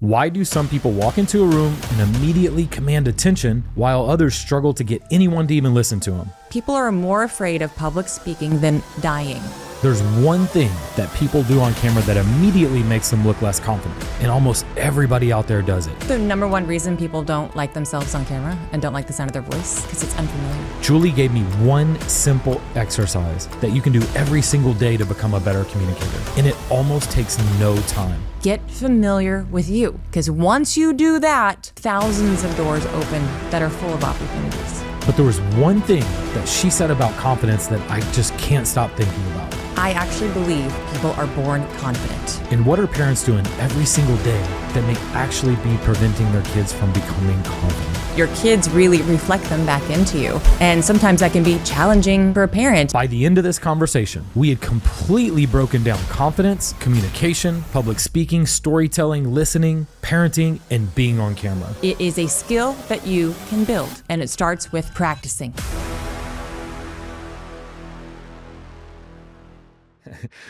Why do some people walk into a room and immediately command attention while others struggle to get anyone to even listen to them? People are more afraid of public speaking than dying. There's one thing that people do on camera that immediately makes them look less confident, and almost everybody out there does it. The number one reason people don't like themselves on camera and don't like the sound of their voice, because it's unfamiliar. Julie gave me one simple exercise that you can do every single day to become a better communicator, and it almost takes no time. Get familiar with you, because once you do that, thousands of doors open that are full of opportunities. But there was one thing that she said about confidence that I just can't stop thinking about. I actually believe people are born confident. And what are parents doing every single day that may actually be preventing their kids from becoming confident? Your kids really reflect them back into you. And sometimes that can be challenging for a parent. By the end of this conversation, we had completely broken down confidence, communication, public speaking, storytelling, listening, parenting, and being on camera. It is a skill that you can build, and it starts with practicing.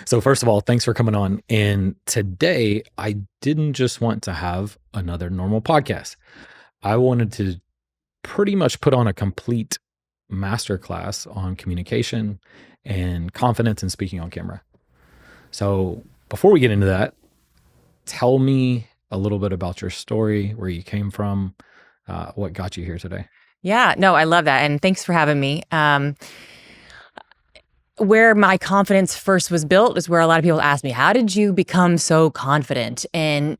So first of all, thanks for coming on. And today, I didn't just want to have another normal podcast. I wanted to pretty much put on a complete masterclass on communication and confidence and speaking on camera. So before we get into that, tell me a little bit about your story, where you came from, what got you here today. Yeah, no, I love that. And thanks for having me. Where my confidence first was built is where a lot of people ask me, how did you become so confident? And,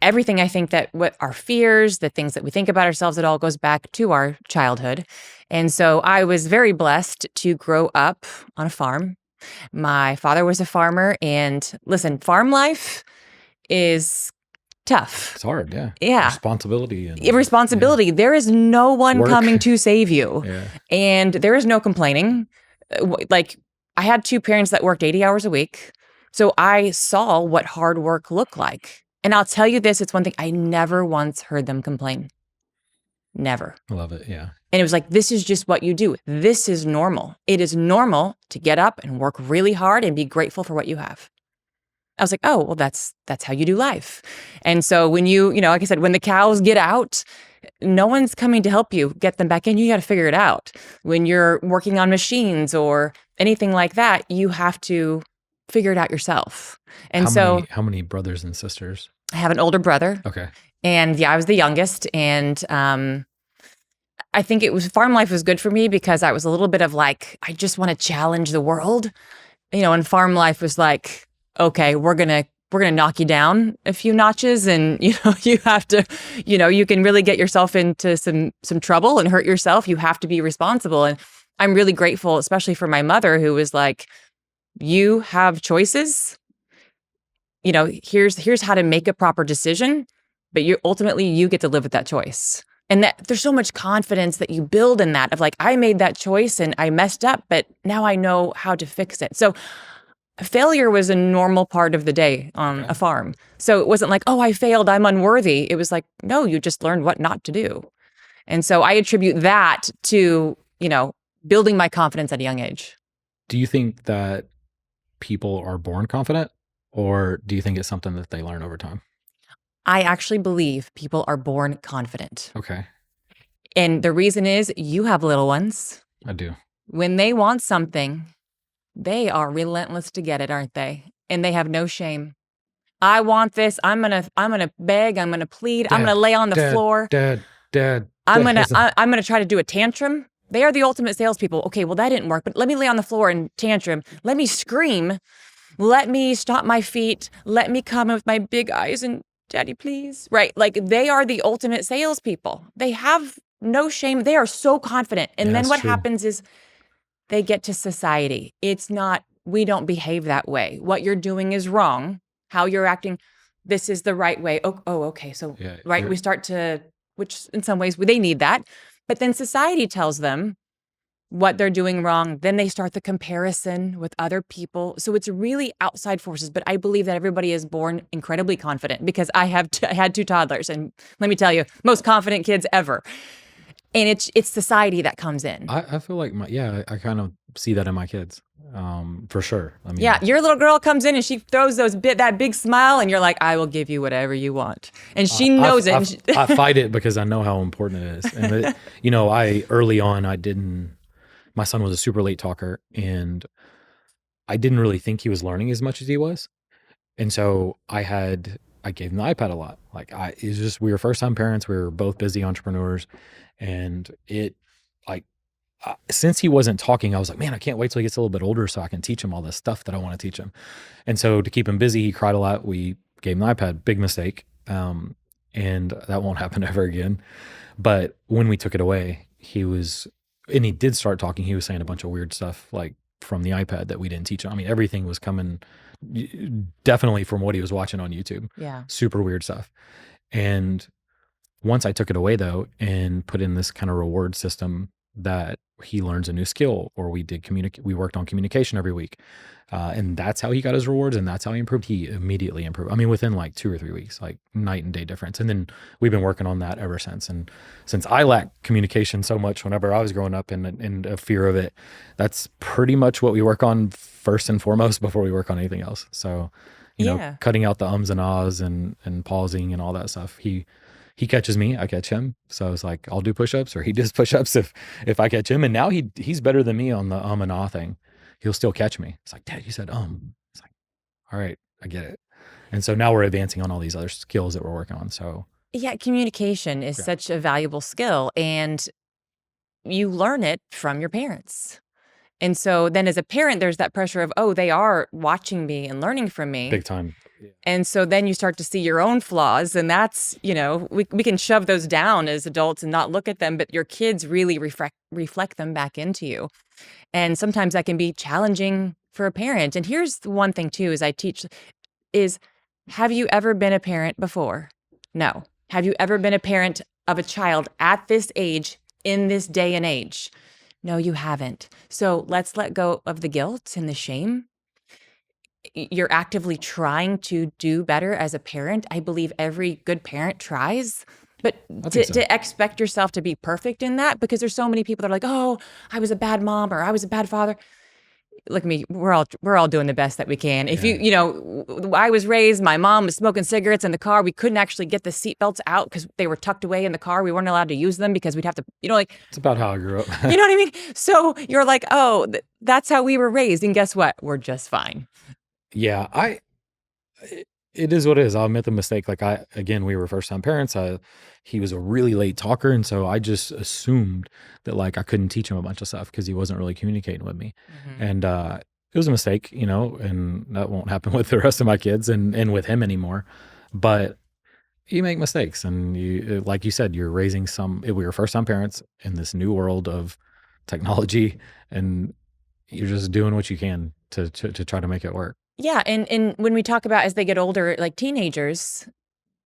everything I think that what our fears, the things that we think about ourselves, it all goes back to our childhood. And so I was very blessed to grow up on a farm. My father was a farmer, and listen, farm life is tough. It's hard, yeah. Yeah. Responsibility. Yeah. There is no one Work. coming to save you. Yeah. And there is no complaining. Like, I had two parents that worked 80 hours a week. So I saw what hard work looked like. And I'll tell you this, it's one thing, I never once heard them complain. Never. I love it, yeah. And it was like, this is just what you do. This is normal. It is normal to get up and work really hard and be grateful for what you have. I was like, oh, well, that's how you do life. And so when like I said, when the cows get out, no one's coming to help you get them back in. You got to figure it out. When you're working on machines or anything like that, you have to figure it out yourself. And how many brothers and sisters? I have an older brother. Okay. And I was the youngest. And I think farm life was good for me because I was a little bit of like, I just want to challenge the world. And farm life was like, okay, we're gonna knock you down a few notches, and you have to, you can really get yourself into some trouble and hurt yourself. You have to be responsible. And I'm really grateful, especially for my mother, who was like, you have choices. Here's how to make a proper decision, but ultimately you get to live with that choice. And that there's so much confidence that you build in that of like, I made that choice and I messed up, but now I know how to fix it. So failure was a normal part of the day on a farm. So it wasn't like, oh, I failed, I'm unworthy. It was like, no, you just learned what not to do. And so I attribute that to, building my confidence at a young age. Do you think that people are born confident, or do you think it's something that they learn over time? I actually believe people are born confident. Okay. And the reason is you have little ones. I do. When they want something, they are relentless to get it, aren't they? And they have no shame. I want this. I'm gonna beg. I'm gonna plead. I'm gonna lay on the floor. Dad. I'm gonna try to do a tantrum. They are the ultimate salespeople. Okay, well that didn't work, but let me lay on the floor and tantrum. Let me scream. Let me stomp my feet. Let me come with my big eyes and Daddy, please. Right? Like they are the ultimate salespeople. They have no shame. They are so confident. And then what happens is, they get to society. It's not, we don't behave that way. What you're doing is wrong. How you're acting, this is the right way. Oh, okay. So, right, we start to, which in some ways they need that. But then society tells them what they're doing wrong. Then they start the comparison with other people. So it's really outside forces. But I believe that everybody is born incredibly confident because I had two toddlers. And let me tell you, most confident kids ever. And it's society that comes in. I feel like I kind of see that in my kids. for sure. I mean, yeah, your little girl comes in and she throws that big smile, and you're like, I will give you whatever you want. And she knows it. I fight it because I know how important it is. And, early on, my son was a super late talker, and I didn't really think he was learning as much as he was. And so I gave him the iPad a lot. It was just, we were first time parents. We were both busy entrepreneurs. And since he wasn't talking, I was like, man, I can't wait till he gets a little bit older so I can teach him all this stuff that I want to teach him. And so to keep him busy, he cried a lot. We gave him the iPad, big mistake. And that won't happen ever again. But when we took it away, and he did start talking. He was saying a bunch of weird stuff from the iPad that we didn't teach him. I mean, everything was coming definitely from what he was watching on YouTube. Yeah. Super weird stuff. And once I took it away though, and put in this kind of reward system that he learns a new skill, or we worked on communication every week. And that's how he got his rewards, and that's how he improved. He immediately improved. I mean, within 2 or 3 weeks, night and day difference. And then we've been working on that ever since. And since I lacked communication so much whenever I was growing up and a fear of it, that's pretty much what we work on first and foremost before we work on anything else. So, cutting out the ums and ahs and pausing and all that stuff. He catches me, I catch him. So I was like, I'll do push-ups, or he does push-ups if I catch him. And now he's better than me on the and ah thing. He'll still catch me. It's like, Dad, you said It's like, all right, I get it. And so now we're advancing on all these other skills that we're working on. So yeah, communication is such a valuable skill, and you learn it from your parents. And so then as a parent, there's that pressure of, oh, they are watching me and learning from me. Big time. Yeah. And so then you start to see your own flaws, and that's, we can shove those down as adults and not look at them, but your kids really reflect them back into you. And sometimes that can be challenging for a parent. And here's the one thing too, is I teach is, have you ever been a parent before? No. Have you ever been a parent of a child at this age in this day and age? No, you haven't. So let's let go of the guilt and the shame. You're actively trying to do better as a parent. I believe every good parent tries. But to expect yourself to be perfect in that, because there's so many people that are like, oh, I was a bad mom, or I was a bad father. Look at me, we're all doing the best that we can. If I was raised, my mom was smoking cigarettes in the car. We couldn't actually get the seatbelts out because they were tucked away in the car. We weren't allowed to use them because we'd have to, It's about how I grew up. You know what I mean? So you're like, oh, that's how we were raised. And guess what? We're just fine. Yeah, it is what it is. I'll admit the mistake. We were first time parents. He was a really late talker. And so I just assumed that I couldn't teach him a bunch of stuff because he wasn't really communicating with me. Mm-hmm. And it was a mistake, and that won't happen with the rest of my kids and with him anymore. But you make mistakes, and you, like you said, you're raising we were first time parents in this new world of technology, and you're just doing what you can to try to make it work. Yeah. And when we talk about as they get older, like teenagers,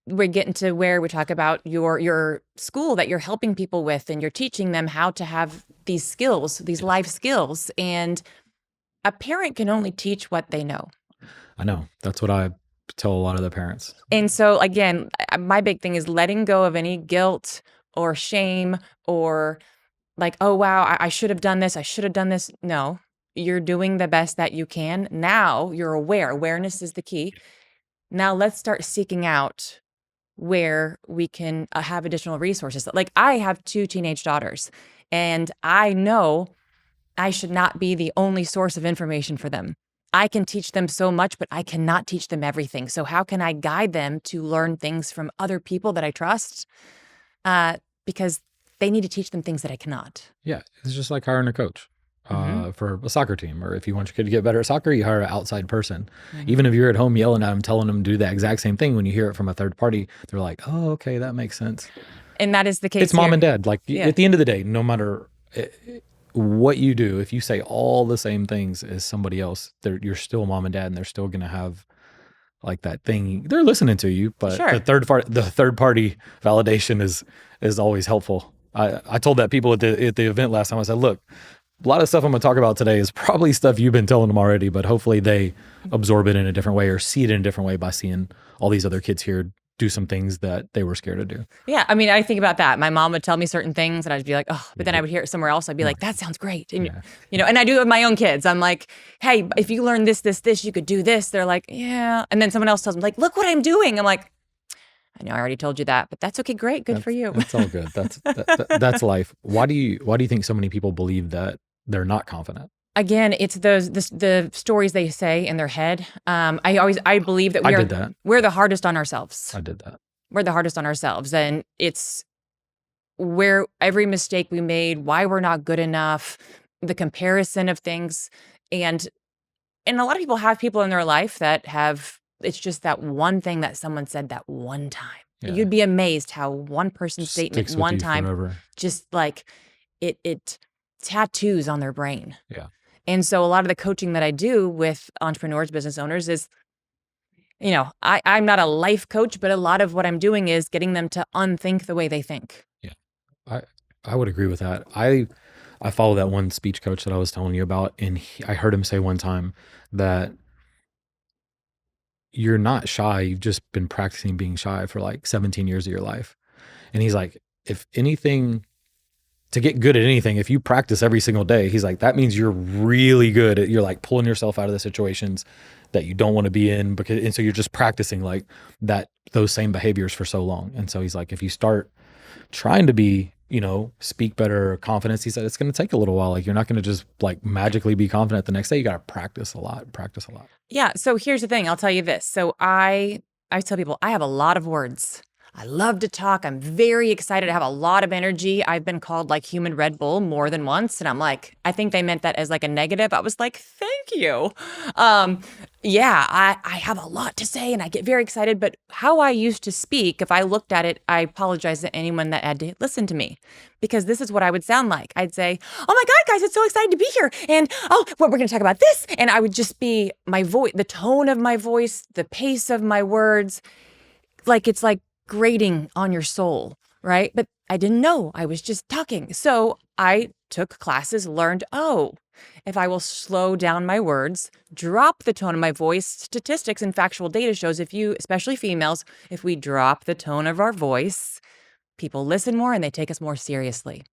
we're getting to where we talk about your school that you're helping people with, and you're teaching them how to have these skills, these life skills. And a parent can only teach what they know. I know. That's what I tell a lot of the parents. And so again, my big thing is letting go of any guilt or shame or oh, wow, I should have done this. I should have done this. No. You're doing the best that you can. Now you're aware. Awareness is the key. Now let's start seeking out where we can have additional resources. I have 2 teenage daughters, and I know I should not be the only source of information for them. I can teach them so much, but I cannot teach them everything. So how can I guide them to learn things from other people that I trust? Because they need to teach them things that I cannot. Yeah, it's just like hiring a coach. For a soccer team, or if you want your kid to get better at soccer, you hire an outside person. Mm-hmm. Even if you're at home yelling at them, telling them to do the exact same thing, when you hear it from a third party, they're like, oh, okay, that makes sense. And that is the case. It's mom and dad. At the end of the day, no matter what you do, if you say all the same things as somebody else, you're still mom and dad, and they're still going to have that thing. They're listening to you, but sure. the third party validation is always helpful. I told that people at the event last time. I said, look, a lot of stuff I'm going to talk about today is probably stuff you've been telling them already, but hopefully they absorb it in a different way or see it in a different way by seeing all these other kids here do some things that they were scared to do. Yeah. I mean, I think about that. My mom would tell me certain things and I'd be like, oh, but then I would hear it somewhere else. I'd be like, that sounds great. And, and I do it with my own kids. I'm like, hey, if you learn this, you could do this. They're like, yeah. And then someone else tells them like, look what I'm doing. I'm like, I know I already told you that, but that's okay. Great. Good for you. That's all good. That's life. Why do you think so many people believe that they're not confident? Again, it's the stories they say in their head. I believe that we're the hardest on ourselves. I did that. We're the hardest on ourselves. And it's where every mistake we made, why we're not good enough, the comparison of things. And a lot of people have people in their life that it's just that one thing that someone said that one time. Yeah. You'd be amazed how one person's statement one time forever. Just like it tattoos on their brain. Yeah. And so a lot of the coaching that I do with entrepreneurs, business owners is, I'm not a life coach, but a lot of what I'm doing is getting them to unthink the way they think. Yeah, I would agree with that. I follow that one speech coach that I was telling you about, and I heard him say one time that you're not shy. You've just been practicing being shy for like 17 years of your life. And he's like, if anything, to get good at anything, if you practice every single day, he's like, that means you're really good at, you're like pulling yourself out of the situations that you don't want to be in, and so you're just practicing like those same behaviors for so long. And so he's like, if you start trying to be, speak better confidence, he said, it's going to take a little while. Like, you're not going to just like magically be confident the next day. You got to practice a lot. Yeah. So here's the thing. I'll tell you this. So I tell people I have a lot of words. I love to talk. I'm very excited. I have a lot of energy. I've been called like human Red Bull more than once. And I'm like, I think they meant that as like a negative. I was like, thank you. I have a lot to say and I get very excited. But how I used to speak, if I looked at it, I apologize to anyone that had to listen to me, because this is what I would sound like. I'd say, oh my God, guys, it's so exciting to be here. And we're going to talk about this. And I would just be my voice, the tone of my voice, the pace of my words, like it's like grating on your soul, right? But I didn't know. I was just talking. So I took classes, learned, if I will slow down my words, drop the tone of my voice, statistics and factual data shows especially females, if we drop the tone of our voice, people listen more and they take us more seriously.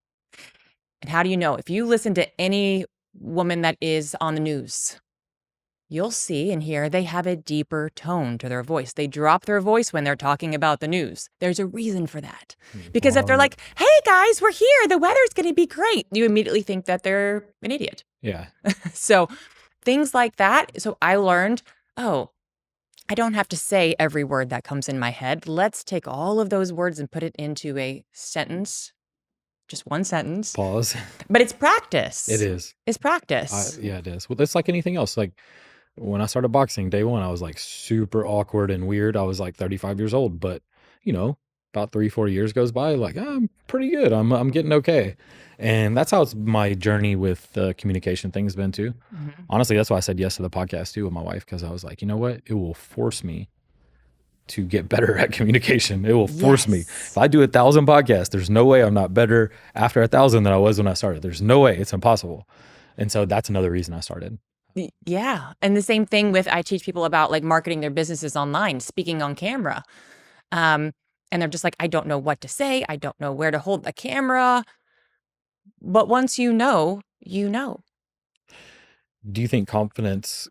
And how do you know? If you listen to any woman that is on the news, you'll see and hear they have a deeper tone to their voice. They drop their voice when they're talking about the news. There's a reason for that. Because if they're like, hey guys, we're here, the weather's going to be great, you immediately think that they're an idiot. Yeah. So things like that. So I learned, I don't have to say every word that comes in my head. Let's take all of those words and put it into a sentence. Just one sentence. Pause. But it's practice. It is. It's practice. Yeah, it is. Well, it's like anything else. Like, when I started boxing, day one, I was like super awkward and weird. I was like 35 years old, but about 3-4 years goes by, like, I'm pretty good. I'm getting okay. And that's how my journey with the communication thing has been too. Mm-hmm. Honestly, that's why I said yes to the podcast too with my wife, because I was like, you know what? It will force me to get better at communication. It will force me. If I do 1,000 podcasts, there's no way I'm not better after 1,000 than I was when I started. There's no way. It's impossible. And so that's another reason I started. Yeah. And the same thing with, I teach people about like marketing their businesses online, speaking on camera. And they're just like, I don't know what to say. I don't know where to hold the camera. But once you know, you know. Do you think confidence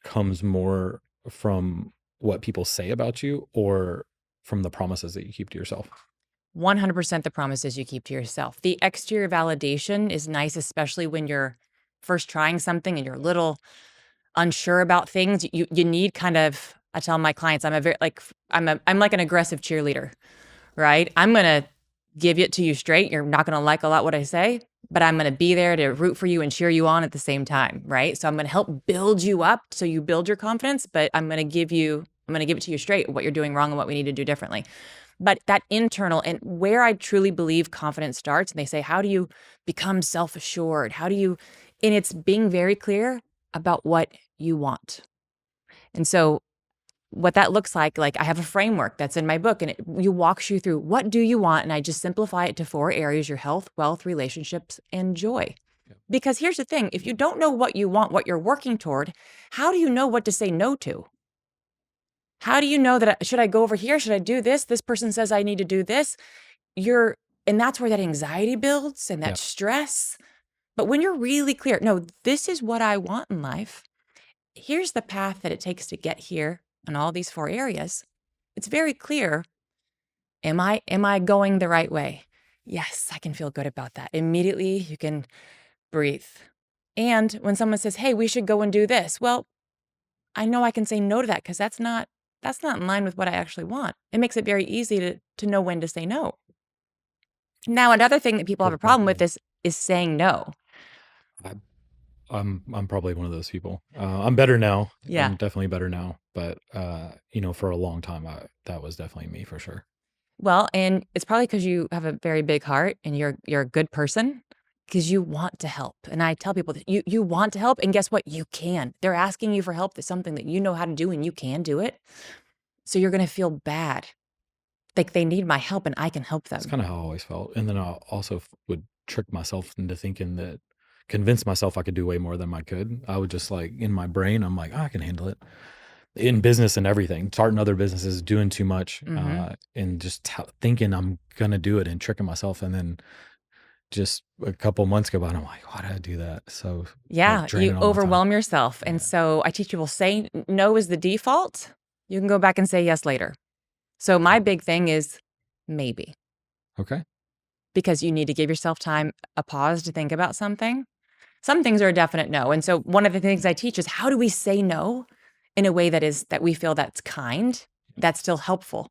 comes more from what people say about you or from the promises that you keep to yourself? 100% the promises you keep to yourself. The exterior validation is nice, especially when you're first trying something and you're a little unsure about things. You need kind of, I tell my clients, I'm like an aggressive cheerleader, right? I'm going to give it to you straight. You're not going to like a lot what I say, but I'm going to be there to root for you and cheer you on at the same time, right? So I'm going to help build you up so you build your confidence, but I'm going to give it to you straight, what you're doing wrong and what we need to do differently. But that internal, and where I truly believe confidence starts, and they say, how do you become self-assured? And it's being very clear about what you want. And so what that looks like I have a framework that's in my book, and it walks you through what do you want? And I just simplify it to 4 areas: your health, wealth, relationships, and joy. Yeah. Because here's the thing, if you don't know what you want, what you're working toward, how do you know what to say no to? How do you know that should I go over here? Should I do this? This person says I need to do this. And that's where that anxiety builds and that Yeah. stress. But when you're really clear, no, this is what I want in life. Here's the path that it takes to get here in all these 4 areas. It's very clear. Am I going the right way? Yes, I can feel good about that. Immediately you can breathe. And when someone says, "Hey, we should go and do this." Well, I know I can say no to that because that's not in line with what I actually want. It makes it very easy to know when to say no. Now, another thing that people have a Good point, problem with yeah. is saying no. I I'm probably one of those people. I'm better now. Yeah. I'm definitely better now, but, for a long time, that was definitely me for sure. Well, and it's probably because you have a very big heart and you're a good person because you want to help. And I tell people that you want to help, and guess what? You can. They're asking you for help. That's something that you know how to do and you can do it. So you're gonna feel bad. Like they need my help and I can help That's them. kinda how I always felt, and then I also would trick myself into thinking that convince myself I could do way more than I could. I would just, like, in my brain, I'm like, "Oh, I can handle it." In business and everything, starting other businesses, doing too much, Mhm. and just thinking I'm gonna do it and tricking myself, and then just a couple months go by, and I'm like, "Why did I do that?" So, like, Yeah, you draining all my time. overwhelm yourself. And Yeah. so I teach people say no is the default. You can go back and say yes later. So my big thing is maybe, Okay. because you need to give yourself time, a pause to think about something. Some things are a definite no. And so one of the things I teach is how do we say no in a way that we feel that's kind, that's still helpful,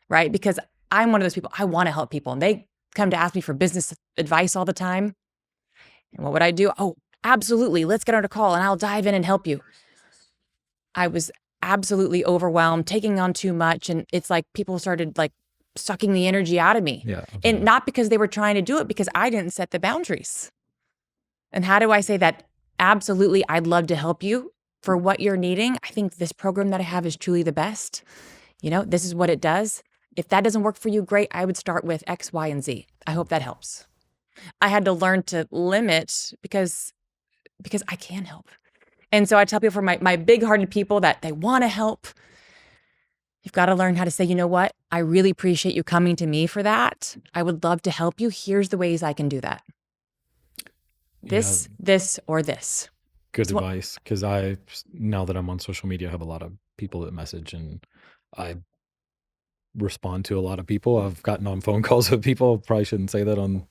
right? Because I'm one of those people, I want to help people and they come to ask me for business advice all the time. And what would I do? Oh, absolutely. Let's get on a call and I'll dive in and help you. I was absolutely overwhelmed, taking on too much. And it's like people started like sucking the energy out of me. Yeah, And absolutely. not because they were trying to do it, because I didn't set the boundaries. And how do I say that? Absolutely, I'd love to help you for what you're needing. I think this program that I have is truly the best. This is what it does. If that doesn't work for you, great. I would start with X, Y, and Z. I hope that helps. I had to learn to limit because I can help. And so I tell people, for my big-hearted people that they want to help, you've got to learn how to say, you know what? I really appreciate you coming to me for that. I would love to help you. Here's the ways I can do that. Yeah, This, or this. good It's what, advice, 'cause now that I'm on social media, I have a lot of people that message, and I respond to a lot of people. I've gotten on phone calls with people. Probably shouldn't say that on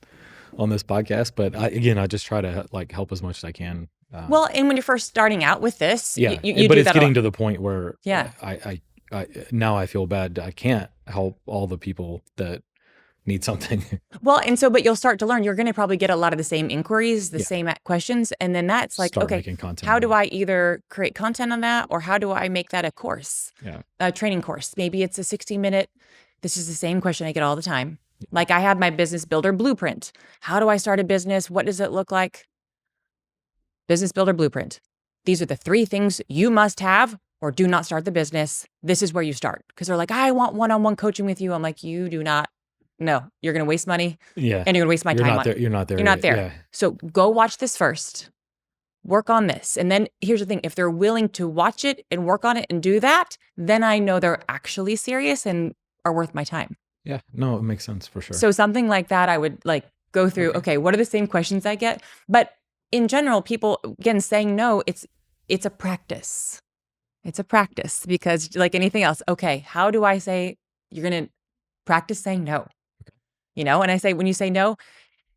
this podcast, but I just try to, like, help as much as I can. well, and when you're first starting out with this, Yeah, you but do it's that a getting lot. to the point where, Yeah. I now I feel bad. I can't help all the people that need something. Well, and so, but you'll start to learn, you're going to probably get a lot of the same inquiries, the Yeah, same questions. And then that's like, start okay, making content how on do it. I either create content on that or how do I make that a course, Yeah, a training course? Maybe it's a 60-minute. This is the same question I get all the time. Like I have my business builder blueprint. How do I start a business? What does it look like? Business builder blueprint. These are the 3 things you must have or do not start the business. This is where you start. Because they're like, I want one-on-one coaching with you. I'm like, you do not. No, you're going to waste money yeah. and you're going to waste my time on. You're not there You're not yet. there. Yeah, So go watch this first. Work on this. And then here's the thing. If they're willing to watch it and work on it and do that, then I know they're actually serious and are worth my time. yeah. No, it makes sense for sure. So something like that, I would like go through, Okay. okay, what are the same questions I get? But in general, people, again, saying no, it's a practice. It's a practice because like anything else, okay, how do I say, you're going to practice saying no, and I say, when you say no,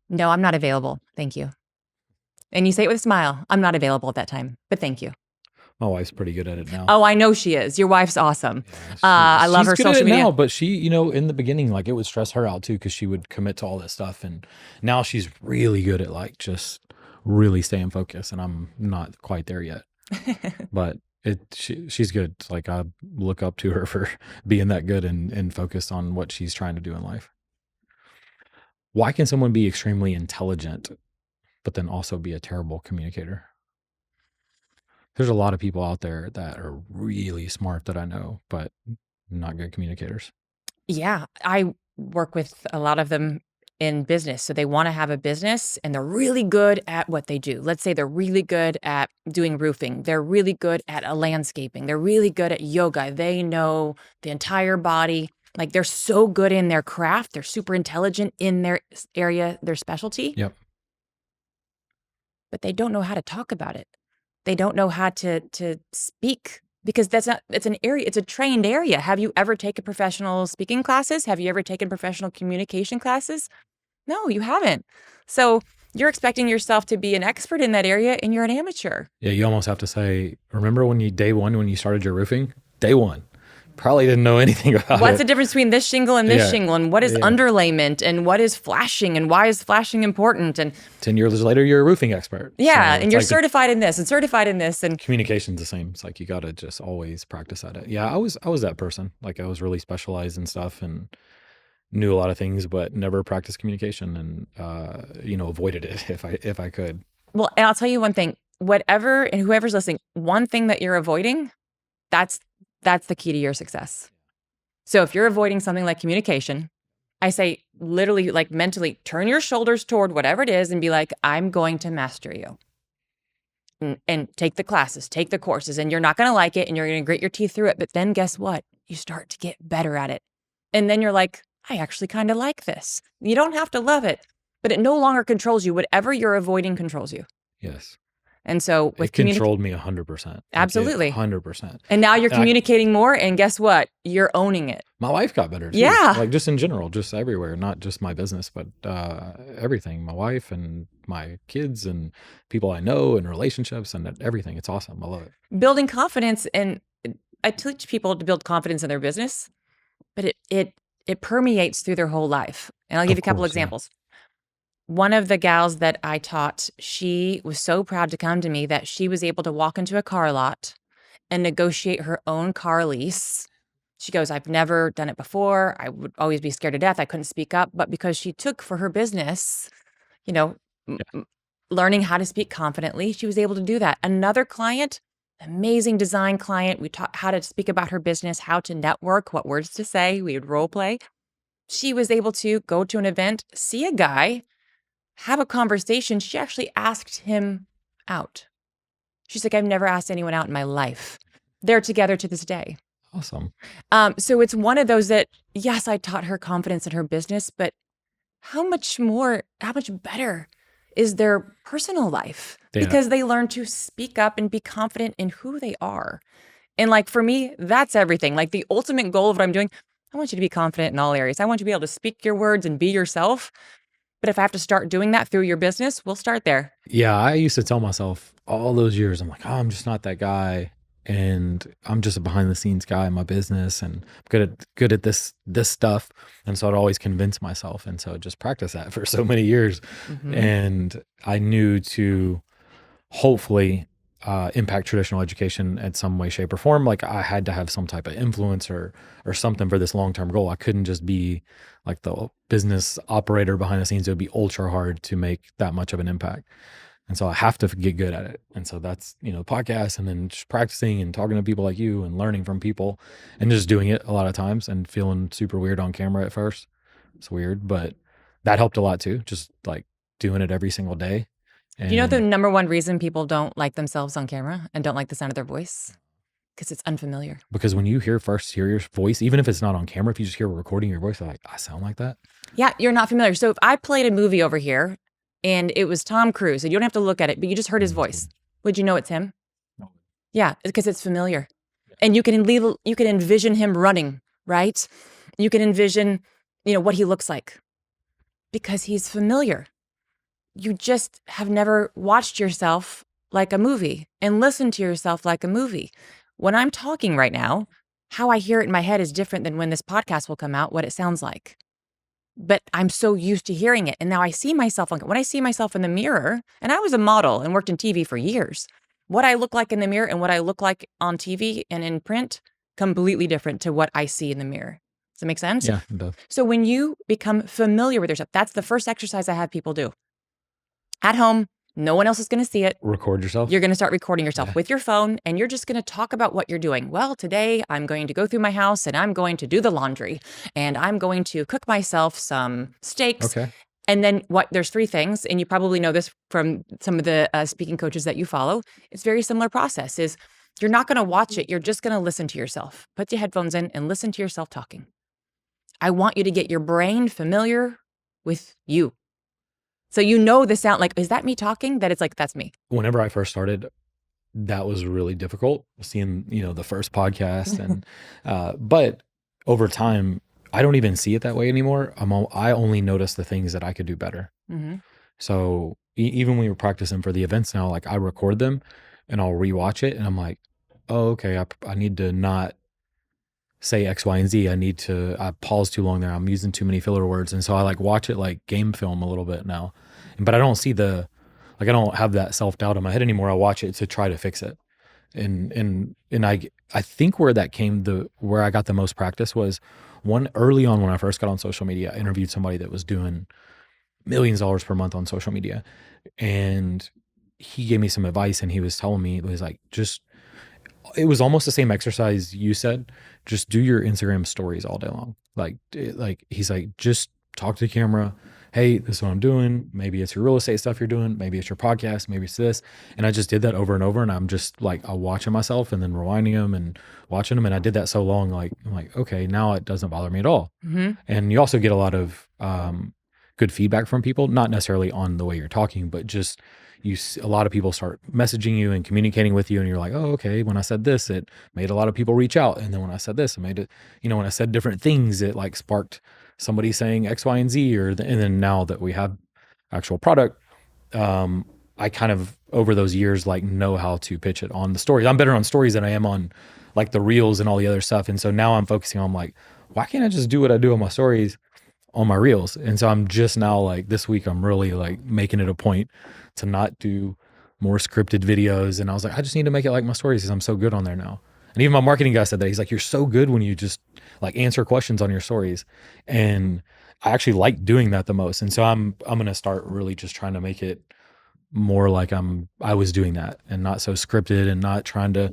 no, I'm not available. Thank you. And you say it with a smile. I'm not available at that time, but thank you. My wife's pretty good at it now. Oh, I know she is. Your wife's awesome. Yeah, I love she's her good at it social media. now, but she, in the beginning, like, it would stress her out too because she would commit to all this stuff, and now she's really good at, like, just really staying focused, and I'm not quite there yet. But she's good. It's like I look up to her for being that good and focused on what she's trying to do in life. Why can someone be extremely intelligent, but then also be a terrible communicator? There's a lot of people out there that are really smart that I know, but not good communicators. Yeah, I work with a lot of them in business. So they want to have a business and they're really good at what they do. Let's say they're really good at doing roofing. They're really good at landscaping. They're really good at yoga. They know the entire body. Like they're so good in their craft. They're super intelligent in their area, their specialty. Yep. But they don't know how to talk about it. They don't know how to speak, because it's an area, it's a trained area. Have you ever taken professional speaking classes? Have you ever taken professional communication classes? No, you haven't. So you're expecting yourself to be an expert in that area and you're an amateur. Yeah, you almost have to say, remember when day one, when you started your roofing? Day one. Probably didn't know anything about What's it. the difference between this shingle and this shingle? And what is underlayment? And what is flashing? And why is flashing important? And 10 years later, you're a roofing expert. Yeah, so and you're like certified in this and certified in this. And communication's the same. It's like you got to just always practice at it. Yeah, I was that person. Like I was really specialized in stuff and knew a lot of things, but never practiced communication and avoided it if I could. Well, and I'll tell you one thing. Whatever and whoever's listening, one thing that you're avoiding, that's the key to your success. So if you're avoiding something like communication, I say literally, like mentally, turn your shoulders toward whatever it is and be like, I'm going to master you. And take the classes, take the courses, and you're not going to like it and you're going to grit your teeth through it. But then guess what? You start to get better at it. And then you're like, I actually kind of like this. You don't have to love it, but it no longer controls you. Whatever you're avoiding controls you. Yes. And so it controlled me 100%. Absolutely. 100%. And now you're communicating more, and guess what? You're owning it. My life got better too. Yeah. Like just in general, just everywhere, not just my business, but everything. My wife and my kids and people I know and relationships and everything. It's awesome. I love it. Building confidence, and I teach people to build confidence in their business, but it permeates through their whole life. And I'll give you a couple examples. One of the gals that I taught, she was so proud to come to me that she was able to walk into a car lot and negotiate her own car lease. She goes, I've never done it before. I would always be scared to death. I couldn't speak up. But because she took for her business, learning how to speak confidently, she was able to do that. Another client, amazing design client, we taught how to speak about her business, how to network, what words to say. We would role play. She was able to go to an event, see a guy, have a conversation. She actually asked him out. She's like, I've never asked anyone out in my life. They're together to this day. Awesome. So it's one of those that, yes, I taught her confidence in her business, but how much better is their personal life? Yeah. Because they learn to speak up and be confident in who they are. And like for me, that's everything. Like the ultimate goal of what I'm doing, I want you to be confident in all areas. I want you to be able to speak your words and be yourself. But if I have to start doing that through your business, we'll start there. Yeah, I used to tell myself all those years, I'm like, oh, I'm just not that guy. And I'm just a behind the scenes guy in my business and good at this stuff. And so I'd always convince myself. And so just practice that for so many years. Mm-hmm. And I knew to hopefully impact traditional education in some way, shape, or form. Like I had to have some type of influence or something for this long-term goal. I couldn't just be like the business operator behind the scenes. It would be ultra hard to make that much of an impact. And so I have to get good at it. And so that's, podcasts and then just practicing and talking to people like you and learning from people and just doing it a lot of times and feeling super weird on camera at first. It's weird, but that helped a lot too. Just like doing it every single day. And you know the number one reason people don't like themselves on camera and don't like the sound of their voice? Because it's unfamiliar. Because when you hear your voice, even if it's not on camera, if you just hear recording your voice, you're like, I sound like that. Yeah, you're not familiar. So if I played a movie over here and it was Tom Cruise, and you don't have to look at it, but you just heard his voice, would you know it's him? No. Yeah, because it's familiar. And you can envision him running, right? You can envision, what he looks like because he's familiar. You just have never watched yourself like a movie and listened to yourself like a movie. When I'm talking right now, how I hear it in my head is different than when this podcast will come out, what it sounds like. But I'm so used to hearing it. And now I see myself, when I see myself in the mirror, and I was a model and worked in TV for years, what I look like in the mirror and what I look like on TV and in print, completely different to what I see in the mirror. Does that make sense? Yeah, it does. So when you become familiar with yourself, that's the first exercise I have people do. At home, no one else is going to see it. Record yourself. You're going to start recording yourself with your phone, and you're just going to talk about what you're doing. Well, today I'm going to go through my house and I'm going to do the laundry and I'm going to cook myself some steaks. Okay. And then there's three things, and you probably know this from some of the speaking coaches that you follow. It's very similar process is you're not going to watch it. You're just going to listen to yourself. Put your headphones in and listen to yourself talking. I want you to get your brain familiar with you. So you know the sound, like, is that me talking? That it's like, that's me. Whenever I first started, that was really difficult seeing, the first podcast. And, but over time, I don't even see it that way anymore. I only notice the things that I could do better. Mm-hmm. So even when we were practicing for the events now, like I record them and I'll rewatch it and I'm like, oh, okay, I need to not say X, Y, and Z. I paused too long there. I'm using too many filler words. And so I like watch it like game film a little bit now, but I don't see I don't have that self-doubt in my head anymore. I watch it to try to fix it. And I think where I got the most practice was early on when I first got on social media. I interviewed somebody that was doing millions of dollars per month on social media. And he gave me some advice and he was telling me, it was like, it was almost the same exercise you said, just do your Instagram stories all day long. Like he's like, just talk to the camera. Hey, this is what I'm doing. Maybe it's your real estate stuff you're doing. Maybe it's your podcast. Maybe it's this. And I just did that over and over. And I'm just like, I'm watching myself and then rewinding them and watching them. And I did that so long, like, I'm like, okay, now it doesn't bother me at all. Mm-hmm. And you also get a lot of good feedback from people, not necessarily on the way you're talking, but just a lot of people start messaging you and communicating with you. And you're like, oh, okay, when I said this, it made a lot of people reach out. And then when I said this, it made it, when I said different things, it like sparked somebody saying X, Y, and Z, and then now that we have actual product, I kind of over those years, like know how to pitch it on the stories. I'm better on stories than I am on like the reels and all the other stuff. And so now I'm focusing on like, why can't I just do what I do on my stories on my reels? And so I'm just now like this week, I'm really like making it a point to not do more scripted videos. And I was like, I just need to make it like my stories because I'm so good on there now. And even my marketing guy said that. He's like, you're so good when you just like answer questions on your stories. And I actually like doing that the most. And so I'm going to start really just trying to make it more like I was doing that and not so scripted and not trying to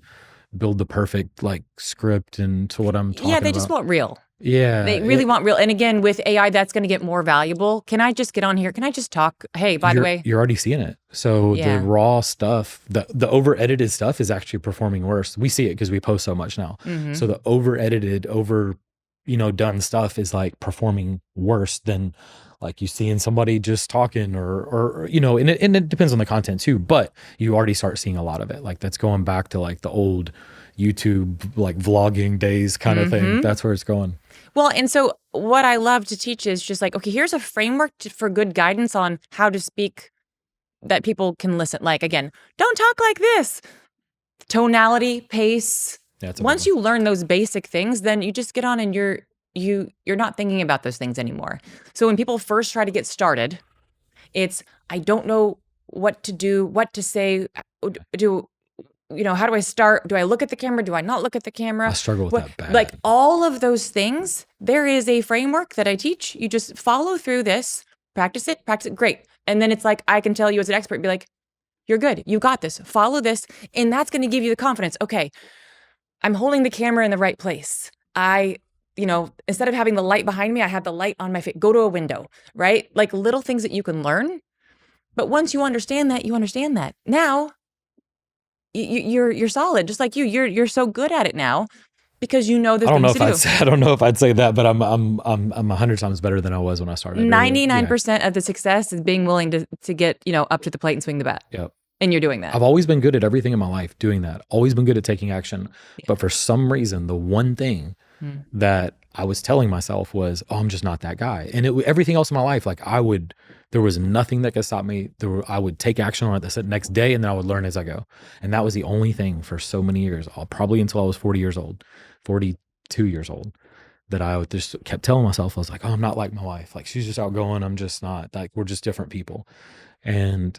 build the perfect like script into what I'm talking about. Yeah, they just want real. Yeah. They really want real. And again, with AI, that's going to get more valuable. Can I just get on here? Can I just talk? Hey, by the way. You're already seeing it. So the raw stuff, the over edited stuff is actually performing worse. We see it because we post so much now. Mm-hmm. So the over edited, done stuff is like performing worse than like you seeing somebody just talking or and it depends on the content too, but you already start seeing a lot of it. Like that's going back to like the old YouTube, like vlogging days kind of thing. That's where it's going. Well, and so what I love to teach is just like, okay, here's a framework for good guidance on how to speak that people can listen. Like, again, don't talk like this. Tonality, pace. Once you learn those basic things, then you just get on and you're not thinking about those things anymore. So when people first try to get started, it's, I don't know what to do, what to say, how do I start? Do I look at the camera? Do I not look at the camera? I struggle with that bad. Like all of those things, there is a framework that I teach. You just follow through this, practice it, great. And then it's like, I can tell you as an expert, be like, you're good. You got this. Follow this. And that's going to give you the confidence. Okay, I'm holding the camera in the right place. Instead of having the light behind me, I have the light on my face. Go to a window, right? Like little things that you can learn. But once you understand that, Now, you're solid, just like you're so good at it now because you know the things to do. I don't know if I'd say that, but I'm 100 times better than I was when I started. 99% of the success is being willing to get up to the plate and swing the bat. Yep. And you're doing that. I've always been good at everything in my life doing that. Always been good at taking action. Yeah. But for some reason, the one thing that I was telling myself was, oh, I'm just not that guy. And everything else in my life, like there was nothing that could stop me. I would take action on it the next day and then I would learn as I go. And that was the only thing for so many years, probably until I was 42 years old, that I just kept telling myself, I was like, oh, I'm not like my wife. Like she's just outgoing. I'm just not. Like we're just different people. And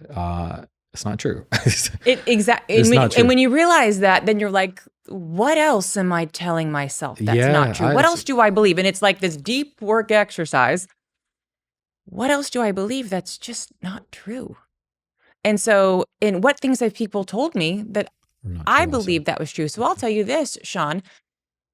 it's not true. Exactly. And when you realize that, then you're like, what else am I telling myself that's not true? What else do I believe? And it's like this deep work exercise. What else do I believe that's just not true? And so, what things have people told me that I believe that was true? So I'll tell you this, Shawn.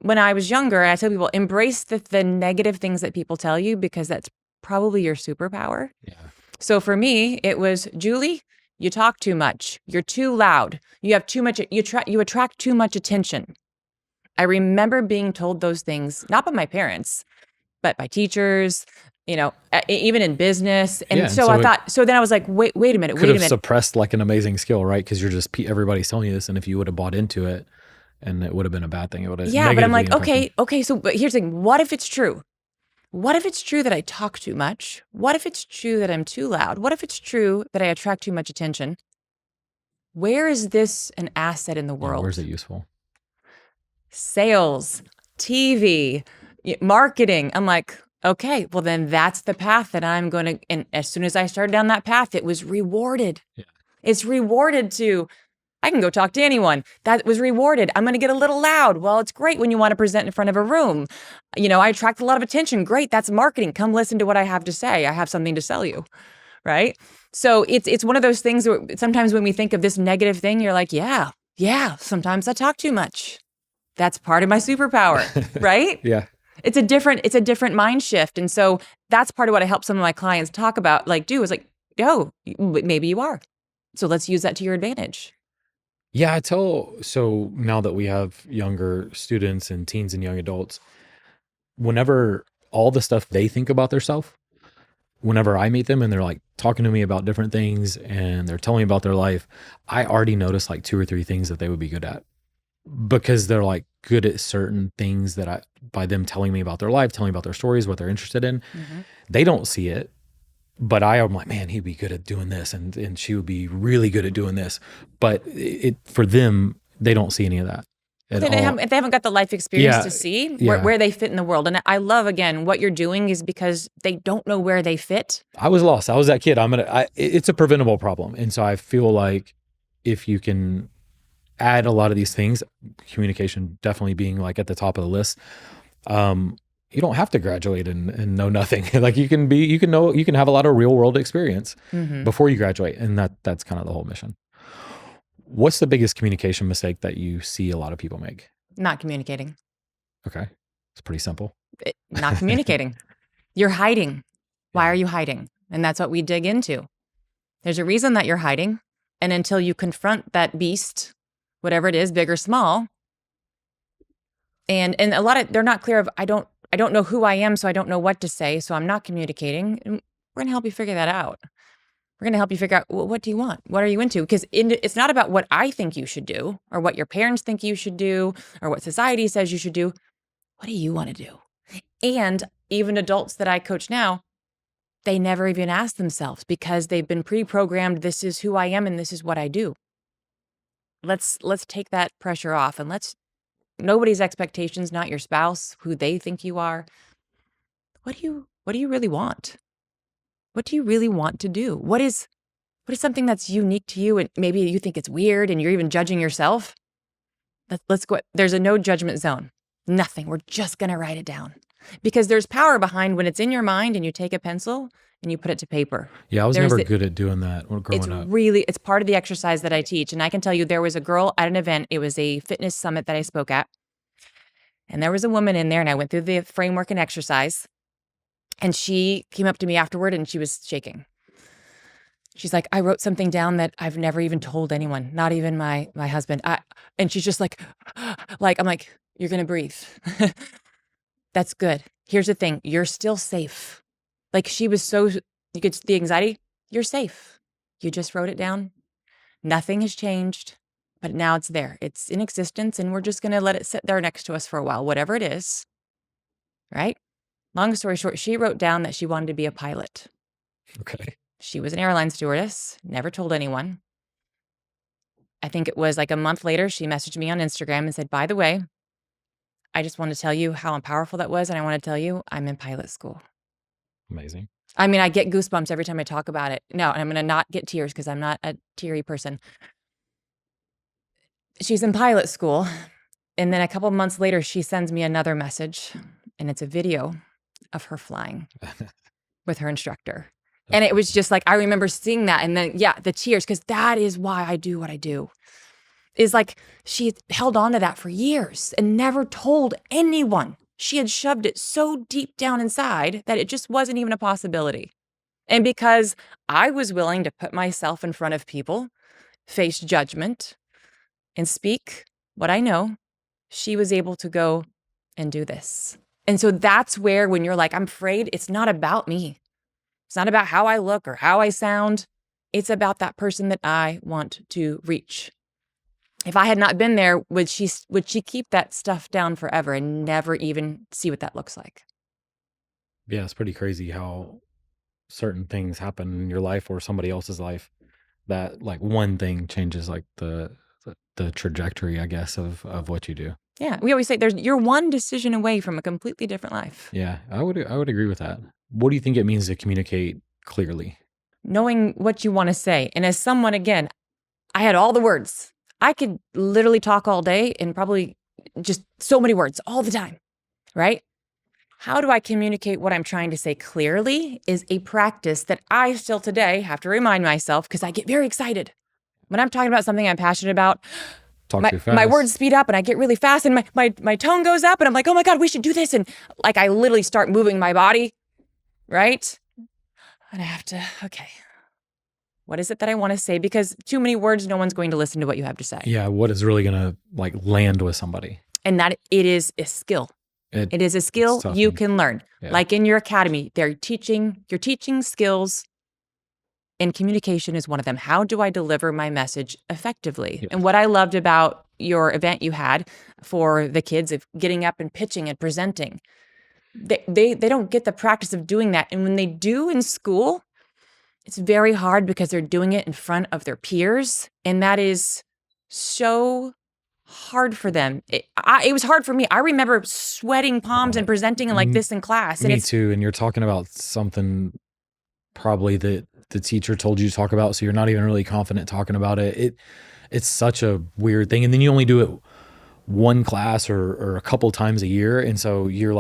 When I was younger, I tell people, embrace the negative things that people tell you because that's probably your superpower. Yeah. So for me, it was, Julee, you talk too much. You're too loud. You have too much, you attract too much attention. I remember being told those things, not by my parents, but by teachers, even in business. And Yeah, so I thought, so then I was like, wait a minute. Could have suppressed like an amazing skill, right? Because you're just, everybody's telling you this. And if you would have bought into it, and it would have been a bad thing. It would have but I'm like, okay. So, but here's the thing. What if it's true? What if it's true that I talk too much? What if it's true that I'm too loud? What if it's true that I attract too much attention? Where is this an asset in the world? Where's it useful? Sales, TV, marketing. I'm like, okay, well then that's the path that I'm going to, and as soon as I started down that path, it was rewarded. Yeah. It's rewarded to, I can go talk to anyone. That was rewarded. I'm going to get a little loud. Well, it's great when you want to present in front of a room. I attract a lot of attention. Great. That's marketing. Come listen to what I have to say. I have something to sell you. Right. So it's one of those things where sometimes when we think of this negative thing, you're like, yeah, sometimes I talk too much. That's part of my superpower. Right. Yeah. It's a different mind shift. And so that's part of what I help some of my clients talk about, maybe you are. So let's use that to your advantage. Yeah, so now that we have younger students and teens and young adults, whenever all the stuff they think about themselves, whenever I meet them and they're like talking to me about different things and they're telling me about their life, I already notice like 2 or 3 things that they would be good at, because they're like good at certain things that by them telling me about their life, telling me about their stories, what they're interested in, they don't see it. But I'm like, man, he'd be good at doing this, and she would be really good at doing this. But for them, they don't see any of that. They haven't got the life experience to see where they fit in the world. And I love, again, what you're doing is because they don't know where they fit. I was lost. I was that kid. It's a preventable problem. And so I feel like if you can add a lot of these things, communication definitely being like at the top of the list, you don't have to graduate and know nothing. Like you can have a lot of real world experience before you graduate. And that's kind of the whole mission. What's the biggest communication mistake that you see a lot of people make? Not communicating. Okay. It's pretty simple. Not communicating. You're hiding. Why are you hiding? And that's what we dig into. There's a reason that you're hiding. And until you confront that beast, whatever it is, big or small, and a lot of, they're not clear of, I don't know who I am, so I don't know what to say, so I'm not communicating. And we're going to help you figure that out. We're going to help you figure out, well, what do you want? What are you into? Because it's not about what I think you should do or what your parents think you should do or what society says you should do. What do you want to do? And even adults that I coach now, they never even ask themselves because they've been pre-programmed, this is who I am and this is what I do. Let's take that pressure off and nobody's expectations, not your spouse, who they think you are. What do you really want? What do you really want to do? What is something that's unique to you and maybe you think it's weird and you're even judging yourself? Let's go. There's a no judgment zone. Nothing. We're just going to write it down. Because there's power behind when it's in your mind and you take a pencil and you put it to paper. Yeah, I was never good at doing that growing up. It's part of the exercise that I teach. And I can tell you there was a girl at an event. It was a fitness summit that I spoke at. And there was a woman in there and I went through the framework and exercise. And she came up to me afterward and she was shaking. She's like, I wrote something down that I've never even told anyone, not even my husband. And she's just like, I'm like, you're going to breathe. That's good. Here's the thing. You're still safe. Like she was you could, the anxiety, you're safe. You just wrote it down. Nothing has changed, but now it's there. It's in existence and we're just going to let it sit there next to us for a while, whatever it is. Right? Long story short, she wrote down that she wanted to be a pilot. Okay. She was an airline stewardess, never told anyone. I think it was like a month later, she messaged me on Instagram and said, by the way, I just want to tell you how powerful that was. And I want to tell you I'm in pilot school. Amazing. I mean, I get goosebumps every time I talk about it. No, I'm going to not get tears because I'm not a teary person. She's in pilot school. And then a couple months later, she sends me another message and it's a video of her flying with her instructor. And it was just like, I remember seeing that. And then, the tears, because that is why I do what I do. Is like, she held on to that for years and never told anyone. She had shoved it so deep down inside that it just wasn't even a possibility. And because I was willing to put myself in front of people, face judgment, and speak what I know, she was able to go and do this. And so that's where, when you're like, I'm afraid, it's not about me. It's not about how I look or how I sound. It's about that person that I want to reach. If I had not been there, would she keep that stuff down forever and never even see what that looks like? Yeah, it's pretty crazy how certain things happen in your life or somebody else's life that like one thing changes like the trajectory, I guess, of what you do. Yeah, we always say you're one decision away from a completely different life. Yeah, I would agree with that. What do you think it means to communicate clearly? Knowing what you want to say. And as someone, again, I had all the words. I could literally talk all day and probably just so many words all the time, right? How do I communicate what I'm trying to say clearly is a practice that I still today have to remind myself, because I get very excited. When I'm talking about something I'm passionate about, Talk too fast. my words speed up and I get really fast and my tone goes up and I'm like, oh my God, we should do this. And like, I literally start moving my body, right? And I have to, okay, what is it that I want to say? Because too many words, no one's going to listen to what you have to say. Yeah, what is really gonna like land with somebody? And that it is a skill. It is a skill you can learn. Yeah. Like in your academy, you're teaching skills, and communication is one of them. How do I deliver my message effectively? Yes. And what I loved about your event you had for the kids of getting up and pitching and presenting, they don't get the practice of doing that. And when they do in school, it's very hard because they're doing it in front of their peers. And that is so hard for them. It was hard for me. I remember sweating palms and presenting like this in class. And me too. And you're talking about something probably that the teacher told you to talk about, so you're not even really confident talking about it. It's such a weird thing. And then you only do it one class or a couple times a year. And so you're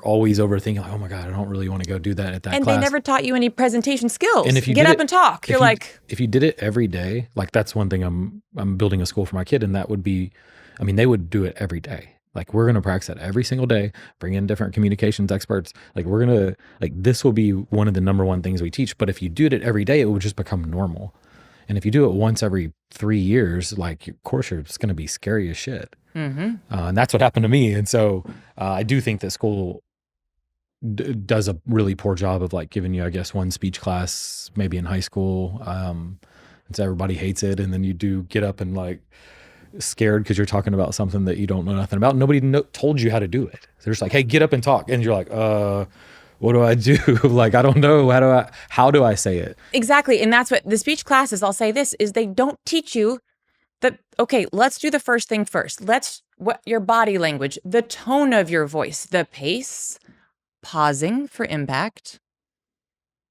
always overthinking, like, oh my God, I don't really want to go do that at that class. And they never taught you any presentation skills. And if you get up and talk, if you did it every day, like that's one thing I'm building a school for my kid. And that would be, I mean, they would do it every day. Like, we're going to practice that every single day, bring in different communications experts. Like, we're going to, like, this will be one of the number one things we teach. But if you did it every day, it would just become normal. And if you do it once every 3 years, like, of course, it's going to be scary as shit. Mm-hmm. And that's what happened to me. And so I do think that school does a really poor job of like giving you, I guess, one speech class, maybe in high school. And so everybody hates it. And then you do get up and like, scared because you're talking about something that you don't know nothing about. Nobody told you how to do it. They're just like, hey, get up and talk. And you're like, what do I do? Like, I don't know. How do I say it? Exactly. And that's what the speech classes, I'll say this, is they don't teach you that, okay, let's do the first thing first. What your body language, the tone of your voice, the pace, pausing for impact.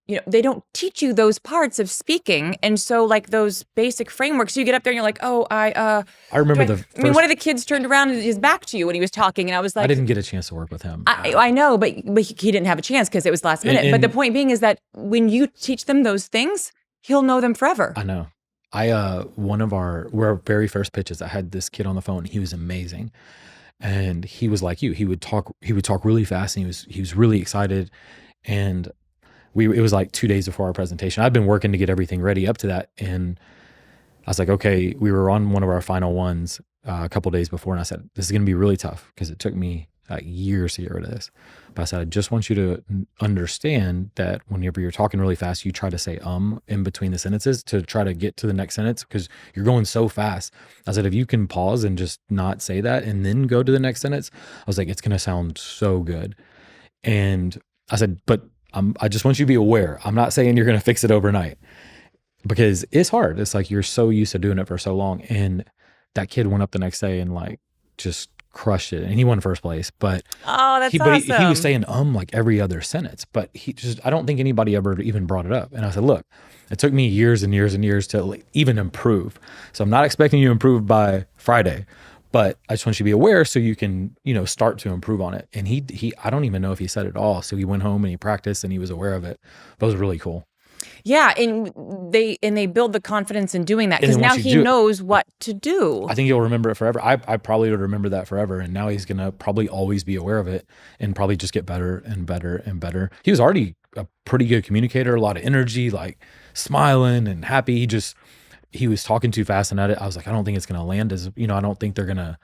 You know, they don't teach you those parts of speaking. And so like those basic frameworks, you get up there and you're like, oh, I remember one of the kids turned around his back to you when he was talking. And I was like, I didn't get a chance to work with him. I know, but he didn't have a chance because it was last minute. But the point being is that when you teach them those things, he'll know them forever. I know. One of our very first pitches, I had this kid on the phone. He was amazing. And he was like you. He would talk really fast, and he was really excited. And it was like 2 days before our presentation. I'd been working to get everything ready up to that. And I was like, okay, we were on one of our final ones a couple days before. And I said, this is going to be really tough because it took me years to get rid of this. But I said, I just want you to understand that whenever you're talking really fast, you try to say in between the sentences to try to get to the next sentence because you're going so fast. I said, if you can pause and just not say that and then go to the next sentence, I was like, it's going to sound so good. And I said, but I just want you to be aware. I'm not saying you're going to fix it overnight because it's hard. It's like you're so used to doing it for so long. And that kid went up the next day and like just crushed it. And he won first place. But that's awesome. He was saying like every other sentence. But I don't think anybody ever even brought it up. And I said, look, it took me years and years and years to like even improve. So I'm not expecting you to improve by Friday. But I just want you to be aware so you can, start to improve on it. And he I don't even know if he said it all. So he went home and he practiced and he was aware of it. That was really cool. Yeah, and they build the confidence in doing that And because then now once you he do it, knows what to do. I think he'll remember it forever. I probably would remember that forever. And now he's going to probably always be aware of it and probably just get better and better and better. He was already a pretty good communicator, a lot of energy, like smiling and happy. He was talking too fast and at it. I was like, I don't think it's going to land as, I don't think they're going to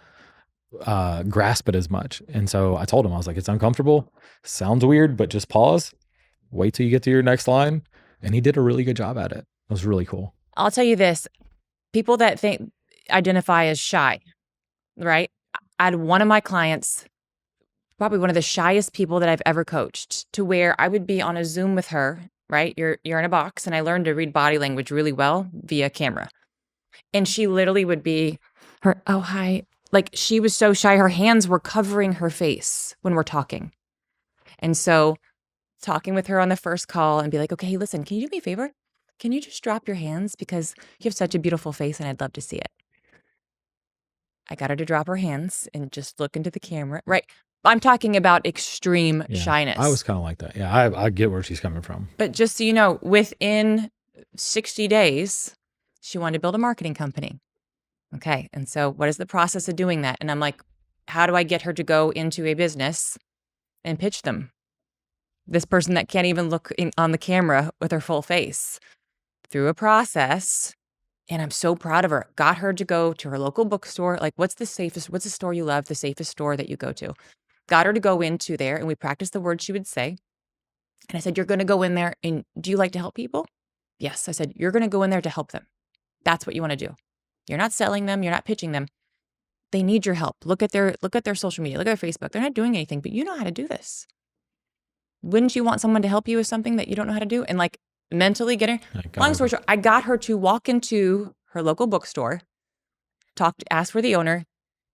grasp it as much. And so I told him, I was like, it's uncomfortable. Sounds weird, but just pause, wait till you get to your next line. And he did a really good job at it. It was really cool. I'll tell you this, people that identify as shy, right? I had one of my clients, probably one of the shyest people that I've ever coached, to where I would be on a Zoom with her, right? You're in a box, and I learned to read body language really well via camera. And she literally would be oh, hi. Like, she was so shy, her hands were covering her face when we're talking. And so talking with her on the first call and be like, okay, listen, can you do me a favor? Can you just drop your hands? Because you have such a beautiful face and I'd love to see it. I got her to drop her hands and just look into the camera. Right. I'm talking about extreme shyness. I was kind of like that. Yeah, I get where she's coming from. But just so you know, within 60 days, she wanted to build a marketing company. Okay. And so what is the process of doing that? And I'm like, how do I get her to go into a business and pitch them? This person that can't even look on the camera with her full face. Through a process. And I'm so proud of her. Got her to go to her local bookstore. Like, what's the store you love, the safest store that you go to? Got her to go into there, and we practiced the words she would say. And I said, you're going to go in there, and do you like to help people? Yes. I said, you're going to go in there to help them. That's what you want to do. You're not selling them. You're not pitching them. They need your help. Look at their social media. Look at their Facebook. They're not doing anything, but you know how to do this. Wouldn't you want someone to help you with something that you don't know how to do? And like, mentally get her. Long story short, I got her to walk into her local bookstore, ask for the owner,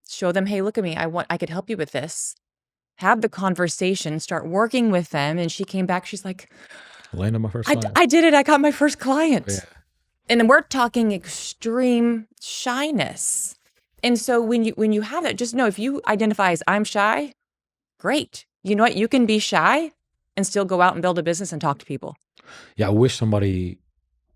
show them, hey, look at me. I could help you with this. Have the conversation, start working with them. And she came back. She's like, landed my first client. I did it. I got my first client. Yeah. And then we're talking extreme shyness. And so when you have that, just know if you identify as I'm shy, great. You know what? You can be shy and still go out and build a business and talk to people. Yeah, I wish somebody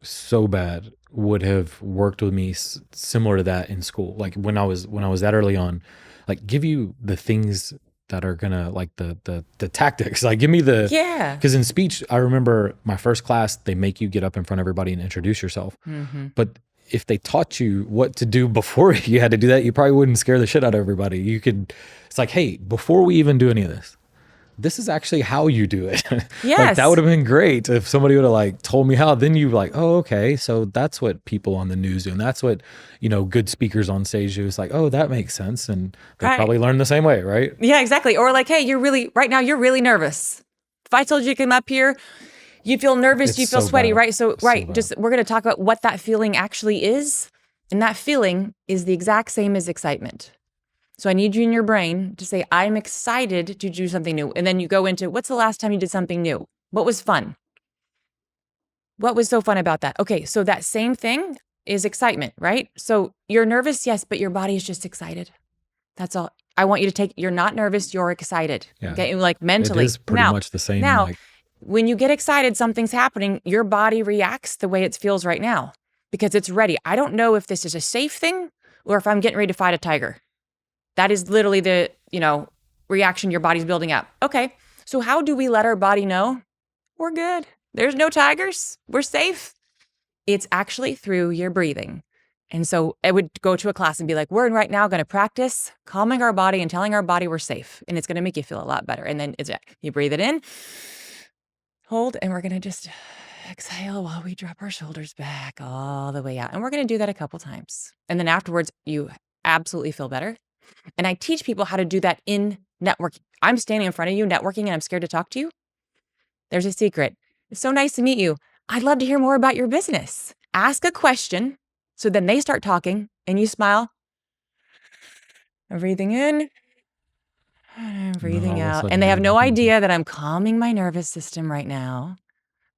so bad would have worked with me similar to that in school. Like when I was that early on, like give you the things that are gonna like the tactics. Like give me because in speech, I remember my first class, they make you get up in front of everybody and introduce yourself. Mm-hmm. But if they taught you what to do before you had to do that, you probably wouldn't scare the shit out of everybody. It's like, hey, before we even do any of this is actually how you do it. Yes. Like that would have been great if somebody would have like told me how. Then you like, oh, okay. So that's what people on the news do. And that's what, good speakers on stage do. It's like, oh, that makes sense. And they probably learned the same way, right? Yeah, exactly. Or like, hey, right now you're really nervous. If I told you to come up here, you feel nervous, you feel sweaty, right? So, we're going to talk about what that feeling actually is. And that feeling is the exact same as excitement. So I need you in your brain to say, I'm excited to do something new. And then you go into, what's the last time you did something new? What was fun? What was so fun about that? Okay, so that same thing is excitement, right? So you're nervous, yes, but your body is just excited. That's all. I want you to you're not nervous, you're excited. Yeah. Okay, like mentally. It is pretty much the same. Now, when you get excited, something's happening, your body reacts the way it feels right now because it's ready. I don't know if this is a safe thing or if I'm getting ready to fight a tiger. That is literally the, reaction your body's building up. Okay, so how do we let our body know we're good? There's no tigers. We're safe. It's actually through your breathing. And so I would go to a class and be like, we're right now going to practice calming our body and telling our body we're safe. And it's going to make you feel a lot better. And then you breathe it in, hold, and we're going to just exhale while we drop our shoulders back all the way out. And we're going to do that a couple times. And then afterwards, you absolutely feel better. And I teach people how to do that in networking. I'm standing in front of you networking and I'm scared to talk to you. There's a secret. It's so nice to meet you. I'd love to hear more about your business. Ask a question. So then they start talking and you smile. I'm breathing in. I'm breathing out. And they have no idea that I'm calming my nervous system right now.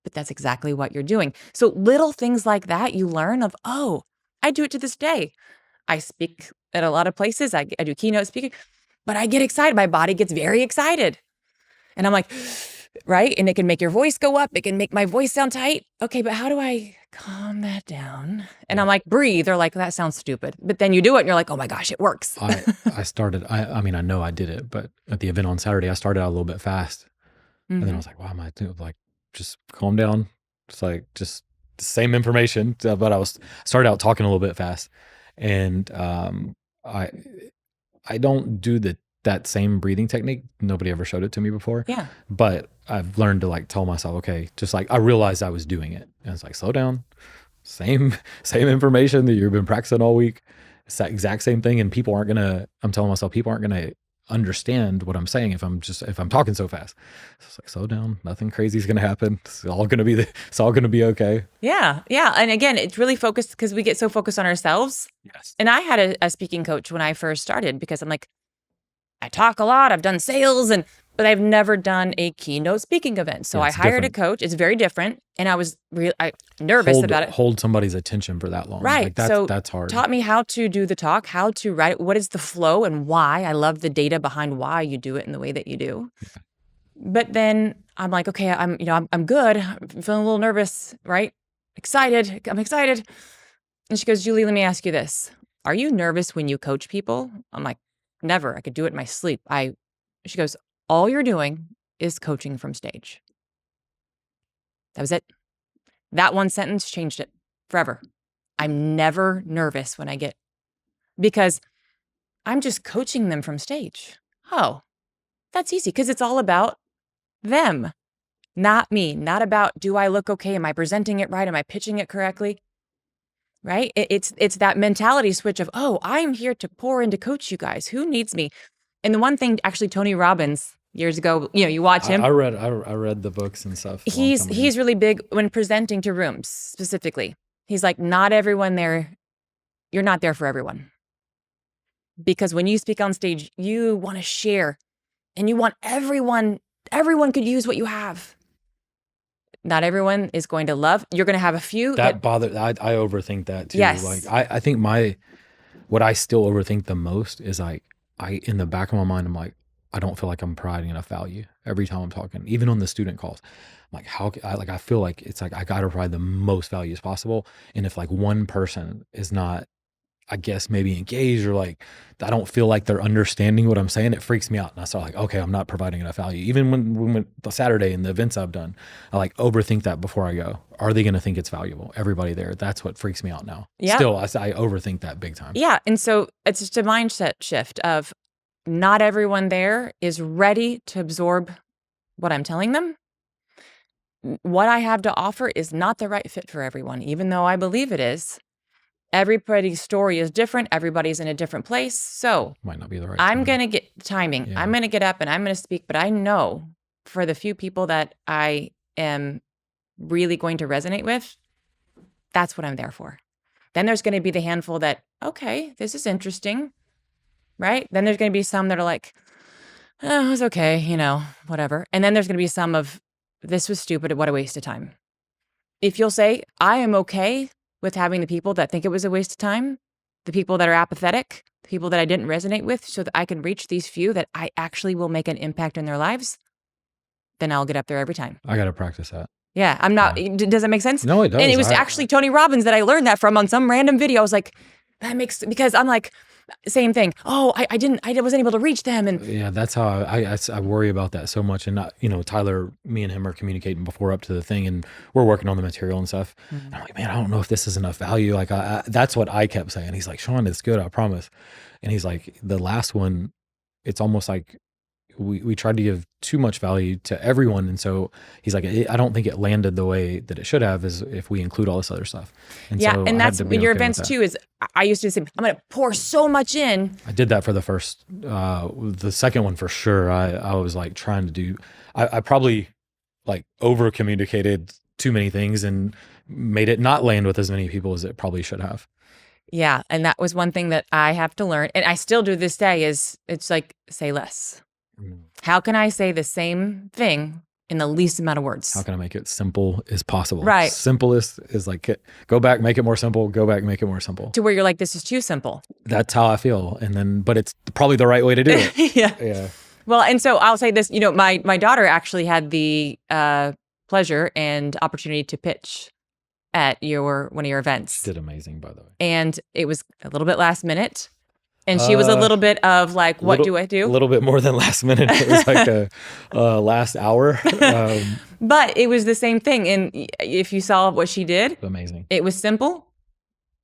But that's exactly what you're doing. So little things like that you learn of, oh, I do it to this day. I speak at a lot of places. I do keynote speaking, but I get excited. My body gets very excited. And I'm like, right? And it can make your voice go up. It can make my voice sound tight. Okay, but how do I calm that down? And I'm like, breathe. They're like, that sounds stupid. But then you do it and you're like, oh my gosh, it works. I started, I mean, I know I did it, but at the event on Saturday, I started out a little bit fast. And then I was like, why am I doing, like, just calm down. Just the same information. But I started out talking a little bit fast. And I don't do that same breathing technique. Nobody ever showed it to me before. Yeah. But I've learned to like tell myself, okay, just like I realized I was doing it. And it's like, slow down. Same information that you've been practicing all week. It's that exact same thing. And I'm telling myself, people aren't gonna understand what I'm saying if I'm talking so fast. So it's like, slow down. Nothing crazy is gonna happen. It's all gonna be okay. Yeah. Yeah. And again, it's really focused because we get so focused on ourselves. Yes. And I had a speaking coach when I first started because I'm like, I talk a lot. I've done sales, but I've never done a keynote speaking event. So I hired a coach. It's very different. And I was nervous about it. Hold somebody's attention for that long. Right. Like that's hard. Taught me how to do the talk, how to write, what is the flow and why. I love the data behind why you do it in the way that you do. Yeah. But then I'm like, okay, I'm good. I'm feeling a little nervous, right? I'm excited. And she goes, Julie, let me ask you this. Are you nervous when you coach people? I'm like, never. I could do it in my sleep. She goes, all you're doing is coaching from stage. That was it. That one sentence changed it forever. I'm never nervous because I'm just coaching them from stage. Oh, that's easy because it's all about them, not me, not about, do I look okay? Am I presenting it right? Am I pitching it correctly? Right? It's that mentality switch of, oh, I'm here to pour in to coach you guys. Who needs me? And the one thing, actually, Tony Robbins, years ago, you watch him. I read the books and stuff. He's really big when presenting to rooms specifically. He's like, not everyone there, you're not there for everyone. Because when you speak on stage, you want to share and you want everyone could use what you have. Not everyone is going to love. You're going to have a few that bother. I overthink that too. Yes. Like I think what I still overthink the most is like in the back of my mind, I'm like, I don't feel like I'm providing enough value every time I'm talking, even on the student calls. I'm like, I feel like it's like I got to provide the most value as possible. And if like one person is not, I guess maybe engaged or like, I don't feel like they're understanding what I'm saying, it freaks me out. And I start like, okay, I'm not providing enough value. Even when the Saturday and the events I've done, I like overthink that before I go. Are they going to think it's valuable? Everybody there. That's what freaks me out now. Yeah. Still, I overthink that big time. Yeah. And so it's just a mindset shift of not everyone there is ready to absorb what I'm telling them. What I have to offer is not the right fit for everyone, even though I believe it is. Everybody's story is different. Everybody's in a different place. So might not be the right I'm going to get timing. Yeah. I'm going to get up and I'm going to speak, but I know for the few people that I am really going to resonate with, that's what I'm there for. Then there's going to be the handful that, okay, this is interesting, right? Then there's going to be some that are like, oh, it was okay, whatever. And then there's going to be some of, this was stupid. What a waste of time. If you'll say, I am okay with having the people that think it was a waste of time, the people that are apathetic, the people that I didn't resonate with, so that I can reach these few that I actually will make an impact in their lives, then I'll get up there every time. I got to practice that. Yeah, I'm not, does that make sense? No, it does. And it was actually Tony Robbins that I learned that from on some random video. I was like, because I'm like, same thing. Oh, I wasn't able to reach them. And yeah, that's how I worry about that so much. And Tyler, me and him are communicating before up to the thing, and we're working on the material and stuff. Mm-hmm. And I'm like, man, I don't know if this is enough value. Like that's what I kept saying. He's like, Shawn, it's good, I promise. And he's like, the last one, it's almost like we tried to give too much value to everyone. And so he's like, I don't think it landed the way that it should have is if we include all this other stuff. And yeah. So and that's when your events too is, I used to say, I'm going to pour so much in. I did that for the first, the second one for sure. I was like trying to do, I probably like over communicated too many things and made it not land with as many people as it probably should have. Yeah. And that was one thing that I have to learn. And I still do this day is it's like, say less. How can I say the same thing in the least amount of words? How can I make it simple as possible? Right. Simplest is like, go back, make it more simple, go back, make it more simple. To where you're like, this is too simple. That's how I feel. And then, but it's probably the right way to do it. Yeah. Yeah. Well, and so I'll say this, my daughter actually had the pleasure and opportunity to pitch at one of your events. She did amazing, by the way. And it was a little bit last minute. And she was a little bit of like, what do I do? A little bit more than last minute. It was like a last hour. But it was the same thing. And if you saw what she did, amazing. It was simple.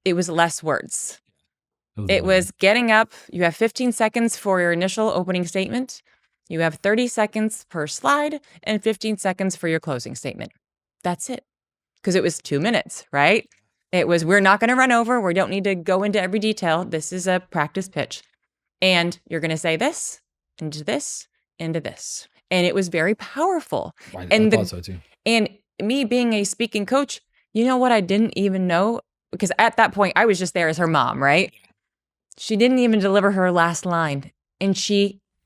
It was less words. It was getting up. You have 15 seconds for your initial opening statement. You have 30 seconds per slide and 15 seconds for your closing statement. That's it. Because it was 2 minutes, right? It was, we're not going to run over. We don't need to go into every detail. This is a practice pitch. And you're going to say this, into this, into this. And it was very powerful. I thought so too. And me being a speaking coach, you know what I didn't even know? Because at that point, I was just there as her mom, right? She didn't even deliver her last line. And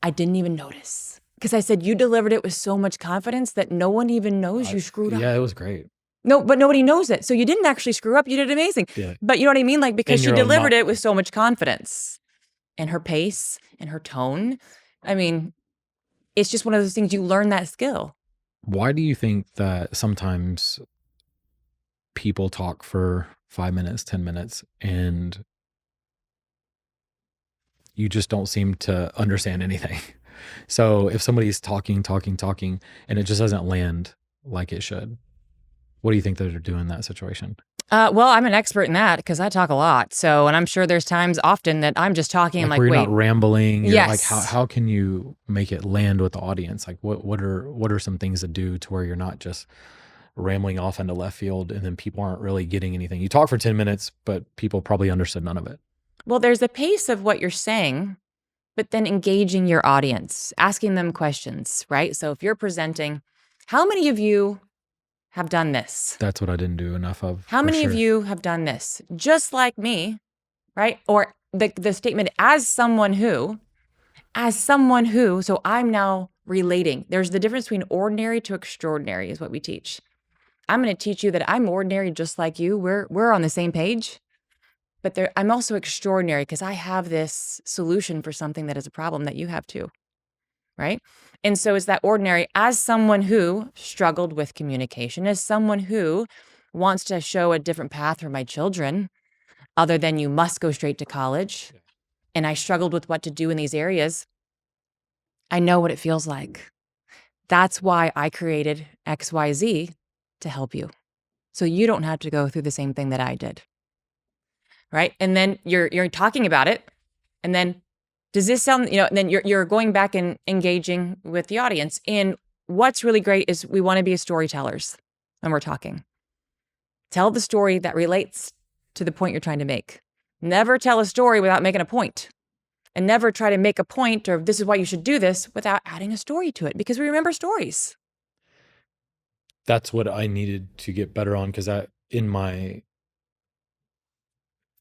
I didn't even notice. Because I said, you delivered it with so much confidence that no one even knows you screwed up. Yeah, it was great. No, but nobody knows it. So you didn't actually screw up. You did amazing. Yeah. But you know what I mean? Like, because she delivered it with so much confidence. And her pace and her tone. I mean, it's just one of those things, you learn that skill. Why do you think that sometimes people talk for 5 minutes, 10 minutes, and you just don't seem to understand anything? So if somebody's talking, and it just doesn't land like it should, what do you think that they're doing in that situation? Well, I'm an expert in that because I talk a lot. So, and I'm sure there's times often that I'm just talking like, where you're not rambling. You're yes. Like, how can you make it land with the audience? Like, what are some things to do to where you're not just rambling off into left field and then people aren't really getting anything? You talk for 10 minutes, but people probably understood none of it. Well, there's a pace of what you're saying, but then engaging your audience, asking them questions, right? So if you're presenting, how many of you have done this? That's what I didn't do enough of. How many of you have done this? Just like me, right? Or the statement, as someone who, so I'm now relating. There's the difference between ordinary to extraordinary is what we teach. I'm going to teach you that I'm ordinary just like you. We're on the same page. But I'm also extraordinary because I have this solution for something that is a problem that you have too, right? And so it's that ordinary, as someone who struggled with communication, as someone who wants to show a different path for my children, other than you must go straight to college, and I struggled with what to do in these areas, I know what it feels like. That's why I created XYZ to help you. So you don't have to go through the same thing that I did. Right? And then you're talking about it. And then does this sound, and then you're going back and engaging with the audience. And what's really great is we want to be storytellers when we're talking. Tell the story that relates to the point you're trying to make. Never tell a story without making a point. And never try to make a point or this is why you should do this without adding a story to it, because we remember stories. That's what I needed to get better on, because in my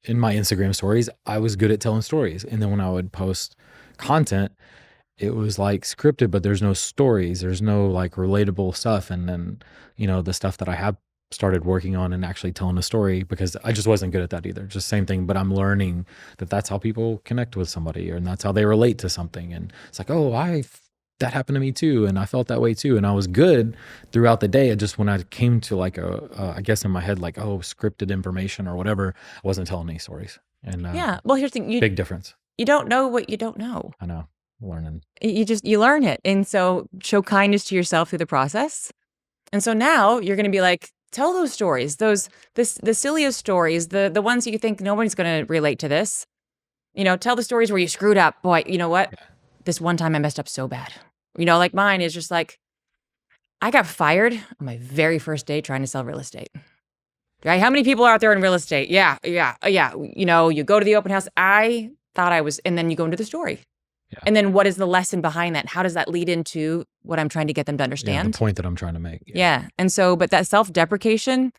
Instagram stories, I was good at telling stories. And then when I would post content, it was like scripted, but there's no stories. There's no like relatable stuff. And then, the stuff that I have started working on and actually telling a story, because I just wasn't good at that either. Just same thing, but I'm learning that that's how people connect with somebody, and that's how they relate to something. And it's like, oh, that happened to me too. And I felt that way too. And I was good throughout the day. Just when I came to like I guess in my head, like, scripted information or whatever, I wasn't telling any stories. And yeah. Well, here's the thing. Big difference. You don't know what you don't know. I know. Learning. You learn it. And so show kindness to yourself through the process. And so now you're going to be like, tell those stories, the silliest stories, the ones that you think nobody's going to relate to this. Tell the stories where you screwed up. Boy, you know what? Yeah. This one time I messed up so bad. Like mine is just like, I got fired on my very first day trying to sell real estate. Right? How many people are out there in real estate? Yeah. You go to the open house. I thought I was, and then you go into the story. Yeah. And then what is the lesson behind that? How does that lead into what I'm trying to get them to understand? Yeah, the point that I'm trying to make. Yeah. And so, but that self-deprecation,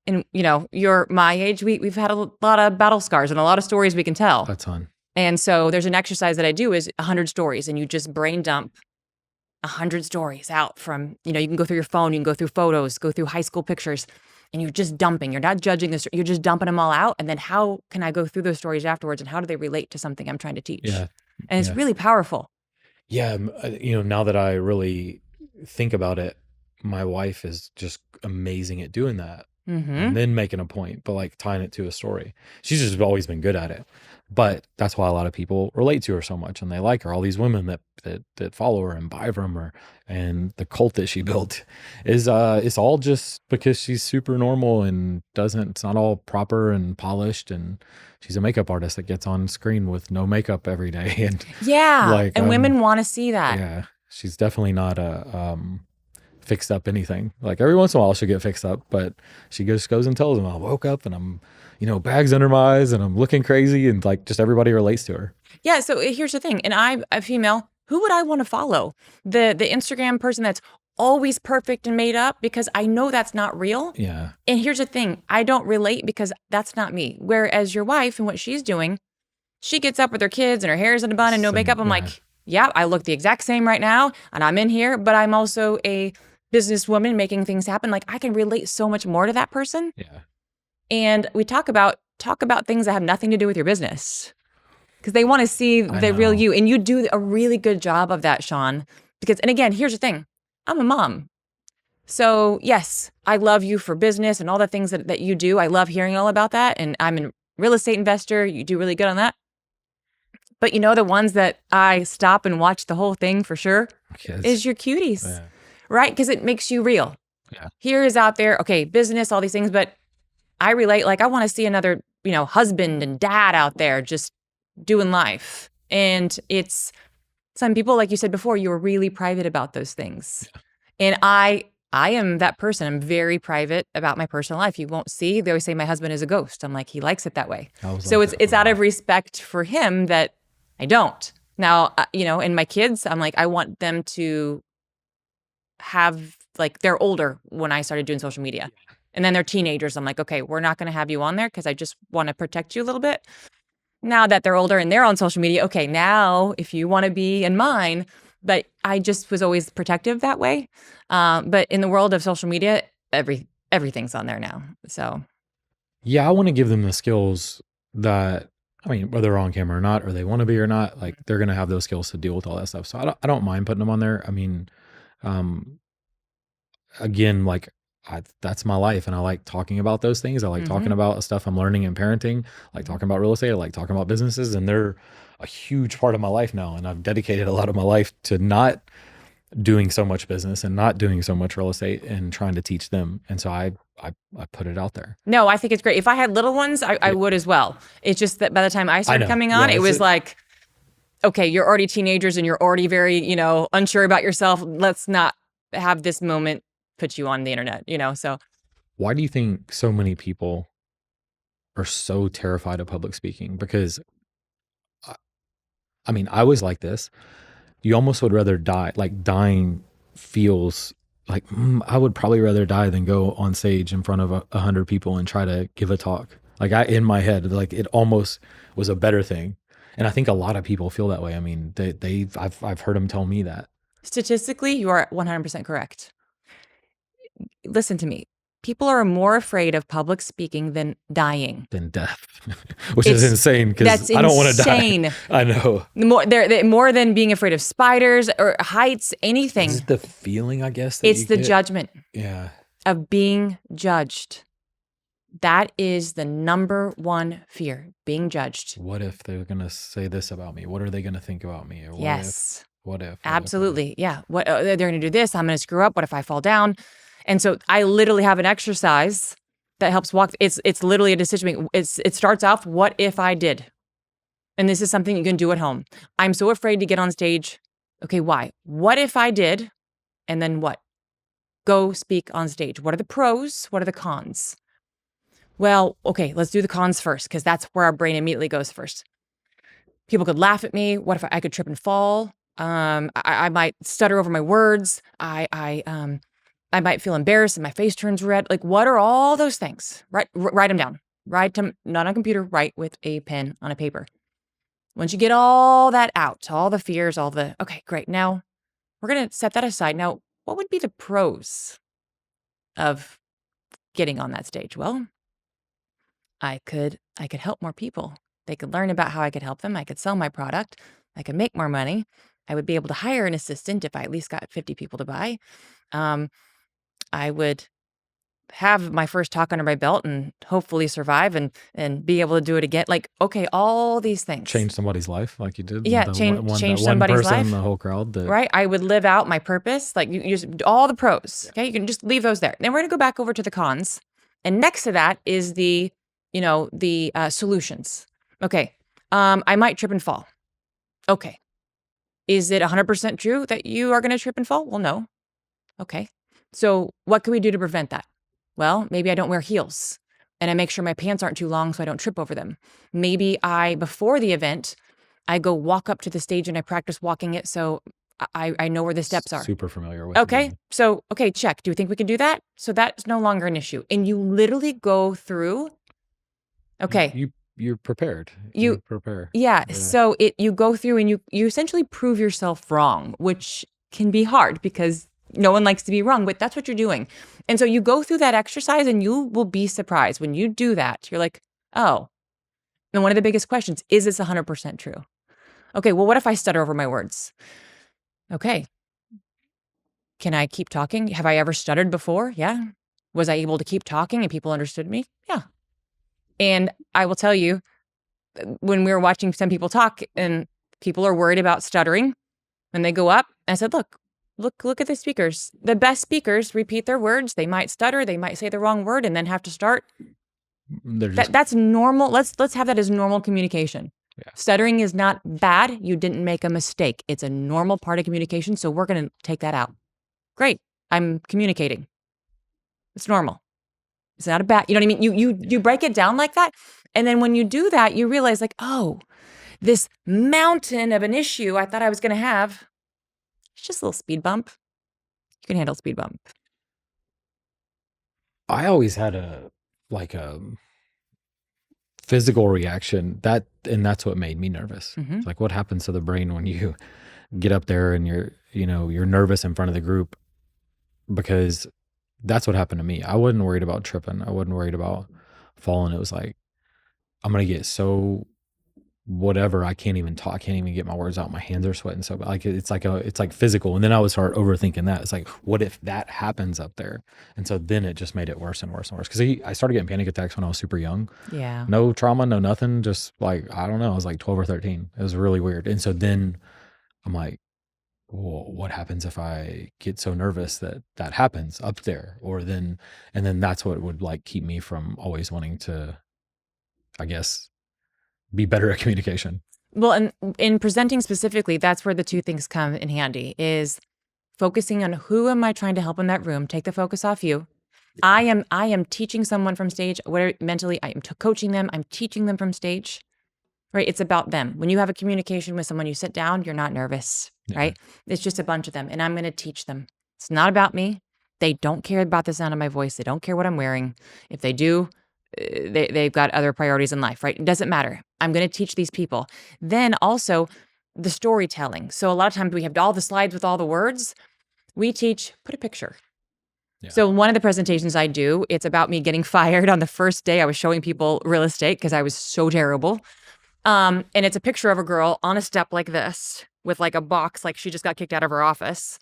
and you're my age, we've had a lot of battle scars and a lot of stories we can tell. A ton. And so there's an exercise that I do is 100 stories, and you just brain dump 100 stories out from, you can go through your phone, you can go through photos, go through high school pictures, and you're just dumping. You're not judging this. You're just dumping them all out. And then how can I go through those stories afterwards, and how do they relate to something I'm trying to teach? Yeah. And it's really powerful. Yeah, now that I really think about it, my wife is just amazing at doing that Mm-hmm. and then making a point, but like tying it to a story. She's just always been good at it. But that's why a lot of people relate to her so much and they like her. All these women that follow her and buy from her, and the cult that she built is it's all just because she's super normal and doesn't it's not all proper and polished, and she's a makeup artist that gets on screen with no makeup every day and Yeah. like And women want to see that. yeah, she's definitely not a fixed up anything. Like every once in a while she'll get fixed up, but she just goes and tells them I woke up and I'm, bags under my eyes and I'm looking crazy, and like just everybody relates to her. Yeah. So here's the thing. And I'm a female. Who would I want to follow? The Instagram person that's always perfect and made up, because I know that's not real. Yeah. And here's the thing. I don't relate because that's not me. Whereas your wife and what she's doing, she gets up with her kids and her hair's in a bun and no makeup. I'm Yeah. like, yeah, I look the exact same right now and I'm in here, but I'm also a businesswoman making things happen. Like I can relate so much more to that person. Yeah. And we talk about things that have nothing to do with your business, because they want to see I the real know. you. And you do a really good job of that, Shawn. Because, and again, here's the thing. I'm a mom. So yes, I love you for business and all the things that you do. I love hearing all about that. And I'm a real estate investor. You do really good on that. But the ones that I stop and watch the whole thing for sure Yes. is your cuties, Yeah. right? Because it makes you real. Yeah. Here is out there, okay, business, all these things, but I relate. Like I want to see another, husband and dad out there just doing life. And it's some people, like you said before, you were really private about those things. Yeah. And I am that person. I'm very private about my personal life. You won't see. They always say my husband is a ghost. I'm like, he likes it that way. So like it's out of respect for him that I don't. Now, and my kids, I'm like, I want them to have, like, they're older when I started doing social media. And then they're teenagers. I'm like, okay, we're not going to have you on there because I just want to protect you a little bit. Now that they're older and they're on social media, okay, now if you want to be in mine, but I just was always protective that way. But in the world of social media, everything's on there now. So yeah, I want to give them the skills that, whether they're on camera or not, or they want to be or not, like they're going to have those skills to deal with all that stuff. So I don't mind putting them on there. Um, again, like that's my life, and I like talking about those things. I like talking about stuff I'm learning in parenting, like talking about real estate, I like talking about businesses, and they're a huge part of my life now. And I've dedicated a lot of my life to not doing so much business and not doing so much real estate and trying to teach them. And so I put it out there. No, I think it's great. If I had little ones, I would as well. It's just that by the time I started coming on, it was like, okay, you're already teenagers and you're already very, unsure about yourself. Let's not have this moment put you on the internet, so. Why do you think so many people are so terrified of public speaking? Because I was like this. You almost would rather die. Like dying feels like I would probably rather die than go on stage in front of 100 people and try to give a talk. Like in my head, like it almost was a better thing. And I think a lot of people feel that way. I've heard them tell me that. Statistically, you are 100% correct. Listen to me. People are more afraid of public speaking than dying. Than death, which is insane because I don't want to die. I know. They're more than being afraid of spiders or heights, anything. Is it the feeling, I guess? It's the judgment. Yeah. Of being judged. That is the number one fear, being judged. What if they're going to say this about me? What are they going to think about me? Or Yes. What if? Absolutely. Yeah. What they're going to do this. I'm going to screw up. What if I fall down? And so I literally have an exercise that helps walk. It's literally a decision. It starts off, what if I did? And this is something you can do at home. I'm so afraid to get on stage. Okay, why? What if I did? And then what? Go speak on stage. What are the pros? What are the cons? Well, okay, let's do the cons first, because that's where our brain immediately goes first. People could laugh at me. What if I could trip and fall? I might stutter over my words. I might feel embarrassed and my face turns red. Like, what are all those things? Write them down. Write them, not on a computer, write with a pen on a paper. Once you get all that out, all the fears, okay, great. Now we're going to set that aside. Now, what would be the pros of getting on that stage? Well, I could help more people. They could learn about how I could help them. I could sell my product. I could make more money. I would be able to hire an assistant if I at least got 50 people to buy. I would have my first talk under my belt and hopefully survive and be able to do it again. Like, okay, all these things. Change somebody's life like you did. Yeah, change somebody's person, life. the whole crowd. Right? I would live out my purpose. Like you just all the pros. Okay, you can just leave those there. Then we're gonna go back over to the cons. And next to that is the solutions. Okay, I might trip and fall. Okay. Is it 100% true that you are going to trip and fall? Well, no. Okay. So what can we do to prevent that? Well, maybe I don't wear heels and I make sure my pants aren't too long so I don't trip over them. Maybe before the event, I go walk up to the stage and I practice walking it so I know where the steps are. Super familiar with. Okay. So, okay, check. Do you think we can do that? So that's no longer an issue. And you literally go through. Okay. You're prepared. You prepare. Yeah. So you go through and you essentially prove yourself wrong, which can be hard because no one likes to be wrong, but that's what you're doing. And so you go through that exercise and you will be surprised when you do that. You're like, oh. And one of the biggest questions, is this 100% true? Okay, well, what if I stutter over my words? Okay. Can I keep talking? Have I ever stuttered before? Yeah. Was I able to keep talking and people understood me? Yeah. And I will tell you, when we were watching some people talk and people are worried about stuttering, and they go up, I said, look at the speakers. The best speakers repeat their words. They might stutter. They might say the wrong word and then have to start. That's normal. Let's have that as normal communication. Yeah. Stuttering is not bad. You didn't make a mistake. It's a normal part of communication. So we're going to take that out. Great. I'm communicating. It's normal. It's not a bad, you know what I mean? You break it down like that. And then when you do that, you realize like, oh, this mountain of an issue I thought I was going to have, it's just a little speed bump. You can handle speed bump. I always had a physical reaction and that's what made me nervous. Mm-hmm. Like what happens to the brain when you get up there and you're nervous in front of the group, because that's what happened to me. I wasn't worried about tripping. I wasn't worried about falling. It was like, I'm going to get so whatever. I can't even talk. I can't even get my words out. My hands are sweating. So like, it's like physical. And then I would start overthinking that. It's like, what if that happens up there? And so then it just made it worse and worse and worse. Cause I started getting panic attacks when I was super young. Yeah. No trauma, no nothing. Just like, I don't know. I was like 12 or 13. It was really weird. And so then I'm like, well, what happens if I get so nervous that happens up there? And then that's what would like keep me from always wanting to, I guess, be better at communication. Well, and in presenting specifically, that's where the two things come in handy is focusing on who am I trying to help in that room, take the focus off you. I am teaching someone from stage, mentally, I am coaching them, I'm teaching them from stage. Right? It's about them. When you have a communication with someone, you sit down, you're not nervous, right? It's just a bunch of them. And I'm going to teach them. It's not about me. They don't care about the sound of my voice. They don't care what I'm wearing. If they do, they've got other priorities in life, right? It doesn't matter. I'm going to teach these people. Then also the storytelling. So a lot of times we have all the slides with all the words. We teach, put a picture. Yeah. So one of the presentations I do, it's about me getting fired on the first day. I was showing people real estate because I was so terrible. And it's a picture of a girl on a step like this with like a box, like she just got kicked out of her office.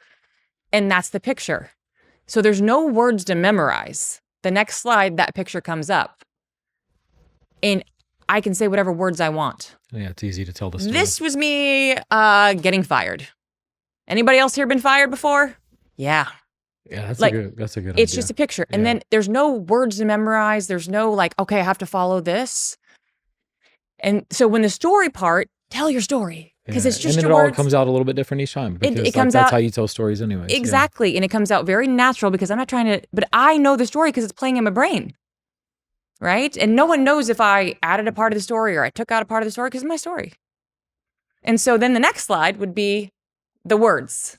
And that's the picture. So there's no words to memorize. The next slide, that picture comes up. And I can say whatever words I want. Yeah, it's easy to tell the story. This was me getting fired. Anybody else here been fired before? Yeah. Yeah, that's a good idea. It's just a picture. And then there's no words to memorize. There's no like, okay, I have to follow this. And so when the story part, tell your story because it's just your words. And it all comes out a little bit different each time because it comes that's out, how you tell stories anyway. Exactly. Yeah. And it comes out very natural because I'm not trying to, but I know the story because it's playing in my brain. Right? And no one knows if I added a part of the story or I took out a part of the story because it's my story. And so then the next slide would be the words.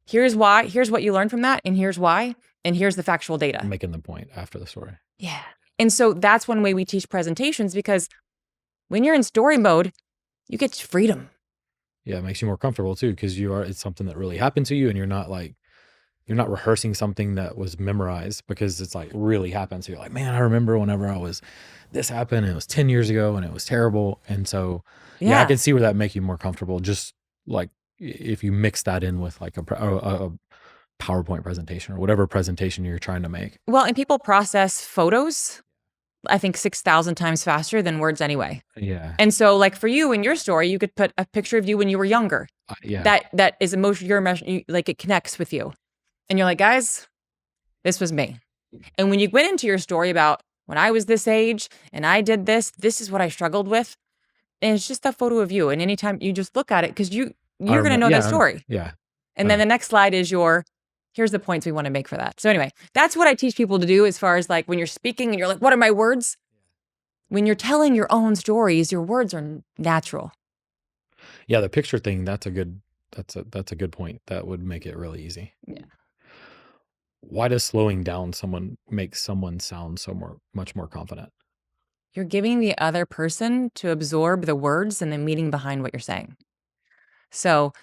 Here's why, here's what you learned from that, and here's why, and here's the factual data. Making the point after the story. Yeah. And so that's one way we teach presentations because when you're in story mode, you get freedom. Yeah, it makes you more comfortable too because it's something that really happened to you and you're not rehearsing something that was memorized because it's like really happened. So you're like, man, I remember whenever this happened and it was 10 years ago and it was terrible. And so, yeah I can see where that make you more comfortable just like if you mix that in with like a PowerPoint presentation or whatever presentation you're trying to make. Well, and people process photos, I think 6,000 times faster than words anyway. Yeah. And so like for you in your story, you could put a picture of you when you were younger. Yeah. That is your emotion, like it connects with you. And you're like, guys, this was me. And when you went into your story about when I was this age and I did this is what I struggled with. And it's just a photo of you. And anytime you just look at it, because you're going to know that story. Yeah. And then the next slide is here's the points we want to make for that. So anyway, that's what I teach people to do as far as like when you're speaking and you're like, what are my words? When you're telling your own stories, your words are natural. Yeah, the picture thing, that's a good point. That would make it really easy. Yeah. Why does slowing down make someone sound much more confident? You're giving the other person to absorb the words and the meaning behind what you're saying. So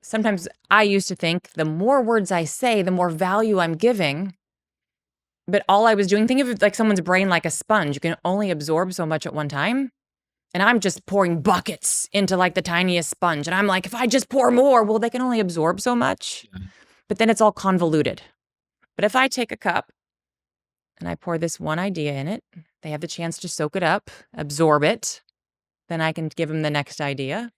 sometimes I used to think the more words I say, the more value I'm giving. But all I was doing, think of it like someone's brain like a sponge. You can only absorb so much at one time. And I'm just pouring buckets into like the tiniest sponge. And I'm like, if I just pour more, well, they can only absorb so much. Yeah. But then it's all convoluted. But if I take a cup and I pour this one idea in it, they have the chance to soak it up, absorb it. Then I can give them the next idea.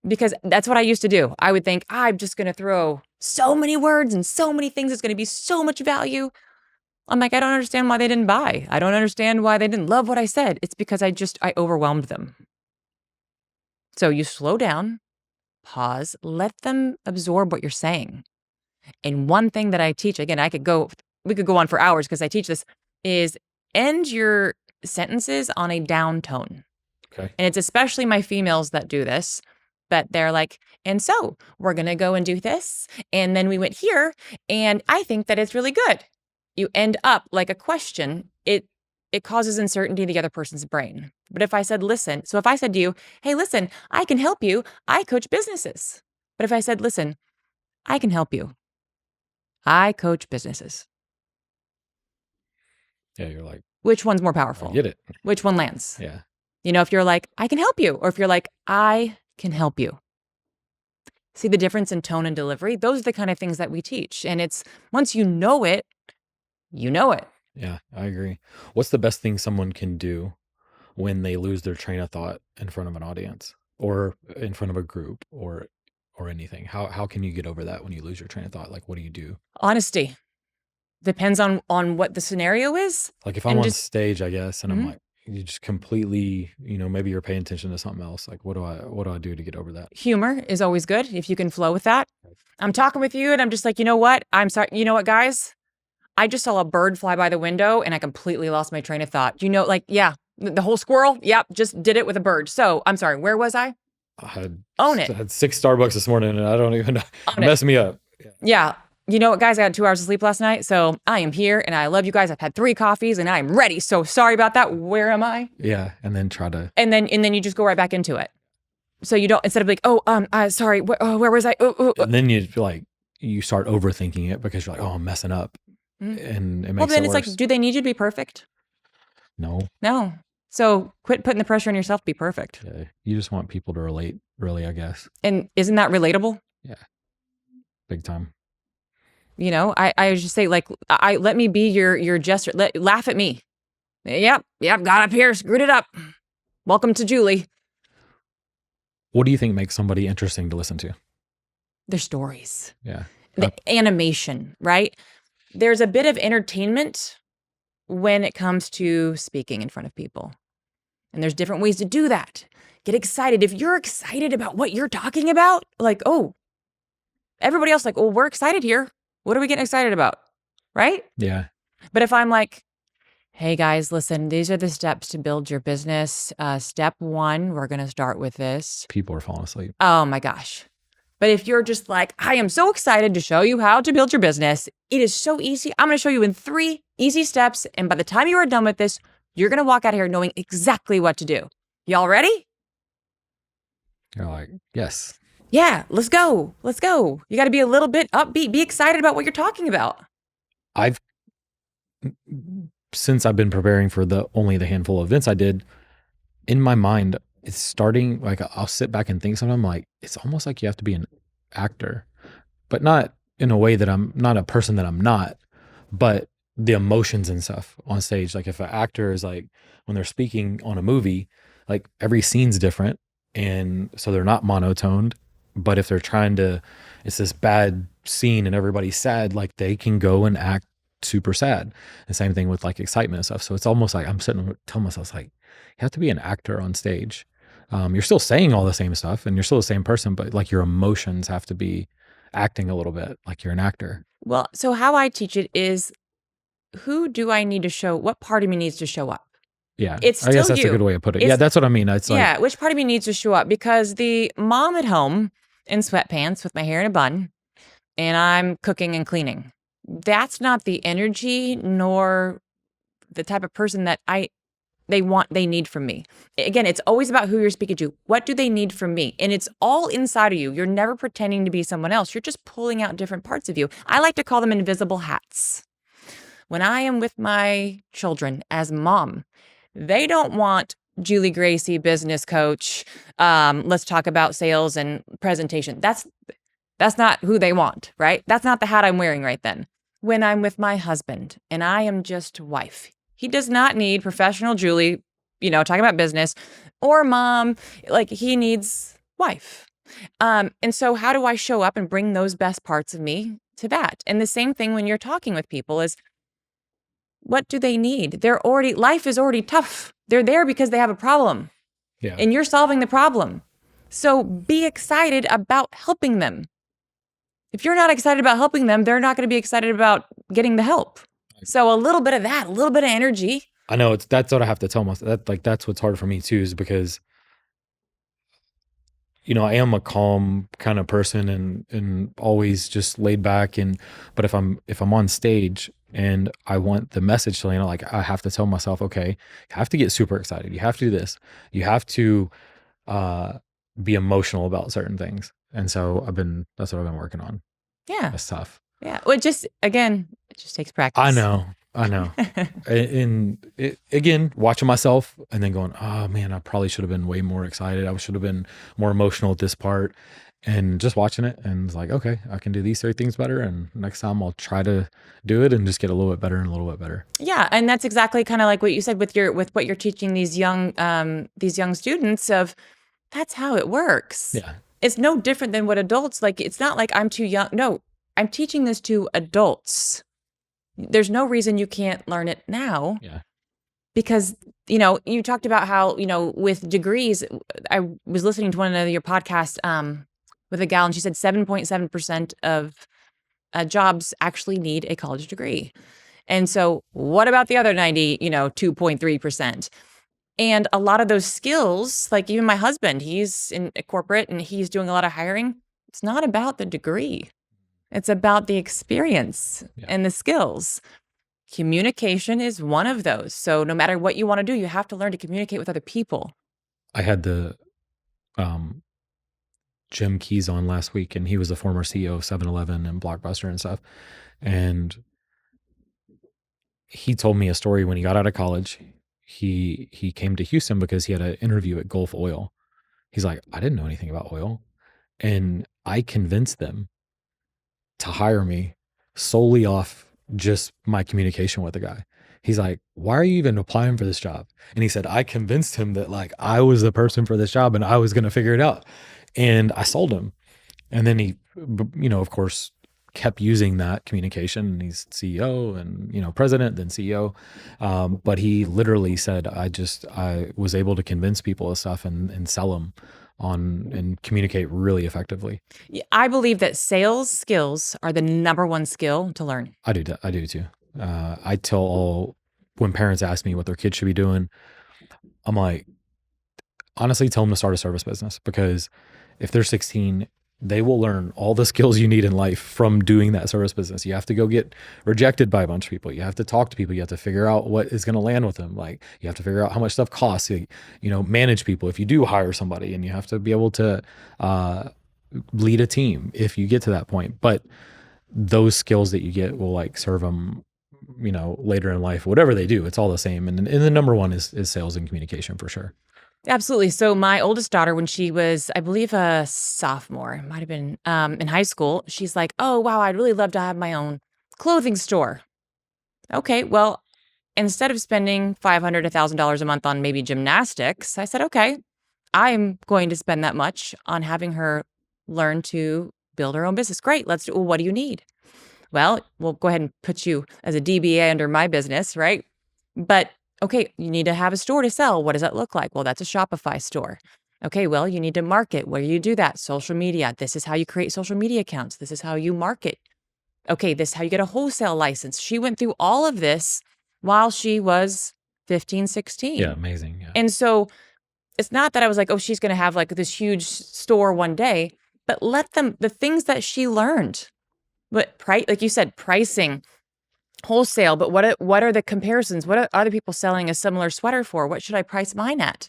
Because that's what I used to do. I would think, I'm just going to throw so many words and so many things. It's going to be so much value. I'm like, I don't understand why they didn't buy. I don't understand why they didn't love what I said. It's because I overwhelmed them. So you slow down, pause, let them absorb what you're saying. And one thing that I teach, again, we could go on for hours because I teach this, is end your sentences on a down tone. Okay. And it's especially my females that do this, but they're like, and so we're going to go and do this. And then we went here and I think that it's really good. You end up like a question. It causes uncertainty in the other person's brain. But if I said, listen, so if I said to you, hey, listen, I can help you. I coach businesses. But if I said, listen, I can help you. I coach businesses. Yeah, you're like, which one's more powerful? I get it. Which one lands? Yeah. You know, if you're like, I can help you, or if you're like, I can help you. See the difference in tone and delivery? Those are the kind of things that we teach. And it's once you know it, you know it. Yeah, I agree. What's the best thing someone can do when they lose their train of thought in front of an audience or in front of a group or anything? How can you get over that when you lose your train of thought? Like, what do you do? Honesty. Depends on what the scenario is. Like if I'm on stage, I guess, and I'm like, you just completely, maybe you're paying attention to something else. Like, what do I do to get over that? Humor is always good if you can flow with that. I'm talking with you and I'm just like, you know what? I'm sorry. You know what, guys? I just saw a bird fly by the window and I completely lost my train of thought. The whole squirrel. Yep. Just did it with a bird. So I'm sorry. Where was I? Own it. I had 6 Starbucks this morning and I don't even know. Mess me up. Yeah. You know what, guys? I had 2 hours of sleep last night. So I am here and I love you guys. I've had 3 coffees and I'm ready. So sorry about that. Where am I? Yeah. And then and then you just go right back into it. So you don't, instead of like, sorry, where was I? And then you start overthinking it because you're like, oh, I'm messing up. And it makes it worse. Well, then it's like, do they need you to be perfect? No. So quit putting the pressure on yourself to be perfect. Yeah, you just want people to relate, really, I guess. And isn't that relatable? Yeah. Big time. I just say like, let me be your gesture. Laugh at me. Yep. Got up here, screwed it up. Welcome to Julee. What do you think makes somebody interesting to listen to? Their stories. Yeah. The animation, right? There's a bit of entertainment when it comes to speaking in front of people. And there's different ways to do that. Get excited. If you're excited about what you're talking about, like, everybody else like, we're excited here. What are we getting excited about? Right? Yeah. But if I'm like, hey guys, listen, these are the steps to build your business. Step 1, we're going to start with this. People are falling asleep. Oh my gosh. But if you're just like, I am so excited to show you how to build your business. It is so easy. I'm going to show you in 3 easy steps. And by the time you are done with this, you're going to walk out of here knowing exactly what to do. Y'all ready? You're like, yes. Yeah, let's go. You got to be a little bit upbeat. Be excited about what you're talking about. Since I've been preparing for only the handful of events I did, in my mind, it's starting, like, I'll sit back and think sometimes, like, it's almost like you have to be an actor, but not in a way that I'm not a person that I'm not, but the emotions and stuff on stage. Like if an actor is like, when they're speaking on a movie, like every scene's different. And so they're not monotoned. But if they're trying to, it's this bad scene and everybody's sad, like they can go and act super sad. The same thing with like excitement and stuff. So it's almost like I'm sitting telling myself, like, you have to be an actor on stage. You're still saying all the same stuff and you're still the same person, but like your emotions have to be acting a little bit like you're an actor. Well, so how I teach it is, who do I need to show? What part of me needs to show up? Yeah, It's I guess still that's a you. good way to put it. Yeah, that's what I mean. It's like, Yeah, which part of me needs to show up? Because the mom at home in sweatpants with my hair in a bun, and I'm cooking and cleaning. That's not the energy nor the type of person that they need from me. Again, it's always about who you're speaking to. What do they need from me? And it's all inside of you. You're never pretending to be someone else. You're just pulling out different parts of you. I like to call them invisible hats. When I am with my children as mom, they don't want Julee Gracey, business coach. Let's talk about sales and presentation. That's not who they want, right? That's not the hat I'm wearing right then. When I'm with my husband and I am just wife, he does not need professional Julee, talking about business, or mom. Like, he needs wife. And so how do I show up and bring those best parts of me to that? And the same thing when you're talking with people is, what do they need? Life is already tough. They're there because they have a problem. yeah, And you're solving the problem. So be excited about helping them. If you're not excited about helping them, they're not going to be excited about getting the help. So a little bit of that, a little bit of energy. I know that's what I have to tell myself. That's what's hard for me too, is because, I am a calm kind of person and always just laid back. But if I'm on stage and I want the message to land, like I have to tell myself, okay, you have to get super excited. You have to do this. You have to be emotional about certain things. And so that's what I've been working on. Yeah. That's tough. Yeah. Well, it just takes practice. I know. Again, watching myself and then going, oh man, I probably should have been way more excited. I should have been more emotional at this part, and just watching it and it's like, okay, I can do these 3 things better. And next time I'll try to do it and just get a little bit better and a little bit better. Yeah. And that's exactly kind of like what you said with what you're teaching these young students of, that's how it works. Yeah. It's no different than what adults, like, it's not like I'm too young. No, I'm teaching this to adults. There's no reason you can't learn it now. Yeah. Because, you talked about how, with degrees, I was listening to one of your podcasts with a gal, and she said 7.7% of jobs actually need a college degree. And so what about the other 2.3%? And a lot of those skills, like even my husband, he's in a corporate and he's doing a lot of hiring. It's not about the degree. It's about the experience and the skills. Communication is one of those. So no matter what you want to do, you have to learn to communicate with other people. I had the Jim Keys on last week, and he was the former CEO of 7-Eleven and Blockbuster and stuff. And he told me a story when he got out of college. He came to Houston because he had an interview at Gulf Oil. He's like, I didn't know anything about oil. And I convinced them to hire me solely off just my communication with the guy. He's like, why are you even applying for this job? And he said, I convinced him that like I was the person for this job and I was going to figure it out. And I sold him. And then he, of course, kept using that communication, and he's CEO and, president, then CEO. But he literally said, I was able to convince people of stuff and sell them on and communicate really effectively. I believe that sales skills are the number one skill to learn. I do too. I tell when parents ask me what their kids should be doing, I'm like, honestly, tell them to start a service business, because if they're 16, they will learn all the skills you need in life from doing that service business. You have to go get rejected by a bunch of people. You have to talk to people. You have to figure out what is going to land with them. Like, you have to figure out how much stuff costs. Manage people if you do hire somebody, and you have to be able to lead a team if you get to that point. But those skills that you get will like serve them, later in life. Whatever they do, it's all the same. And the number one is sales and communication for sure. Absolutely. So my oldest daughter, when she was, I believe, a sophomore, might have been in high school, she's like, "Oh, wow, I'd really love to have my own clothing store." Okay, well, instead of spending $500 to $1,000 a month on maybe gymnastics, I said, "Okay, I'm going to spend that much on having her learn to build her own business." Great, let's do. Well, what do you need? Well, we'll go ahead and put you as a DBA under my business, right? But okay, you need to have a store to sell. What does that look like? Well, that's a Shopify store. Okay, well, you need to market. Where do you do that? Social media. This is how you create social media accounts. This is how you market. Okay, this is how you get a wholesale license. She went through all of this while she was 15, Yeah, 16. amazing. Yeah. And so it's not that I was like, oh, she's going to have like this huge store one day, but let them, the things that she learned, but like you said, pricing, wholesale, but what are the comparisons? What are other people selling a similar sweater for? What should I price mine at?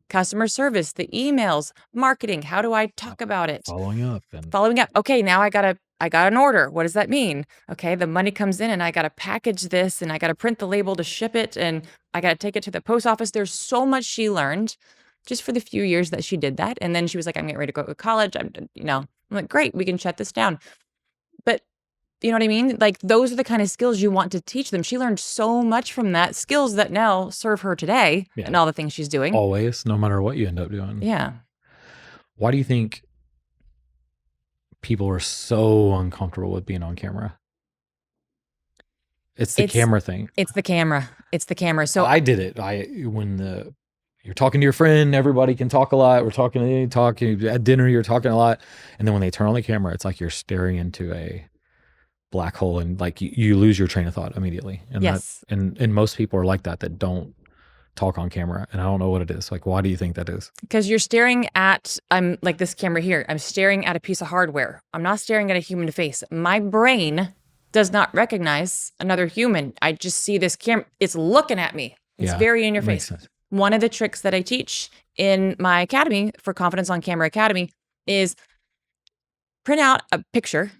Customer service, the emails, marketing. How do I talk about it? Following up and Following up. Okay, now I got an order. What does that mean? Okay, the money comes in and I got to package this and I got to print the label to ship it and I got to take it to the post office. There's so much she learned just for the few years that she did that. And then she was like, I'm getting ready to go to college. I'm like, great, we can shut this down. But you know what I mean? Like those are the kind of skills you want to teach them. She learned so much from that, skills that now serve her today and all the things she's doing. Always, no matter what you end up doing. Yeah. Why do you think people are so uncomfortable with being on camera? It's the camera thing. It's the camera. It's the camera. So I did it. You're talking to your friend, everybody can talk a lot. We're talking at dinner, you're talking a lot. And then when they turn on the camera, it's like you're staring into a black hole and like you lose your train of thought immediately. And yes. And most people are like that don't talk on camera. And I don't know what it is. Like, why do you think that is? Because you're staring at, I'm like this camera here. I'm staring at a piece of hardware. I'm not staring at a human face. My brain does not recognize another human. I just see this camera. It's looking at me. It's very in your face. Sense. One of the tricks that I teach in my academy for Confidence on Camera Academy is print out a picture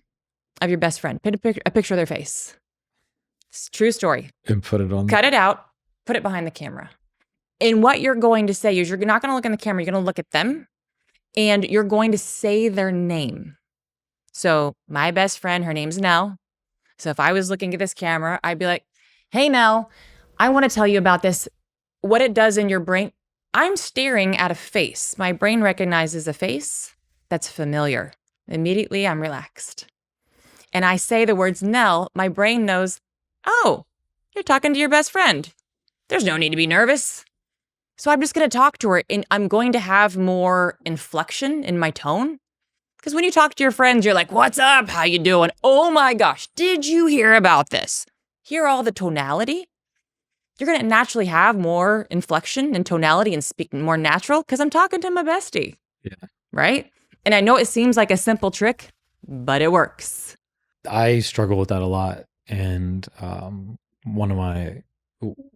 of your best friend. Print a picture of their face. It's a true story. And put it on. Cut it out. Put it behind the camera. And what you're going to say is you're not going to look in the camera. You're going to look at them and you're going to say their name. So my best friend, her name's Nell. So if I was looking at this camera, I'd be like, hey, Nell, I want to tell you about this. What it does in your brain. I'm staring at a face. My brain recognizes a face that's familiar. Immediately, I'm relaxed. And I say the words Nell, my brain knows, oh, you're talking to your best friend. There's no need to be nervous. So I'm just going to talk to her and I'm going to have more inflection in my tone. Because when you talk to your friends, you're like, what's up? How you doing? Oh my gosh, did you hear about this? Hear all the tonality? You're going to naturally have more inflection and tonality and speak more natural because I'm talking to my bestie. Yeah. Right? And I know it seems like a simple trick, but it works. I struggle with that a lot. And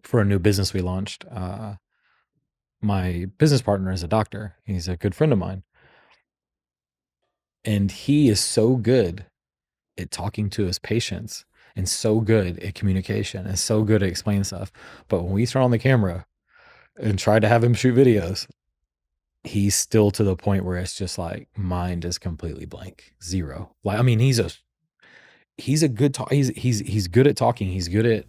for a new business we launched, my business partner is a doctor. He's a good friend of mine. And he is so good at talking to his patients and so good at communication and so good at explaining stuff. But when we turn on the camera and try to have him shoot videos, he's still to the point where it's just like mind is completely blank, zero. Like, I mean, he's a good talk. He's good at talking. He's good at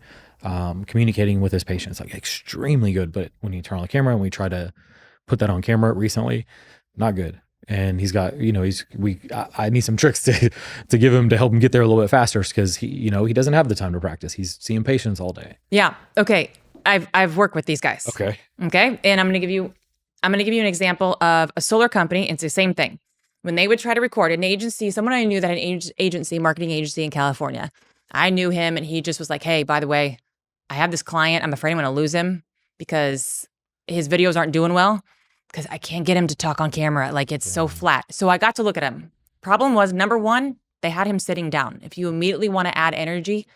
communicating with his patients, like extremely good. But when you turn on the camera and we try to put that on camera recently, not good. And he's got, I need some tricks to give him to help him get there a little bit faster because he doesn't have the time to practice. He's seeing patients all day. Yeah. Okay. I've worked with these guys. Okay. And I'm going to give you an example of a solar company. It's the same thing. When they would try to record an agency, someone I knew that had an marketing agency in California, I knew him and he just was like, hey, by the way, I have this client. I'm afraid I'm going to lose him because his videos aren't doing well because I can't get him to talk on camera. Like it's so flat. So I got to look at him. Problem was, number one, they had him sitting down. If you immediately want to add energy,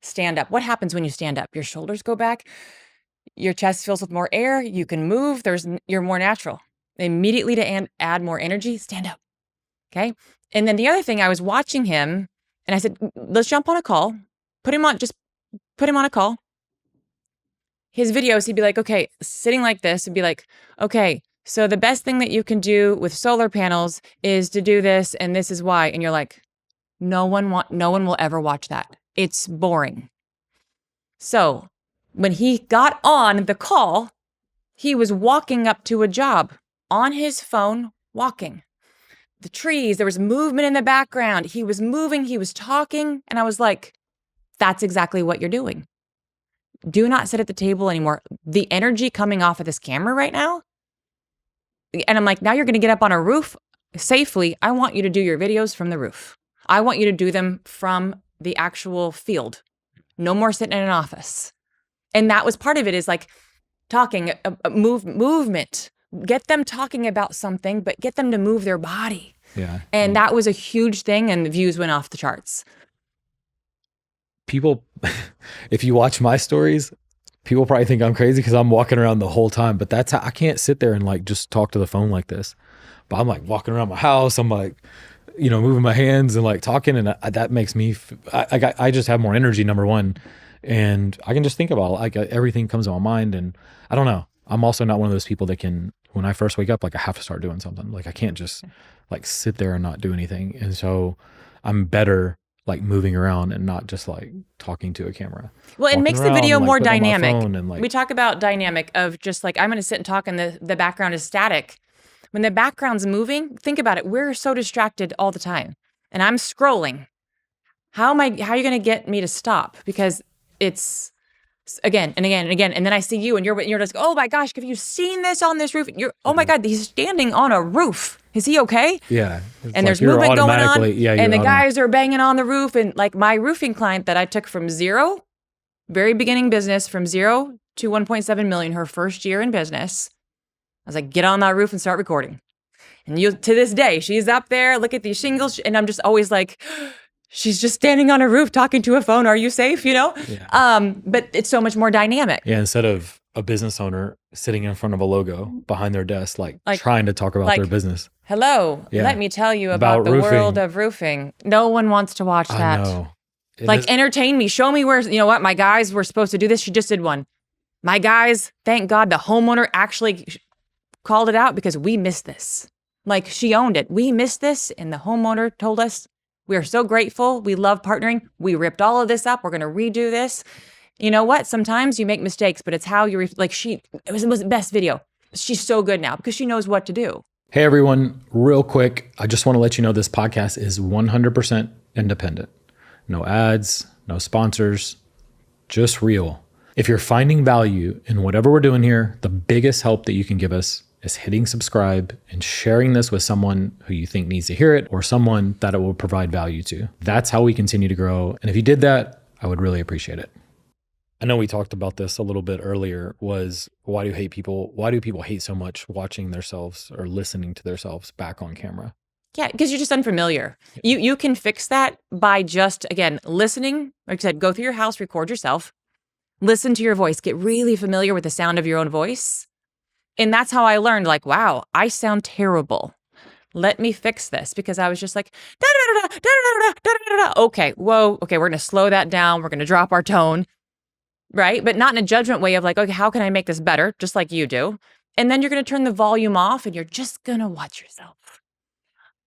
stand up. What happens when you stand up? Your shoulders go back. Your chest fills with more air. You can move. You're more natural. Immediately to add more energy, stand up. Okay. And then the other thing, I was watching him and I said, let's jump on a call. Put him on a call. his videos, he'd be like, okay, sitting like this, and be like, okay, so the best thing that you can do with solar panels is to do this, and this is why. And you're like, no one will ever watch that. It's boring. So when he got on the call, he was walking up to a job on his phone, walking. The trees, there was movement in the background. He was moving, he was talking. And I was like, that's exactly what you're doing. Do not sit at the table anymore. The energy coming off of this camera right now. And I'm like, now you're going to get up on a roof safely. I want you to do your videos from the roof. I want you to do them from the actual field. No more sitting in an office. And that was part of it, is like talking, movement. Get them talking about something, but get them to move their body. Yeah. And that was a huge thing, and the views went off the charts. People, if you watch my stories, people probably think I'm crazy because I'm walking around the whole time, but that's how I can't sit there and like just talk to the phone like this. But I'm like walking around my house. I'm like, moving my hands and like talking, and that makes me, I just have more energy, number one. And I can just think about like everything comes to my mind. And I don't know. I'm also not one of those people that can, when I first wake up, like I have to start doing something. Like I can't just like sit there and not do anything. And so I'm better like moving around and not just like talking to a camera. Well, it makes the video more dynamic. And, we talk about dynamic of just like, I'm going to sit and talk and the background is static. When the background's moving, think about it. We're so distracted all the time. And I'm scrolling. How are you going to get me to stop? Because it's again and again and again. And then I see you and you're just, oh my gosh, have you seen this on this roof? Oh my God, he's standing on a roof. Is he okay? Yeah. And there's movement going on. And the guys are banging on the roof. And like my roofing client that I took from zero, very beginning business, from 0 to 1.7 million, her first year in business. I was like, get on that roof and start recording. And to this day, she's up there, look at these shingles. And I'm just always like, she's just standing on a roof talking to a phone. Are you safe? Yeah. But it's so much more dynamic. Yeah. Instead of a business owner sitting in front of a logo behind their desk, like trying to talk about their business. Hello, let me tell you about the roofing. World of roofing. No one wants to watch that. I know. Entertain me. Show me where, what, my guys were supposed to do this. She just did one. My guys, thank God the homeowner actually called it out because we missed this. Like she owned it. We missed this. And the homeowner told us, we are so grateful. We love partnering. We ripped all of this up. We're going to redo this. You know what? Sometimes you make mistakes, but it's how you, it was the best video. She's so good now because she knows what to do. Hey everyone, real quick. I just want to let you know this podcast is 100% independent. No ads, no sponsors, just real. If you're finding value in whatever we're doing here, the biggest help that you can give us is hitting subscribe and sharing this with someone who you think needs to hear it or someone that it will provide value to. That's how we continue to grow. And if you did that, I would really appreciate it. I know we talked about this a little bit earlier, was why do people hate so much watching themselves or listening to themselves back on camera? Yeah, because you're just unfamiliar. You can fix that by just, again, listening. Like I said, go through your house, record yourself, listen to your voice, get really familiar with the sound of your own voice. And that's how I learned, like, wow, I sound terrible. Let me fix this, because I was just like, okay, whoa, okay, we're going to slow that down. We're going to drop our tone, right? But not in a judgment way of like, okay, how can I make this better? Just like you do. And then you're going to turn the volume off and you're just going to watch yourself.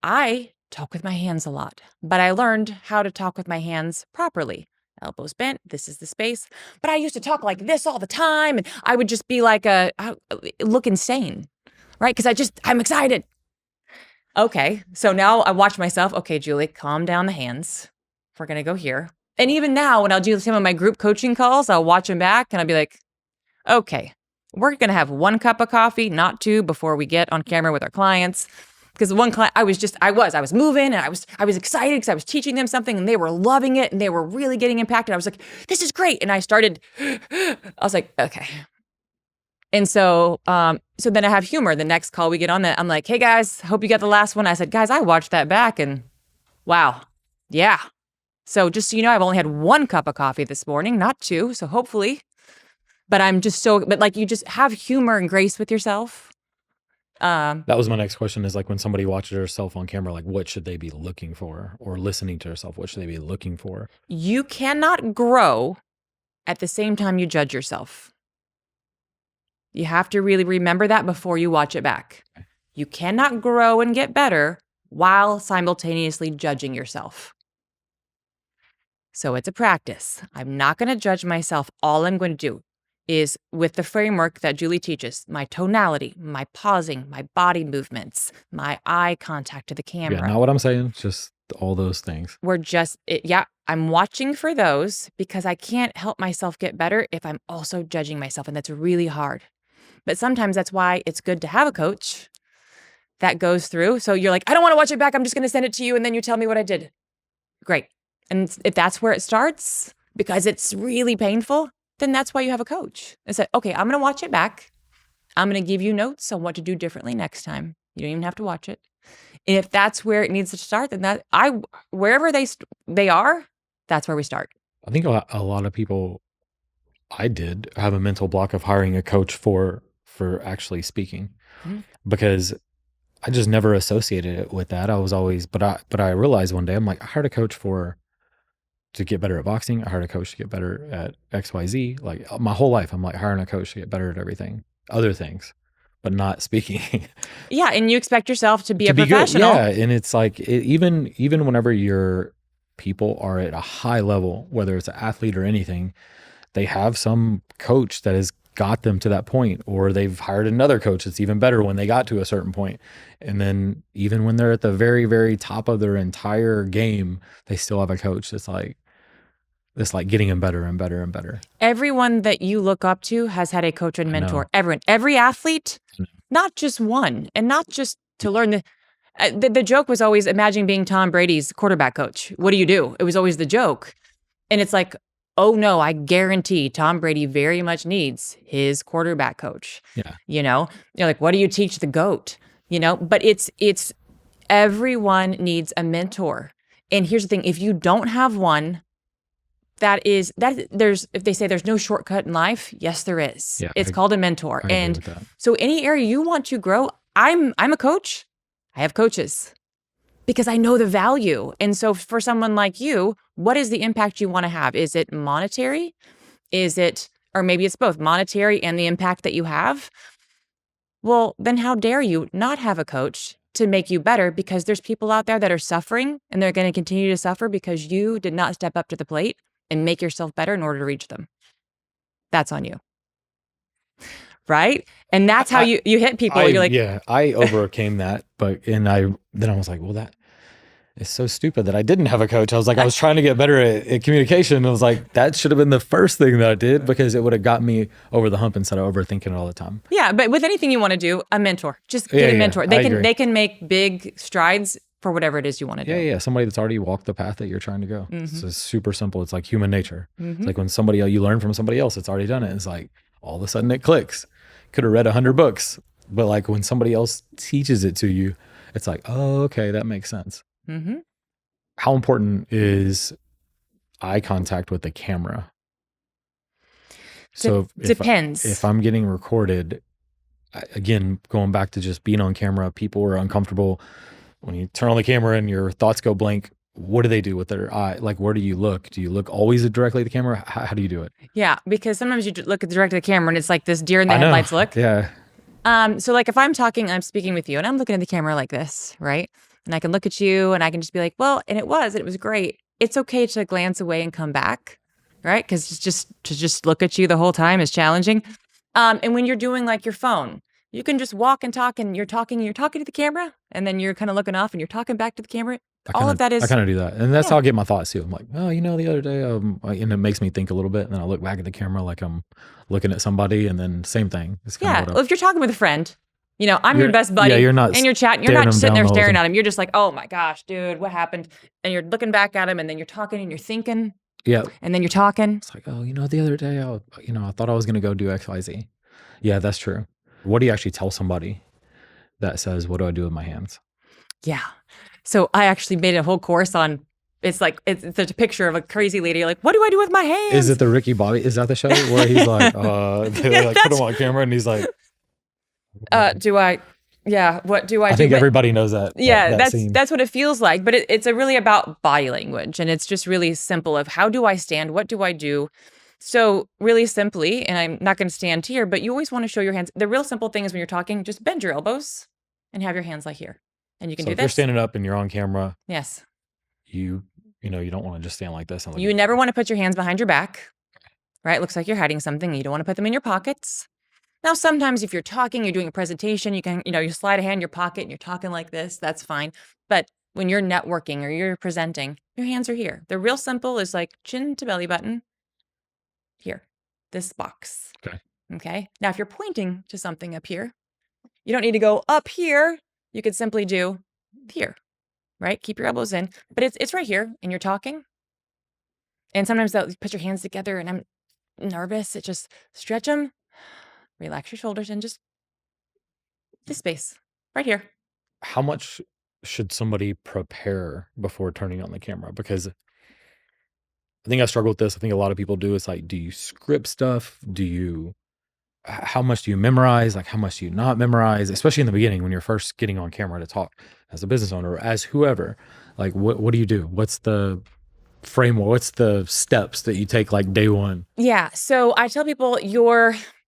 I talk with my hands a lot, but I learned how to talk with my hands properly. Elbows bent, this is the space. But I used to talk like this all the time, and I would just be like look insane, right? Because I'm excited. Okay, so now I watch myself. Okay, Julie, calm down the hands. We're gonna go here. And even now, when I'll do some of my group coaching calls, I'll watch them back and I'll be like, okay, we're gonna have 1 cup of coffee, not 2, before we get on camera with our clients. Because one client, I was moving and I was excited because I was teaching them something and they were loving it and they were really getting impacted. I was like, this is great. And I was like, okay. And so then I have humor. The next call we get on that, I'm like, hey guys, hope you got the last one. I said, guys, I watched that back and wow. Yeah. So just so you know, I've only had 1 cup of coffee this morning, not 2. So hopefully, but you just have humor and grace with yourself. That was my next question, is like when somebody watches herself on camera, like what should they be looking for, or listening to herself, what should they be looking for? You cannot grow at the same time you judge yourself. You have to really remember that before you watch it back. You cannot grow and get better while simultaneously judging yourself. So it's a practice. I'm not going to judge myself. All I'm going to do is with the framework that Julee teaches, my tonality, my pausing, my body movements, my eye contact to the camera. Yeah, not what I'm saying, just all those things. I'm watching for those because I can't help myself get better if I'm also judging myself, and that's really hard. But sometimes that's why it's good to have a coach that goes through. So you're like, I don't want to watch it back. I'm just going to send it to you, and then you tell me what I did. Great. And if that's where it starts, because it's really painful, then that's why you have a coach. And say, okay, I'm going to watch it back. I'm going to give you notes on what to do differently next time. You don't even have to watch it. And if that's where it needs to start, then wherever they are, that's where we start. I think a lot of people, I did have a mental block of hiring a coach for actually speaking, because I just never associated it with that. I was always, but I realized one day, I'm like, I hired a coach to get better at boxing. I hired a coach to get better at XYZ. Like my whole life, I'm like hiring a coach to get better at everything, other things, but not speaking. Yeah. And you expect yourself to be a professional. Good. Yeah. And it's like, even whenever your people are at a high level, whether it's an athlete or anything, they have some coach that has got them to that point, or they've hired another coach that's even better when they got to a certain point. And then even when they're at the very, very top of their entire game, they still have a coach that's like getting them better and better and better. Everyone that you look up to has had a coach and mentor. Everyone, every athlete, not just one, and not just to learn the joke was always, imagine being Tom Brady's quarterback coach. What do? It was always the joke. And it's like, oh no, I guarantee Tom Brady very much needs his quarterback coach. Yeah. You're like, what do you teach the GOAT? But it's everyone needs a mentor. And here's the thing, if you don't have one, if they say there's no shortcut in life, yes, there is. Yeah, it's called a mentor. And so any area you want to grow, I'm a coach. I have coaches because I know the value. And so for someone like you, what is the impact you want to have? Is it monetary? Or maybe it's both monetary and the impact that you have? Well, then how dare you not have a coach to make you better, because there's people out there that are suffering and they're going to continue to suffer because you did not step up to the plate and make yourself better in order to reach them. That's on you. Right? And that's how you hit people. You're like, yeah, I overcame that, then I was like, well, that is so stupid that I didn't have a coach. I was like, I was trying to get better at communication. I was like, that should have been the first thing that I did, because it would have got me over the hump instead of overthinking it all the time. Yeah, but with anything you want to do, a mentor. Just get a mentor. They can make big strides for whatever it is you want to do. Yeah, somebody that's already walked the path that you're trying to go. Mm-hmm. It's super simple. It's like human nature. Mm-hmm. It's like when you learn from somebody else that's already done it. It's like all of a sudden it clicks. Could have read 100 books, but like when somebody else teaches it to you, it's like, oh, okay, that makes sense. Mm-hmm. How important is eye contact with the camera? So depends. If I'm getting recorded, again, going back to just being on camera, people are uncomfortable. When you turn on the camera and your thoughts go blank, what do they do with their eye? Like, where do you look? Do you look always directly at the camera? How do you do it? Yeah, because sometimes you look directly at the camera and it's like this deer in the headlights look. Yeah. So like if I'm speaking with you and I'm looking at the camera like this, right? And I can look at you and I can just be like, well, and it was great. It's okay to glance away and come back, right? Because to just look at you the whole time is challenging. And when you're doing like your phone, you can just walk and talk, and you're talking to the camera, and then you're kind of looking off and you're talking back to the camera. I kind of do that. And that's how I get my thoughts too. I'm like, oh, the other day, and it makes me think a little bit, and then I look back at the camera like I'm looking at somebody, and then same thing. Well, if you're talking with a friend, I'm your best buddy. Yeah, you're not. And you're chatting. You're not sitting there staring at him. You're just like, oh my gosh, dude, what happened? And you're looking back at him, and then you're talking and you're thinking. Yeah. And then you're talking. It's like, oh, the other day, I thought I was going to go do XYZ. Yeah, that's true. What do you actually tell somebody that says, what do I do with my hands? Yeah. So I actually made a whole course on, it's a picture of a crazy lady. Like, what do I do with my hands? Is it the Ricky Bobby? Is that the show where he's like, they put him on camera and he's like, what do I do? I think everybody knows that. Yeah, that scene. That's what it feels like. But it's really about body language. And it's just really simple of how do I stand? What do I do? So really simply, and I'm not going to stand here, but you always want to show your hands. The real simple thing is when you're talking, just bend your elbows and have your hands like here. And you can So do if this. you're standing up and you're on camera, yes, you don't want to just stand like this. And look you at never want to put your hands behind your back, right? Looks like you're hiding something. You don't want to put them in your pockets. Now, sometimes if you're talking, you're doing a presentation, you can, you slide a hand in your pocket and you're talking like this. That's fine. But when you're networking or you're presenting, your hands are here. The real simple is like chin to belly button here, this box. Okay. Now, if you're pointing to something up here, you don't need to go up here. You could simply do here, right? Keep your elbows in, but it's right here and you're talking. And sometimes they'll put your hands together and I'm nervous. It just stretch them, relax your shoulders and just this space right here. How much should somebody prepare before turning on the camera? Because I think I struggle with this. I think a lot of people do. It's like, do you script stuff? How much do you memorize? Like, how much do you not memorize? Especially in the beginning when you're first getting on camera to talk as a business owner or as whoever. Like, what do you do? What's the framework? What's the steps that you take like day one? Yeah. So I tell people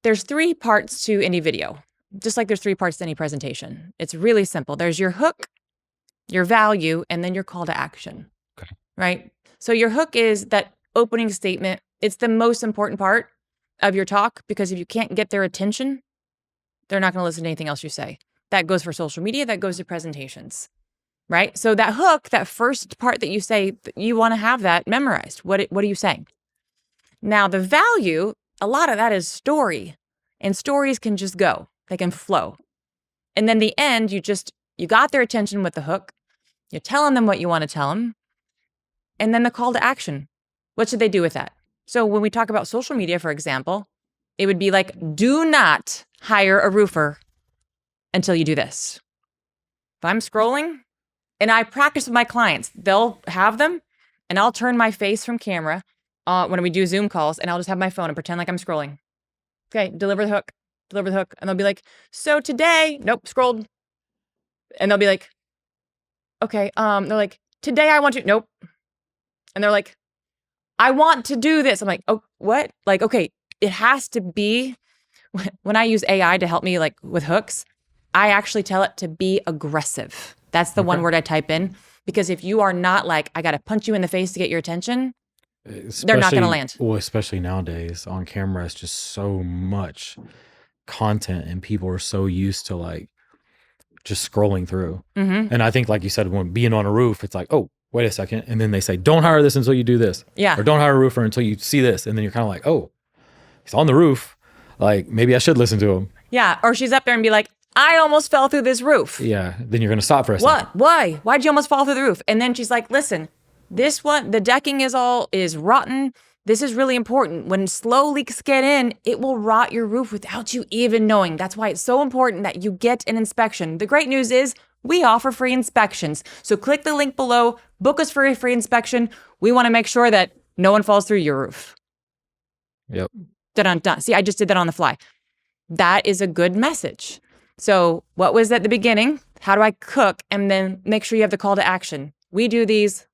there's 3 parts to any video, just like there's 3 parts to any presentation. It's really simple. There's your hook, your value, and then your call to action. Okay. Right? So your hook is that opening statement. It's the most important part of your talk because if you can't get their attention, they're not going to listen to anything else you say. That goes for social media, that goes to presentations. Right? So that hook, that first part that you say, you want to have that memorized. What are you saying? Now, the value, a lot of that is story. And stories can just go. They can flow. And then the end, you got their attention with the hook. You're telling them what you want to tell them. And then the call to action. What should they do with that? So when we talk about social media, for example, it would be like, do not hire a roofer until you do this. If I'm scrolling and I practice with my clients, they'll have them and I'll turn my face from camera when we do Zoom calls and I'll just have my phone and pretend like I'm scrolling. Okay, deliver the hook. And they'll be like, so today, nope, scrolled. And they'll be like, okay, they're like, today I want to, nope. And they're like, I want to do this. I'm like, oh, what? Like, okay, it has to be, when I use AI to help me like with hooks, I actually tell it to be aggressive. That's the one word I type in. Because if you are not like, I got to punch you in the face to get your attention, they're not going to land. Well, especially nowadays on camera, it's just so much content and people are so used to like just scrolling through. Mm-hmm. And I think, like you said, when being on a roof, it's like, oh, wait a second. And then they say, don't hire this until you do this. Yeah. Or don't hire a roofer until you see this. And then you're kind of like, oh, he's on the roof. Like, maybe I should listen to him. Yeah. Or she's up there and be like, I almost fell through this roof. Yeah. Then you're going to stop for a second. What? Why? Why'd you almost fall through the roof? And then she's like, listen, this one, the decking is rotten. This is really important. When slow leaks get in, it will rot your roof without you even knowing. That's why it's so important that you get an inspection. The great news is we offer free inspections. So click the link below, book us for a free inspection. We want to make sure that no one falls through your roof. Yep. Dun-dun-dun. See, I just did that on the fly. That is a good message. So what was at the beginning? How do I cook? And then make sure you have the call to action. We do these.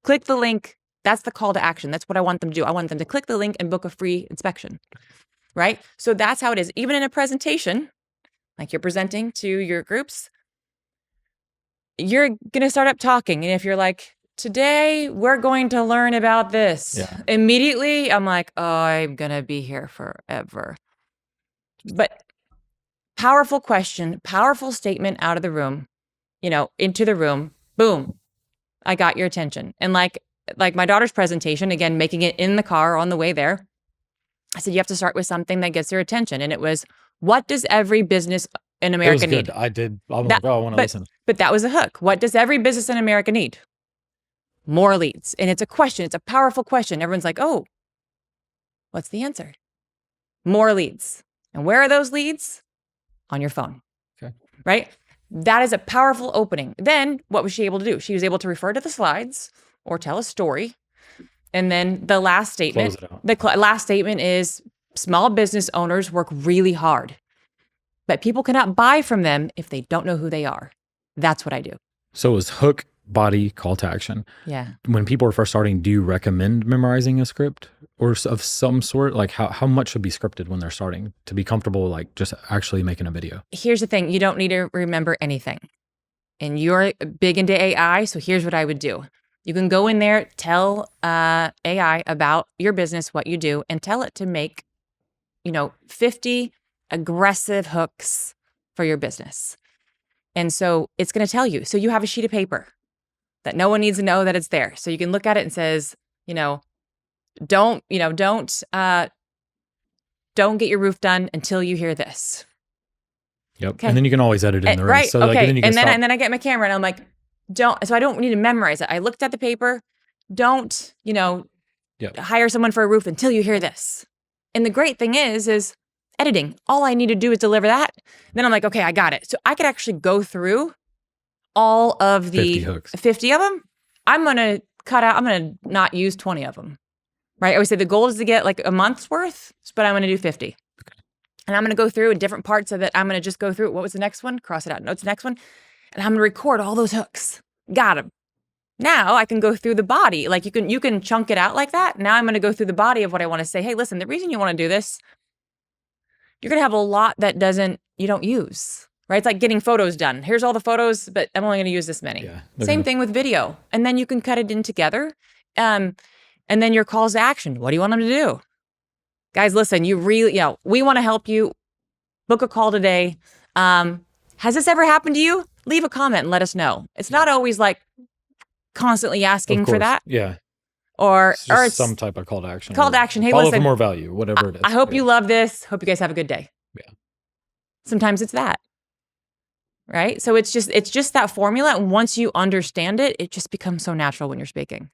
Click the link. That's the call to action. That's what I want them to do. I want them to click the link and book a free inspection, right? So that's how it is. Even in a presentation, like you're presenting to your groups, you're going to start up talking. And if you're like, today we're going to learn about this. Yeah. Immediately, I'm like, oh, I'm going to be here forever. But powerful question, powerful statement out of the room, into the room, boom, I got your attention. And like my daughter's presentation, again, making it in the car on the way there, I said, you have to start with something that gets their attention. And it was, what does every business in America need? I did. I'm like, oh, I want to listen. But that was a hook. What does every business in America need? More leads. And it's a question. It's a powerful question. Everyone's like, oh, what's the answer? More leads. And where are those leads? On your phone. Okay. Right? That is a powerful opening. Then what was she able to do? She was able to refer to the slides or tell a story. And then the last statement, last statement is small business owners work really hard, but people cannot buy from them if they don't know who they are. That's what I do. So is hook body, call to action. Yeah. When people are first starting, do you recommend memorizing a script or of some sort? Like how much should be scripted when they're starting to be comfortable, like just actually making a video? Here's the thing. You don't need to remember anything. And you're big into AI, so here's what I would do. You can go in there, tell AI about your business, what you do, and tell it to make, 50 aggressive hooks for your business. And so it's going to tell you. So you have a sheet of paper that no one needs to know that it's there. So you can look at it and says, don't get your roof done until you hear this. Yep. Okay. And then you can always edit in the rest. Right. So okay. Like, then you can and then I get my camera and I'm like, so I don't need to memorize it. I looked at the paper. Don't, hire someone for a roof until you hear this. And the great thing is editing. All I need to do is deliver that. Then I'm like, okay, I got it. So I could actually go through all of the 50 of them. I'm going to not use 20 of them. Right. I always say the goal is to get like a month's worth, but I'm going to do 50. And I'm going to go through in different parts of it. I'm going to just go through. What was the next one? Cross it out. No, it's the next one. And I'm going to record all those hooks. Got them. Now I can go through the body. Like you can chunk it out like that. Now I'm going to go through the body of what I want to say. Hey, listen, the reason you want to do this, you're going to have a lot that you don't use, right? It's like getting photos done. Here's all the photos, but I'm only going to use this many. Yeah, Same thing with video. And then you can cut it in together. And then your calls to action. What do you want them to do? Guys, listen, we want to help you. Book a call today. Has this ever happened to you? Leave a comment and let us know. It's not always like constantly asking for that. Yeah. Or it's some type of call to action. Call to action. Hey, follow listen, for more value, whatever it is. I hope you love this. Hope you guys have a good day. Yeah. Sometimes it's that. Right? So it's just that formula. And once you understand it, it just becomes so natural when you're speaking.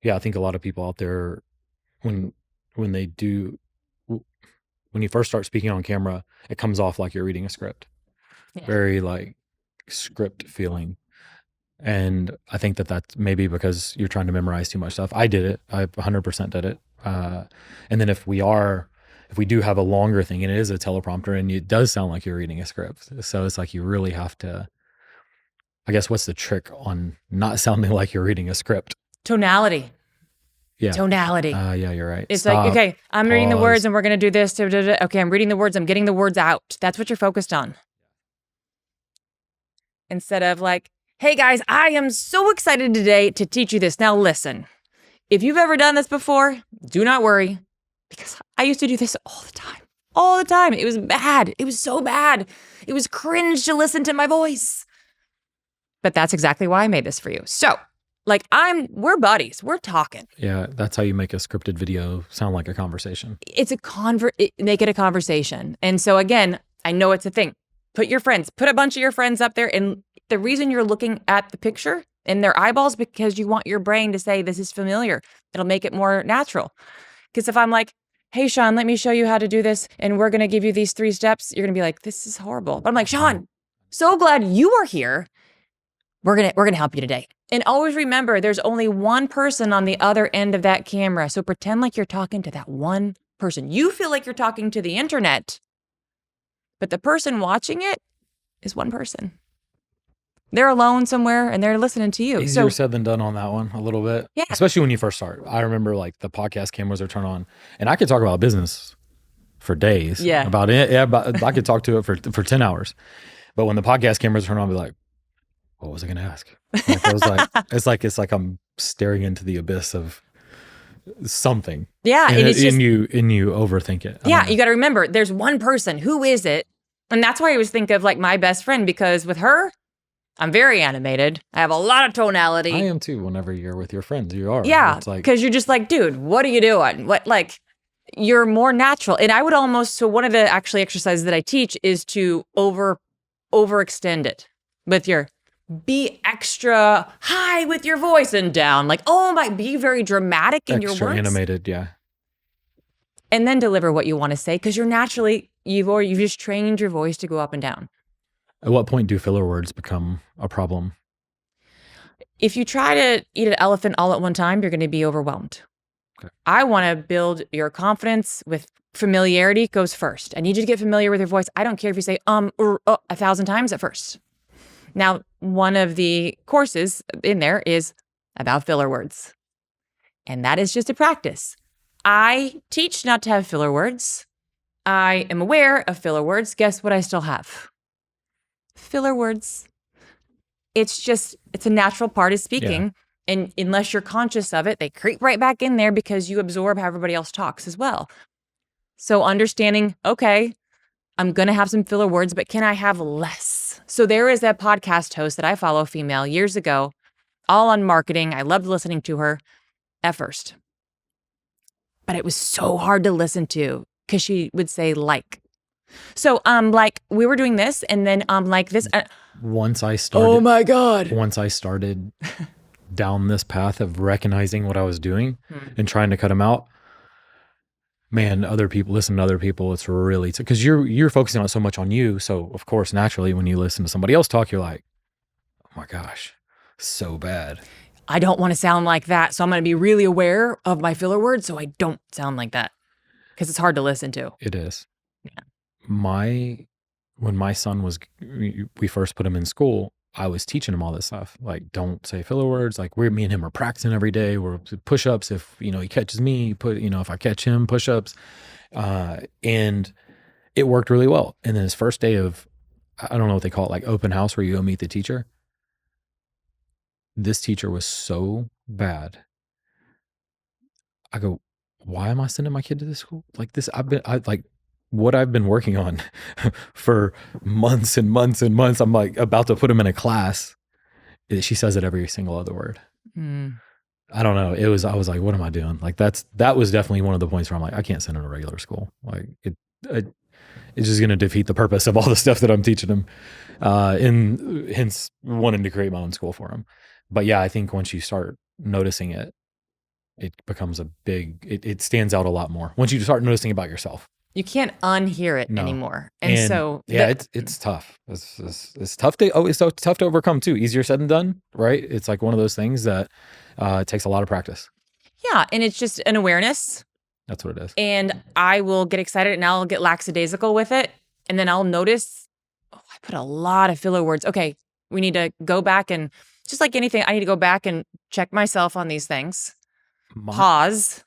Yeah, I think a lot of people out there, when you first start speaking on camera, it comes off like you're reading a script. Yeah. Very like script feeling. And I think that's maybe because you're trying to memorize too much stuff. I did it. I 100% did it. And then if we do have a longer thing and it is a teleprompter and it does sound like you're reading a script. So it's like you really have to, I guess, what's the trick on not sounding like you're reading a script? Tonality. Yeah. Tonality. Yeah, you're right. It's like, okay, I'm reading the words and we're going to do this. Okay, I'm reading the words. I'm getting the words out. That's what you're focused on. Instead of like, hey guys, I am so excited today to teach you this. Now listen, if you've ever done this before, do not worry, because I used to do this all the time. All the time. It was bad. It was so bad. It was cringe to listen to my voice. But that's exactly why I made this for you. So, like we're buddies. We're talking. Yeah, that's how you make a scripted video sound like a conversation. It's make it a conversation. And so again, I know it's a thing. Put a bunch of your friends up there. And the reason you're looking at the picture in their eyeballs, because you want your brain to say, this is familiar. It'll make it more natural. Because if I'm like, hey, Shawn, let me show you how to do this, and we're going to give you these 3 steps, you're going to be like, this is horrible. But I'm like, Shawn, so glad you are here. We're going to help you today. And always remember, there's only one person on the other end of that camera. So pretend like you're talking to that one person. You feel like you're talking to the internet, but the person watching it is one person. They're alone somewhere and they're listening to you. Easier said than done on that one a little bit. Yeah. Especially when you first start. I remember like the podcast cameras are turned on and I could talk about business for days. Yeah. About it. Yeah, I could talk to it for 10 hours. But when the podcast cameras turn on, I'll be like, what was I going to ask? Like, I was like, it's like I'm staring into the abyss of something. Yeah. And you overthink it. Yeah. You got to remember, there's one person. Who is it? And that's why I always think of like my best friend, because with her, I'm very animated. I have a lot of tonality. I am too. Whenever you're with your friends, you are. Yeah. Because you're just like, dude, what are you doing? You're more natural. And I would so one of the actually exercises that I teach is to overextend it with be extra high with your voice and down. Like, be very dramatic in your words. Extra animated, yeah. And then deliver what you want to say, because you've just trained your voice to go up and down. At what point do filler words become a problem? If you try to eat an elephant all at one time, you're going to be overwhelmed. Okay. I want to build your confidence with familiarity goes first. I need you to get familiar with your voice. I don't care if you say 1,000 times at first. Now one of the courses in there is about filler words. And that is just a practice. I teach not to have filler words. I am aware of filler words. Guess what I still have? Filler words. It's a natural part of speaking. Yeah. And unless you're conscious of it, they creep right back in there because you absorb how everybody else talks as well. So understanding, okay, I'm going to have some filler words, but can I have less? So there is a podcast host that I follow, female, years ago, all on marketing. I loved listening to her at first. But it was so hard to listen to because she would say like. So like we were doing this and then like this. Once I started. Oh my God. Once I started down this path of recognizing what I was doing and trying to cut them out, man, listen to other people. It's really, because you're focusing on so much on you. So of course, naturally, when you listen to somebody else talk, you're like, oh my gosh, so bad. I don't want to sound like that. So I'm going to be really aware of my filler words so I don't sound like that because it's hard to listen to. It is. Yeah. When my son we first put him in school, I was teaching him all this stuff. Like, don't say filler words. Like me and him are practicing every day. We're push-ups. If, he catches me, if I catch him, push-ups. And it worked really well. And then his first day of, I don't know what they call it, like open house where you go meet the teacher. This teacher was so bad. I go, why am I sending my kid to this school? Like this, what I've been working on for months and months and months. I'm like about to put him in a class. She says it every single other word. I don't know. I was like, what am I doing? Like that was definitely one of the points where I'm like, I can't send him to regular school. Like it's just going to defeat the purpose of all the stuff that I'm teaching him. And hence wanting to create my own school for him. But yeah, I think once you start noticing it, it becomes it stands out a lot more. Once you start noticing about yourself. You can't unhear it anymore. And so yeah, it's tough. It's tough it's so tough to overcome too. Easier said than done, right? It's like one of those things that it takes a lot of practice. Yeah, and it's just an awareness. That's what it is. And I will get excited and I'll get lackadaisical with it. And then I'll notice, I put a lot of filler words. Okay, we need to go back and just like anything, I need to go back and check myself on these things. Pause.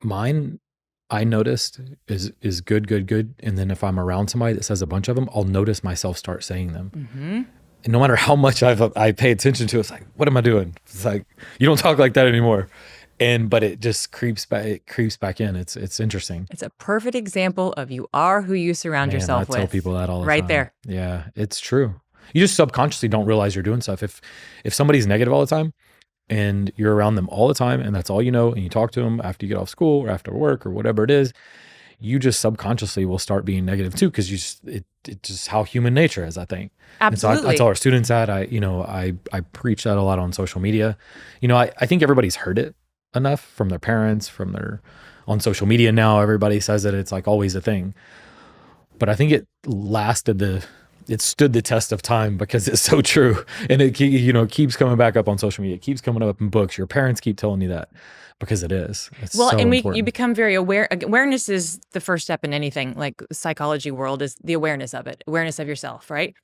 Mine, I noticed is good. And then if I'm around somebody that says a bunch of them, I'll notice myself start saying them. Mm-hmm. And no matter how much I pay attention to it, it's like, what am I doing? It's like, you don't talk like that anymore. But it just creeps back in. It's interesting. It's a perfect example of you are who you surround yourself with. I tell people that all the time. Right there. Yeah, it's true. You just subconsciously don't realize you're doing stuff. If somebody's negative all the time and you're around them all the time and that's all you know, and you talk to them after you get off school or after work or whatever it is, you just subconsciously will start being negative too, because it's just how human nature is, I think. Absolutely. And so I tell our students that. I preach that a lot on social media. I think everybody's heard it enough from their parents, on social media now. Everybody says it. It's like always a thing. But I think it stood the test of time because it's so true. And it keeps coming back up on social media. It keeps coming up in books. Your parents keep telling you that because it is. It's so important. You become very aware. Awareness is the first step in anything. Like the psychology world is the awareness of it, awareness of yourself, right?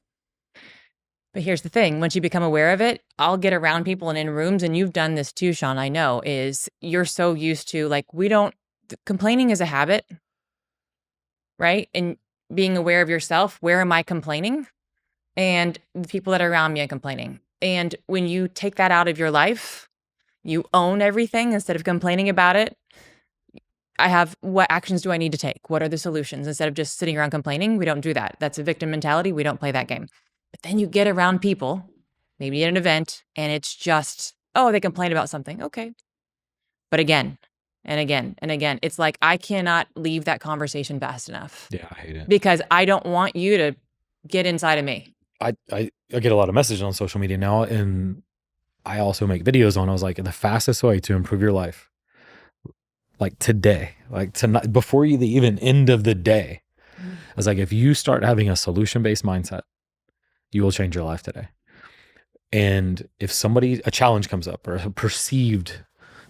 But here's the thing. Once you become aware of it, I'll get around people and in rooms, and you've done this too, Shawn, I know, is you're so used to complaining is a habit, right? And being aware of yourself, where am I complaining? And the people that are around me are complaining. And when you take that out of your life, you own everything instead of complaining about it. What actions do I need to take? What are the solutions? Instead of just sitting around complaining, we don't do that. That's a victim mentality. We don't play that game. But then you get around people, maybe at an event, and it's just, they complain about something. Okay. But again, and again, and again, it's like, I cannot leave that conversation fast enough. Yeah, I hate it. Because I don't want you to get inside of me. I get a lot of messages on social media now, and I also make videos on. I was like, the fastest way to improve your life, like today, like tonight, before you the even end of the day, I was like, if you start having a solution-based mindset, you will change your life today. And if a challenge comes up, or a perceived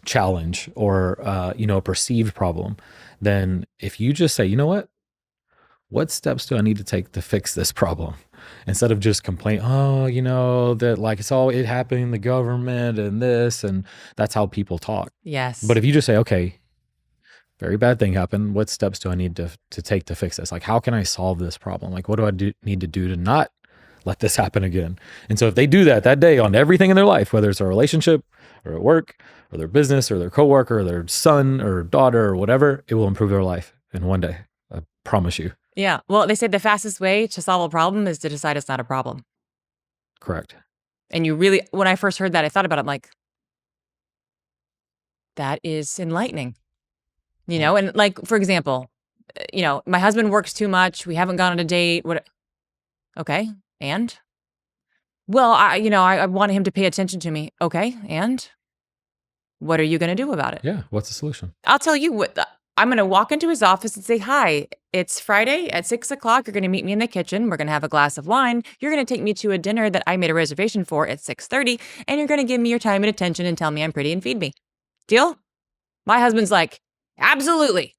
challenge, or a perceived problem, then if you just say, you know what, what steps do I need to take to fix this problem? Instead of just complain, that like it happened in the government and this, and that's how people talk. Yes. But if you just say, okay, very bad thing happened. What steps do I need to take to fix this? Like, how can I solve this problem? Like, what do I need to do to not let this happen again? And so if they do that day on everything in their life, whether it's a relationship or at work or their business or their coworker or their son or daughter or whatever, it will improve their life in one day. I promise you. Yeah. Well, they say the fastest way to solve a problem is to decide it's not a problem. Correct. And when I first heard that, I thought about it, I'm like, that is enlightening. And like, for example, my husband works too much. We haven't gone on a date. Okay. And? Well, I want him to pay attention to me. Okay. And? What are you going to do about it? Yeah. What's the solution? I'll tell you what. I'm going to walk into his office and say, hi, it's Friday at 6:00. You're going to meet me in the kitchen. We're going to have a glass of wine. You're going to take me to a dinner that I made a reservation for at 6:30. And you're going to give me your time and attention and tell me I'm pretty and feed me. Deal? My husband's like, absolutely.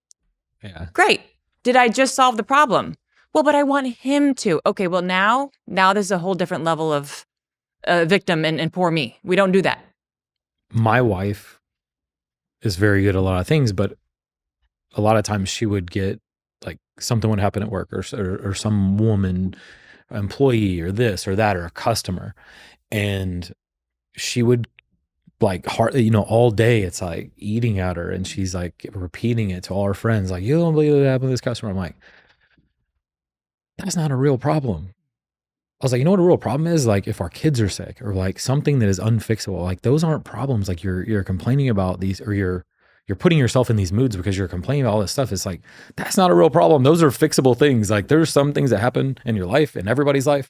Yeah. Great. Did I just solve the problem? Well, but I want him to. Okay, well, now there's a whole different level of victim and poor me. We don't do that. My wife is very good at a lot of things, but a lot of times she would get like something would happen at work or some woman, employee or this or that or a customer. And she would like all day it's like eating at her and she's like repeating it to all her friends. Like, you don't believe what happened to this customer. I'm like, that's not a real problem. I was like, you know what a real problem is? Like if our kids are sick or like something that is unfixable, like those aren't problems. Like you're complaining about these or you're putting yourself in these moods because you're complaining about all this stuff. It's like, that's not a real problem. Those are fixable things. Like there's some things that happen in your life, in everybody's life,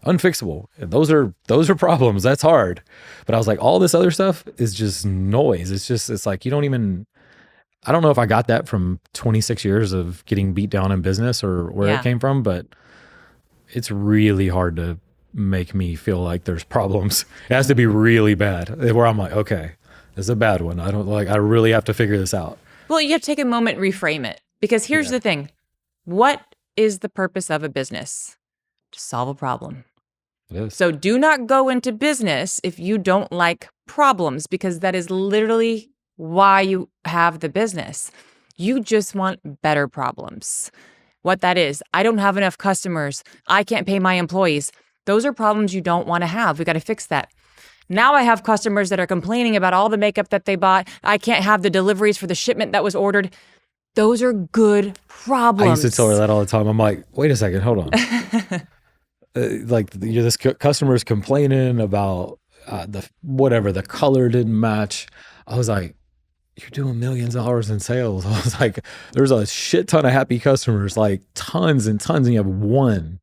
unfixable. And those are problems. That's hard. But I was like, all this other stuff is just noise. It's like, I don't know if I got that from 26 years of getting beat down in business or where it came from, but it's really hard to make me feel like there's problems. It has to be really bad where I'm like, okay, this is a bad one. I really have to figure this out. Well, you have to take a moment, reframe it. Because here's the thing. What is the purpose of a business? To solve a problem. It is. So do not go into business if you don't like problems, because that is literally why you have the business. You just want better problems. What that is, I don't have enough customers. I can't pay my employees. Those are problems you don't want to have. We got to fix that. Now I have customers that are complaining about all the makeup that they bought. I can't have the deliveries for the shipment that was ordered. Those are good problems. I used to tell her that all the time. I'm like, wait a second, hold on. This customer's complaining about the color didn't match. I was like, you're doing millions of dollars in sales. I was like, there's a shit ton of happy customers, like tons and tons, and you have one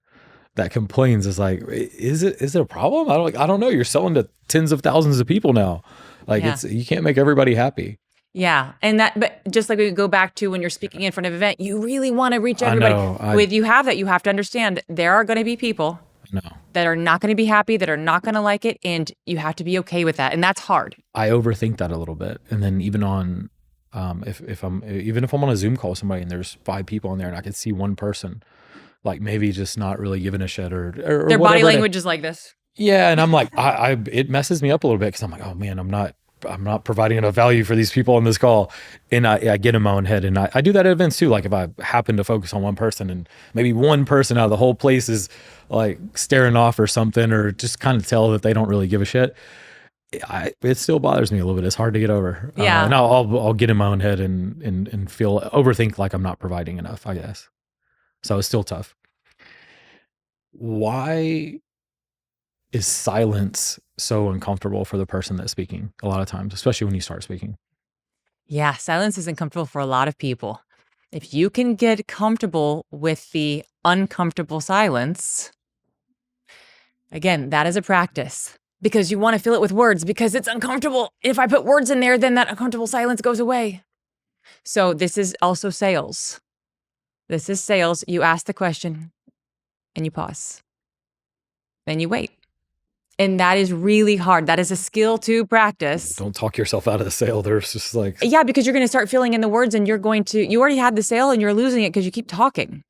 that complains. It's like, is it a problem? I don't know. You're selling to tens of thousands of people now. Like you can't make everybody happy. Yeah. But just like we go back to when you're speaking in front of an event, you really want to reach everybody. You have to understand there are going to be people that are not going to be happy, that are not going to like it. And you have to be okay with that. And that's hard. I overthink that a little bit. And then even on, if I'm on a Zoom call with somebody and there's 5 people in there and I can see one person, like maybe just not really giving a shit or their body language is like this. Yeah. And I'm like, it messes me up a little bit because I'm like, oh man, I'm not providing enough value for these people on this call. And I get in my own head. And I do that at events too. Like if I happen to focus on one person and maybe one person out of the whole place is like staring off or something, or just kind of tell that they don't really give a shit, it still bothers me a little bit. It's hard to get over. Yeah. And I'll get in my own head and overthink like I'm not providing enough, I guess. So it's still tough. Why is silence so uncomfortable for the person that's speaking a lot of times, especially when you start speaking? Yeah, silence is uncomfortable for a lot of people. If you can get comfortable with the uncomfortable silence, again, that is a practice because you want to fill it with words because it's uncomfortable. If I put words in there, then that uncomfortable silence goes away. So this is also sales. This is sales. You ask the question and you pause. Then you wait. And that is really hard. That is a skill to practice. Don't talk yourself out of the sale. There's just like... Yeah, because you're going to start filling in the words and you already had the sale and you're losing it because you keep talking.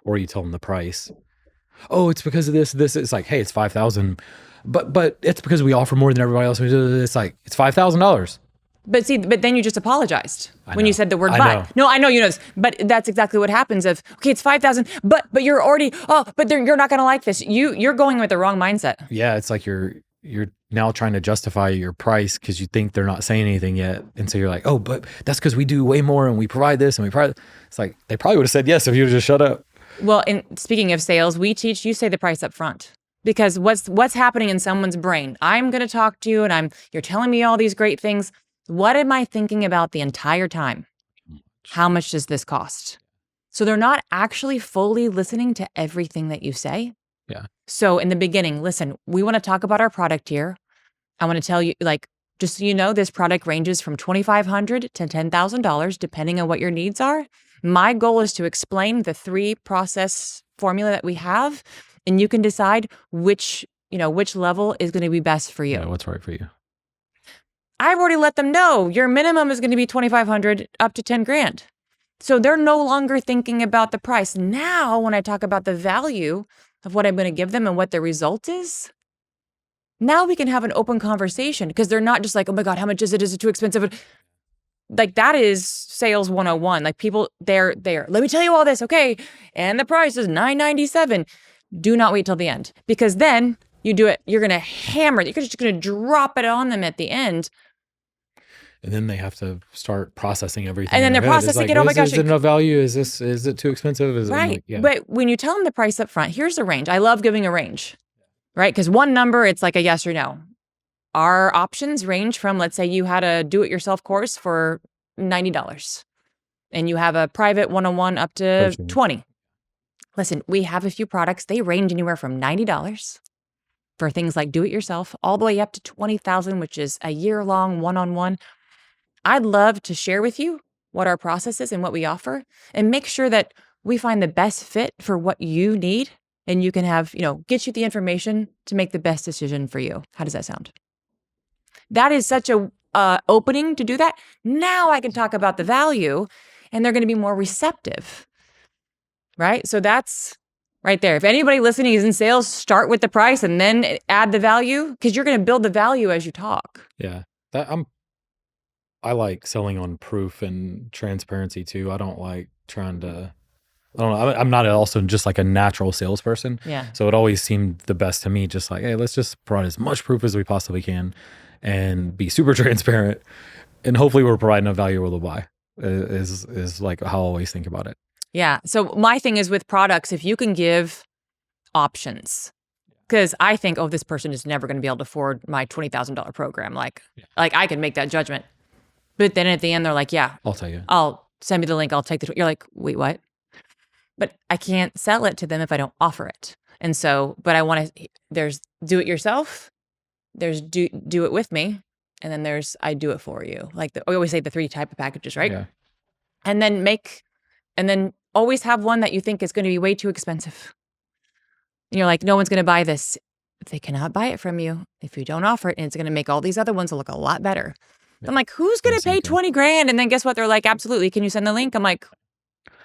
or you tell them the price. Oh, it's because of this. It's like, hey, it's $5,000, but it's because we offer more than everybody else. It's like, it's $5,000. But then you just apologized when you said the word I but. know. No, I know you know this, but that's exactly what happens. Okay, it's 5,000, but you're already, but you're not going to like this. You're going with the wrong mindset. Yeah, it's like you're now trying to justify your price because you think they're not saying anything yet, and so you're like, oh, but that's because we do way more and we provide this and we provide. It's like they probably would have said yes if you would just shut up. Well, and speaking of sales, we teach you say the price up front. Because what's happening in someone's brain? I'm going to talk to you and you're telling me all these great things. What am I thinking about the entire time? How much does this cost? So they're not actually fully listening to everything that you say. Yeah. So in the beginning, listen, we want to talk about our product here. I want to tell you, like, just so you know, this product ranges from $2,500 to $10,000, depending on what your needs are. My goal is to explain the 3-process formula that we have, and you can decide which level is going to be best for you. Yeah, what's right for you? I've already let them know your minimum is going to be $2,500 up to $10,000. So they're no longer thinking about the price. Now, when I talk about the value of what I'm going to give them and what the result is, now we can have an open conversation because they're not just like, oh my God, how much is it? Is it too expensive? Like that is sales 101. Like people, they're there. Let me tell you all this. Okay. And the price is $997. Do not wait till the end because then you do it. You're going to hammer it. You're just going to drop it on them at the end. And then they have to start processing everything. And then they're processing it. Oh my gosh. Is it enough value? Is it too expensive? Is right. It, yeah. But when you tell them the price up front, here's the range. I love giving a range, right? Because one number, it's like a yes or no. Our options range from, let's say you had a do-it-yourself course for $90 and you have a private one-on-one up to $20. Listen, we have a few products. They range anywhere from $90 for things like do-it-yourself all the way up to $20,000, which is a year-long one-on-one. I'd love to share with you what our process is and what we offer and make sure that we find the best fit for what you need and you can have, get you the information to make the best decision for you. How does that sound? That is such a opening to do that. Now I can talk about the value and they're going to be more receptive, right? So that's right there. If anybody listening is in sales, start with the price and then add the value because you're going to build the value as you talk. Yeah. I like selling on proof and transparency too. I don't like trying to, I don't know. I'm not also just like a natural salesperson. Yeah. So it always seemed the best to me, just like, hey, let's just provide as much proof as we possibly can and be super transparent. And hopefully we're providing a value where they'll buy is like how I always think about it. Yeah. So my thing is with products, if you can give options, because I think, oh, this person is never going to be able to afford my $20,000 program. Like I can make that judgment. But then at the end, they're like, yeah, I'll tell you. I'll send me the link. I'll take the, you're like, wait, what? But I can't sell it to them if I don't offer it. And so, but I want to, there's do it yourself. There's do it with me. And then there's, I do it for you. Like we always say the 3 type of packages, right? Yeah. And then always have one that you think is going to be way too expensive. And you're like, no one's going to buy this. They cannot buy it from you if you don't offer it. And it's going to make all these other ones look a lot better. Yeah. I'm like, who's going to pay $20,000? And then guess what? They're like, absolutely. Can you send the link? I'm like,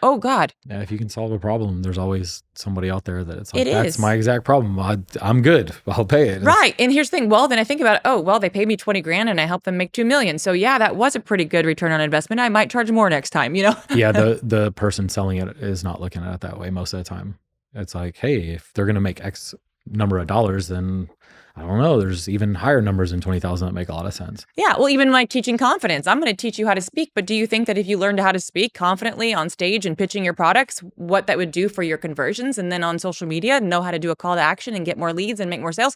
oh God. Yeah, if you can solve a problem, there's always somebody out there that it's like, that's my exact problem. I'm good. I'll pay it. Right. And here's the thing. Well, then I think about it. Oh, well, they paid me $20,000 and I helped them make $2 million. So yeah, that was a pretty good return on investment. I might charge more next time, Yeah, the person selling it is not looking at it that way most of the time. It's like, hey, if they're going to make X number of dollars, then I don't know. There's even higher numbers than 20,000 that make a lot of sense. Yeah. Well, even like teaching confidence, I'm going to teach you how to speak. But do you think that if you learned how to speak confidently on stage and pitching your products, what that would do for your conversions and then on social media, know how to do a call to action and get more leads and make more sales?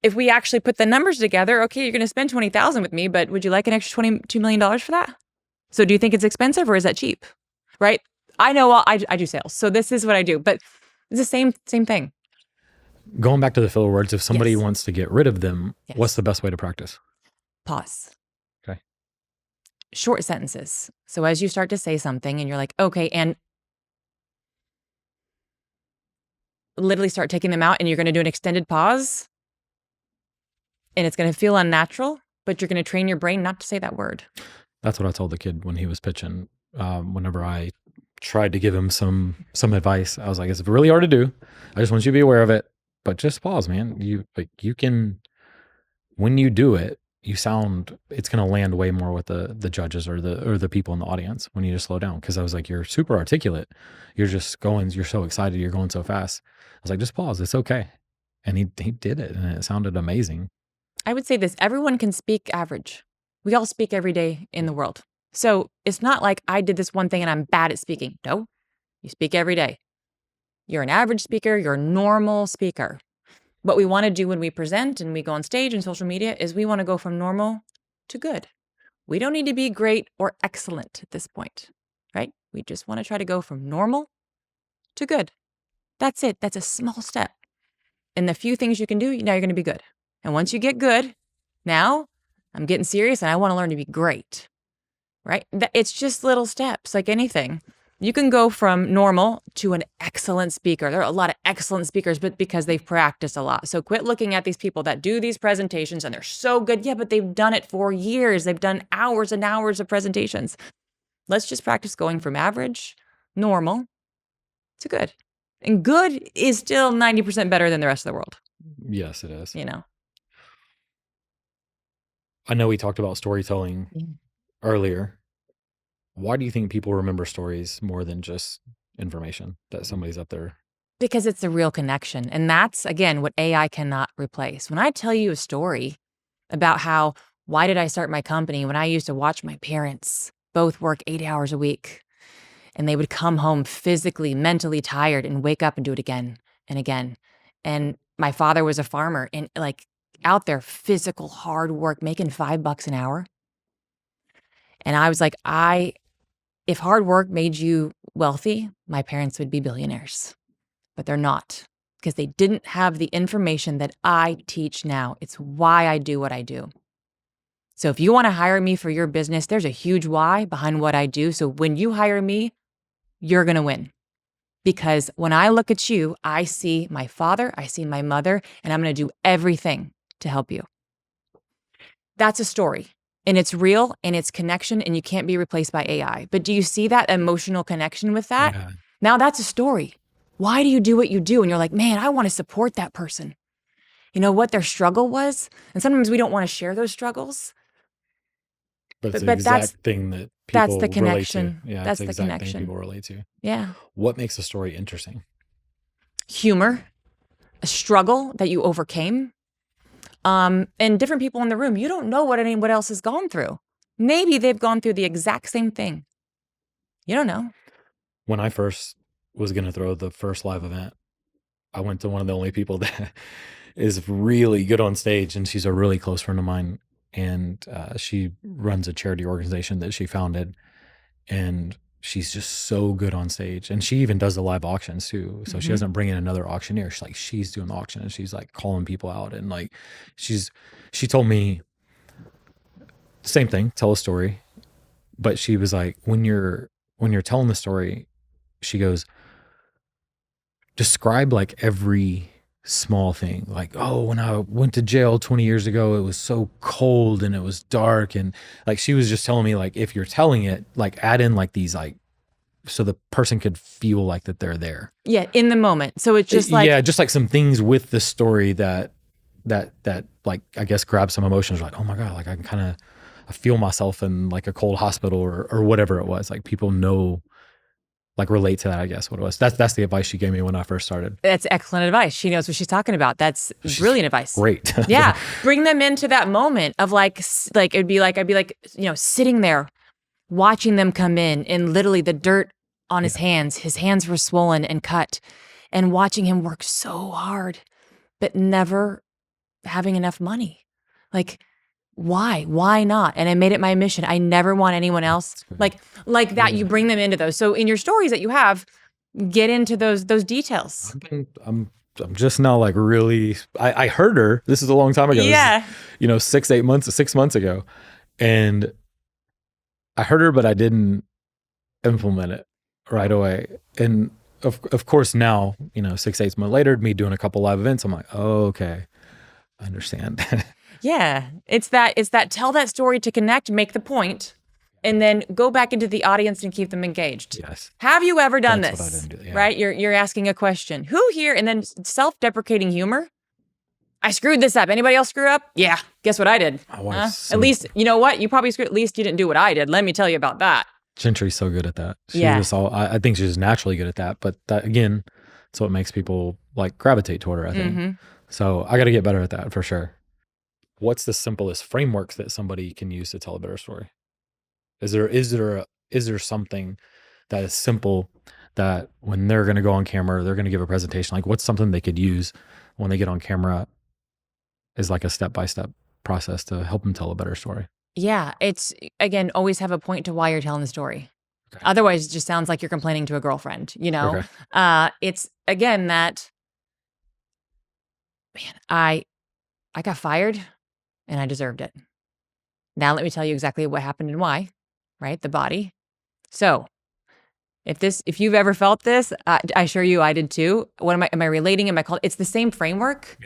If we actually put the numbers together, okay, you're going to spend 20,000 with me, but would you like an extra $22 million for that? So do you think it's expensive or is that cheap? Right? I know I do sales. So this is what I do, but it's the same thing. Going back to the filler words, if somebody wants to get rid of them, what's the best way to practice? Pause. Okay. Short sentences. So as you start to say something and you're like, okay, and literally start taking them out and you're going to do an extended pause and it's going to feel unnatural, but you're going to train your brain not to say that word. That's what I told the kid when he was pitching. Whenever I tried to give him some advice. I was like, it's really hard to do. I just want you to be aware of it, but just pause, man. You can, when you do it, it's going to land way more with the judges or the people in the audience when you just slow down. Cause I was like, you're super articulate. You're so excited. You're going so fast. I was like, just pause. It's okay. And he did it, and it sounded amazing. I would say this, everyone can speak average. We all speak every day in the world. So it's not like I did this one thing and I'm bad at speaking. No, you speak every day. You're an average speaker. You're a normal speaker. What we want to do when we present and we go on stage and social media is we want to go from normal to good. We don't need to be great or excellent at this point, right? We just want to try to go from normal to good. That's it. That's a small step. And the few things you can do, now you're going to be good. And once you get good, now I'm getting serious and I want to learn to be great, right? It's just little steps like anything. You can go from normal to an excellent speaker. There are a lot of excellent speakers, but because they've practiced a lot. So quit looking at these people that do these presentations and they're so good. Yeah, but they've done it for years. They've done hours and hours of presentations. Let's just practice going from average, normal to good. And good is still 90% better than the rest of the world. Yes, it is. You know? I know we talked about storytelling earlier. Why do you think people remember stories more than just information that somebody's up there? Because it's a real connection. And that's, again, what AI cannot replace. When I tell you a story about why did I start my company when I used to watch my parents both work 8 hours a week, and they would come home physically, mentally tired and wake up and do it again and again. And my father was a farmer and like out there, physical hard work, making $5 an hour. And I was like, if hard work made you wealthy, my parents would be billionaires, but they're not because they didn't have the information that I teach now. It's why I do what I do. So if you want to hire me for your business, there's a huge why behind what I do. So when you hire me, you're going to win. Because when I look at you, I see my father, I see my mother, and I'm going to do everything to help you. That's a story. And it's real and it's connection and you can't be replaced by AI. But do you see that emotional connection with that? Yeah. Now that's a story. Why do you do what you do? And you're like, man, I want to support that person. You know what their struggle was? And sometimes we don't want to share those struggles. But it's the exact thing that people that's the connection. Relate to. Yeah, that's the the exact connection thing people relate to. Yeah. What makes a story interesting? Humor, a struggle that you overcame. And different people in the room, you don't know what anyone else has gone through. Maybe they've gone through the exact same thing. You don't know. When I first was going to throw the first live event, I went to one of the only people that is really good on stage, and she's a really close friend of mine. And she runs a charity organization that she founded, and she's just so good on stage. And she even does the live auctions too. So she doesn't bring in another auctioneer. She's doing the auction and she's like calling people out. And like, she told me the same thing, tell a story. But she was like, when you're telling the story, she goes, describe like every small thing. Like, oh, when I went to jail 20 years ago, it was so cold and it was dark. And like, she was just telling me like, if you're telling it, like add in like these, like, so the person could feel like that they're there. Yeah. In the moment. So it's just like, yeah, just like some things with the story that like, I guess grab some emotions like, oh my God, like I feel myself in like a cold hospital or whatever it was. Like people know, like relate to that, I guess what it was. That's the advice she gave me when I first started. That's excellent advice. She knows what she's talking about. That's brilliant advice. Great. Yeah. Bring them into that moment of like I'd be like, you know, sitting there watching them come in and literally the dirt on his hands were swollen and cut, and watching him work so hard, but never having enough money. Like, why not? And I made it my mission. I never want anyone else like that. You bring them into those. So in your stories that you have, get into those details. I'm just now like really, I heard her, this is a long time ago. Yeah. You know, 6 months ago. And I heard her, but I didn't implement it right away. And of course now, you know, 6-8 months later, me doing a couple live events, I'm like, oh, okay, I understand. Yeah. It's that tell that story to connect, make the point, and then go back into the audience and keep them engaged. Yes. Have you ever done That's this? what I didn't do. Yeah. Right? You're asking a question. Who here? And then self-deprecating humor. I screwed this up. Anybody else screw up? Yeah. Guess what I did? At least, you know what? You probably screwed. At least you didn't do what I did. Let me tell you about that. Gentry's so good at that. Yeah. I think she's naturally good at that. But that, again, it's what makes people like gravitate toward her, I think. Mm-hmm. So I got to get better at that for sure. What's the simplest framework that somebody can use to tell a better story? Is there something that is simple that when they're going to go on camera, they're going to give a presentation, like what's something they could use when they get on camera is like a step-by-step process to help them tell a better story? Yeah. It's, again, always have a point to why you're telling the story. Okay. Otherwise, it just sounds like you're complaining to a girlfriend, you know? Okay. It's, again, that, man, I got fired and I deserved it. Now let me tell you exactly what happened and why, right? The body. So if you've ever felt this, I assure you I did too. What am I relating? Am I called? It's the same framework,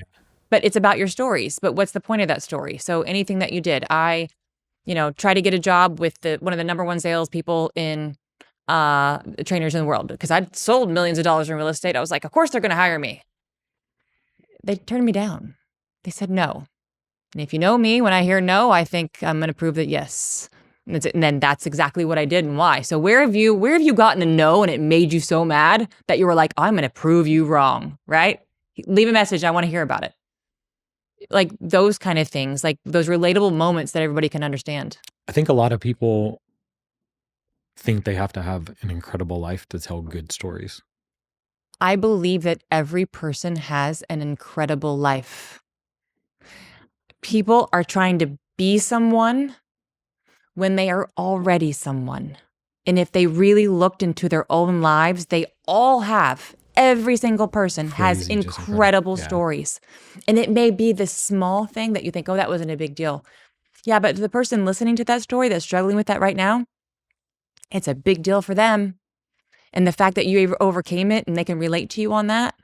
but it's about your stories. But what's the point of that story? So anything that you did, I try to get a job with one of the number one salespeople in trainers in the world because I'd sold millions of dollars in real estate. I was like, of course they're going to hire me. They turned me down. They said no. And if you know me, when I hear no, I think I'm going to prove that yes. And then that's exactly what I did and why. So where have you gotten a no and it made you so mad that you were like, I'm going to prove you wrong, right? Leave a message. I want to hear about it. Like those kind of things, like those relatable moments that everybody can understand. I think a lot of people think they have to have an incredible life to tell good stories. I believe that every person has an incredible life. People are trying to be someone when they are already someone. And if they really looked into their own lives, they all have, every single person has incredible stories. And it may be this small thing that you think, oh, that wasn't a big deal. Yeah, but the person listening to that story that's struggling with that right now, it's a big deal for them. And the fact that you overcame it and they can relate to you on that,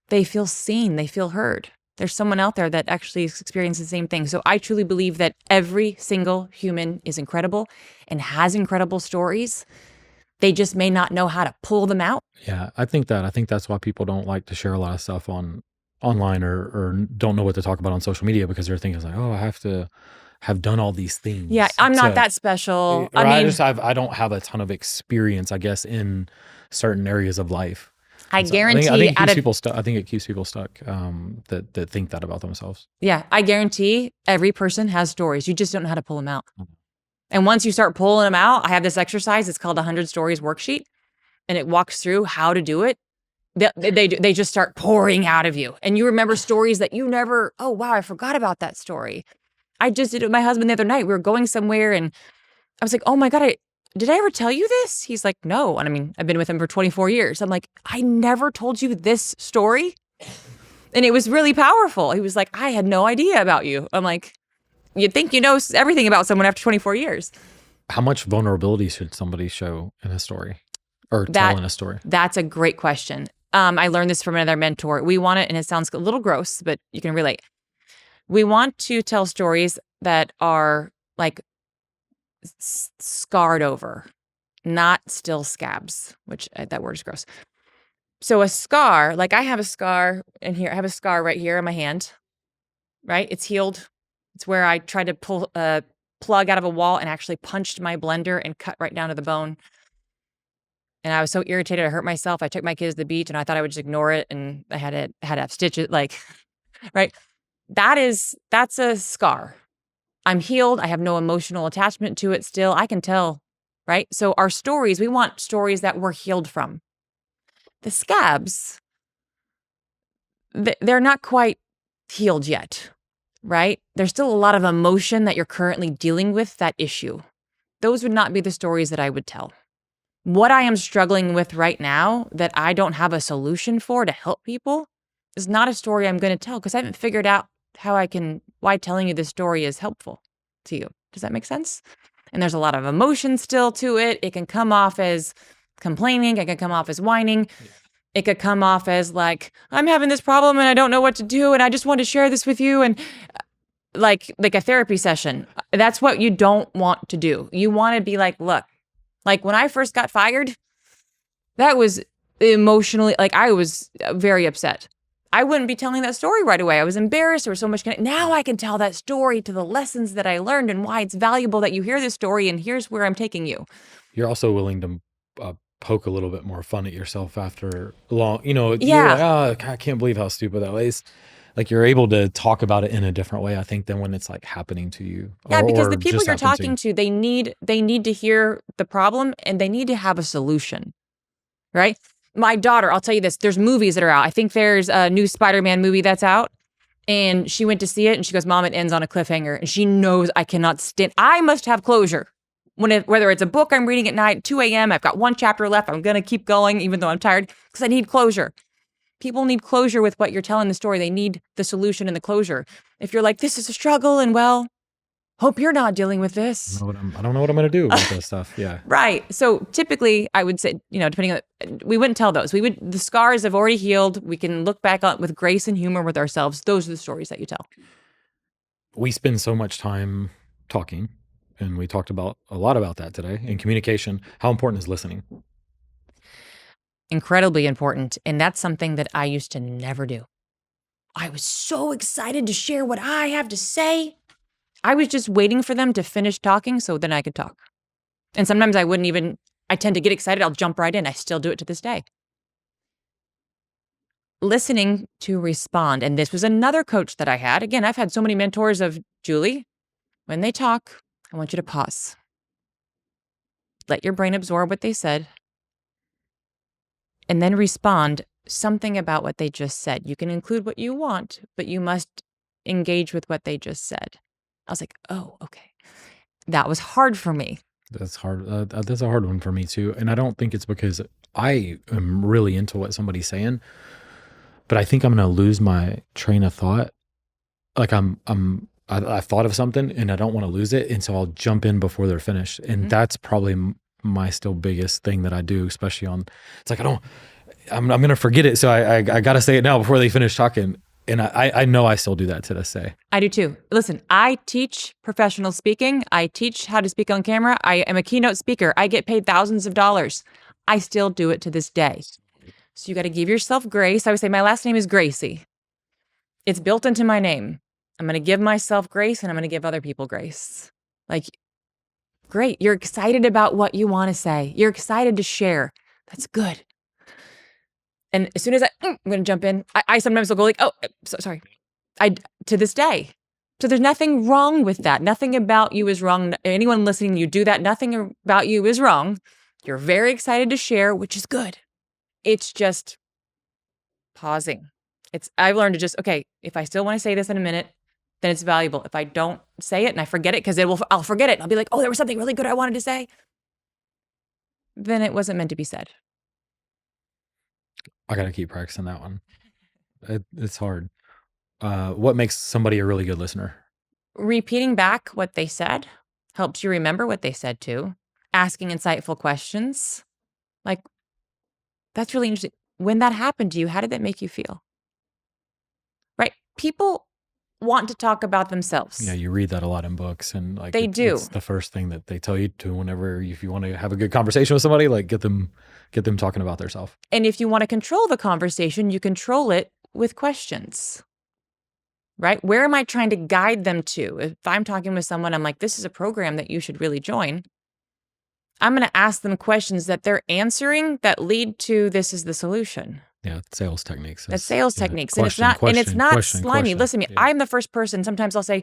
they feel seen, they feel heard. There's someone out there that actually experiences the same thing. So I truly believe that every single human is incredible and has incredible stories. They just may not know how to pull them out. Yeah, I think that's why people don't like to share a lot of stuff online or don't know what to talk about on social media because they're thinking like, oh, I have to have done all these things. Yeah, I'm not that special. I don't have a ton of experience, I guess, in certain areas of life. I guarantee. I think it keeps people stuck. I think it keeps people stuck that think that about themselves. Yeah, I guarantee every person has stories. You just don't know how to pull them out. And once you start pulling them out, I have this exercise. It's called the 100 Stories Worksheet, and it walks through how to do it. They just start pouring out of you, and you remember stories that you never. Oh wow, I forgot about that story. I just did it with my husband the other night. We were going somewhere, and I was like, oh my God, did I ever tell you this? He's like, no. And I mean, I've been with him for 24 years. I'm like, I never told you this story. And it was really powerful. He was like, I had no idea about you. I'm like, you'd think you know everything about someone after 24 years. How much vulnerability should somebody show in a story or tell in a story? That's a great question. I learned this from another mentor. We want it, and it sounds a little gross, but you can relate. We want to tell stories that are like scarred over, not still scabs, which that word is gross. So a scar, like I have a scar in here. I have a scar right here in my hand, right? It's healed. It's where I tried to pull a plug out of a wall and actually punched my blender and cut right down to the bone. And I was so irritated. I hurt myself. I took my kids to the beach and I thought I would just ignore it. And I had to have stitches, like, right? That's a scar. I'm healed. I have no emotional attachment to it still. I can tell, right? So our stories, we want stories that we're healed from. The scabs, they're not quite healed yet, right? There's still a lot of emotion that you're currently dealing with that issue. Those would not be the stories that I would tell. What I am struggling with right now that I don't have a solution for to help people is not a story I'm going to tell because I haven't figured out why telling you this story is helpful to you. Does that make sense? And there's a lot of emotion still to it. It can come off as complaining. It can come off as whining. Yeah. It could come off as like, I'm having this problem and I don't know what to do and I just want to share this with you. And like a therapy session. That's what you don't want to do. You want to be like, look, like when I first got fired, that was emotionally, like I was very upset. I wouldn't be telling that story right away. I was embarrassed. There was so much. Now I can tell that story to the lessons that I learned and why it's valuable that you hear this story. And here's where I'm taking you. You're also willing to poke a little bit more fun at yourself after long, you're Yeah. like, oh, I can't believe how stupid that was. Like you're able to talk about it in a different way, I think, than when it's like happening to you. Yeah, because the or people just you're happened talking to, they need to hear the problem and they need to have a solution, right? My daughter, I'll tell you this, there's movies that are out. I think there's a new Spider-Man movie that's out and she went to see it and she goes, Mom, it ends on a cliffhanger. And she knows I cannot stand, I must have closure. Whether it's a book I'm reading at night, 2 a.m., I've got one chapter left, I'm going to keep going even though I'm tired because I need closure. People need closure with what you're telling the story. They need the solution and the closure. If you're like, this is a struggle and well, hope you're not dealing with this. I don't know what I'm going to do with this stuff. Yeah. Right. So typically I would say, depending on, we wouldn't tell those. The scars have already healed. We can look back on with grace and humor with ourselves. Those are the stories that you tell. We spend so much time talking, and we talked about a lot about that today in communication. How important is listening? Incredibly important. And that's something that I used to never do. I was so excited to share what I have to say. I was just waiting for them to finish talking so then I could talk. And sometimes I tend to get excited. I'll jump right in. I still do it to this day. Listening to respond. And this was another coach that I had. Again, I've had so many mentors of Julie. When they talk, I want you to pause. Let your brain absorb what they said. And then respond something about what they just said. You can include what you want, but you must engage with what they just said. I was like, oh, okay. That was hard for me. That's hard. That's a hard one for me too. And I don't think it's because I am really into what somebody's saying, but I think I'm going to lose my train of thought. Like I thought of something and I don't want to lose it. And so I'll jump in before they're finished. And that's probably my still biggest thing that I do, especially it's like, I'm going to forget it. So I got to say it now before they finish talking. And I know I still do that to this day. I do too. Listen, I teach professional speaking. I teach how to speak on camera. I am a keynote speaker. I get paid thousands of dollars. I still do it to this day. So you got to give yourself grace. I would say my last name is Gracey. It's built into my name. I'm going to give myself grace and I'm going to give other people grace. Like, great. You're excited about what you want to say. You're excited to share. That's good. And as soon as I'm going to jump in, I sometimes will go like, oh, sorry. To this day. So there's nothing wrong with that. Nothing about you is wrong. Anyone listening, you do that. Nothing about you is wrong. You're very excited to share, which is good. It's just pausing. I've learned to just, okay, if I still want to say this in a minute, then it's valuable. If I don't say it and I forget it, because I'll forget it. I'll be like, oh, there was something really good I wanted to say. Then it wasn't meant to be said. I got to keep practicing that one. It's hard. What makes somebody a really good listener? Repeating back what they said helps you remember what they said too. Asking insightful questions. Like, that's really interesting. When that happened to you, how did that make you feel? Right? People want to talk about themselves. Yeah, you read that a lot in books, and like they do. It's the first thing that they tell you to whenever, if you want to have a good conversation with somebody, like get them talking about themselves. And if you want to control the conversation, you control it with questions. Right? Where am I trying to guide them to? If I'm talking with someone, I'm like, this is a program that you should really join. I'm going to ask them questions that they're answering that lead to this is the solution. Yeah, sales techniques. That's sales techniques. And it's not slimy. Listen to me. I'm the first person. Sometimes I'll say,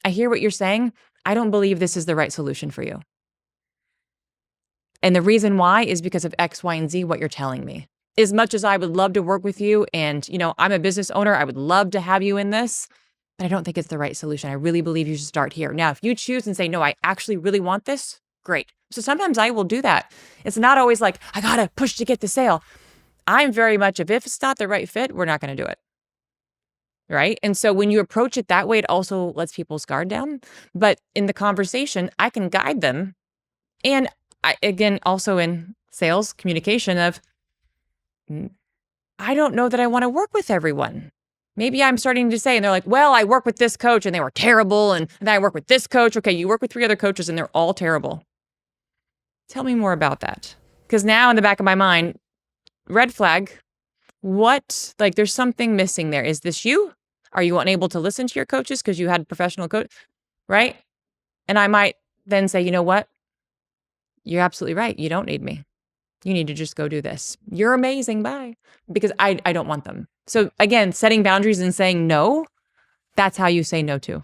I hear what you're saying. I don't believe this is the right solution for you. And the reason why is because of X, Y, and Z, what you're telling me. As much as I would love to work with you and, I'm a business owner, I would love to have you in this, but I don't think it's the right solution. I really believe you should start here. Now, if you choose and say, no, I actually really want this, great. So sometimes I will do that. It's not always like, I got to push to get the sale. I'm very much if it's not the right fit, we're not going to do it. Right? And so when you approach it that way, it also lets people's guard down. But in the conversation, I can guide them. And again, also in sales communication of, I don't know that I want to work with everyone. Maybe I'm starting to say, and they're like, well, I work with this coach and they were terrible. And then I work with this coach. Okay, you work with 3 other coaches and they're all terrible. Tell me more about that. Because now in the back of my mind, red flag, there's something missing there. Is this you? Are you unable to listen to your coaches because you had a professional coach, right? And I might then say, you know what? You're absolutely right. You don't need me. You need to just go do this. You're amazing. Bye. Because I don't want them. So again, setting boundaries and saying no, that's how you say no to.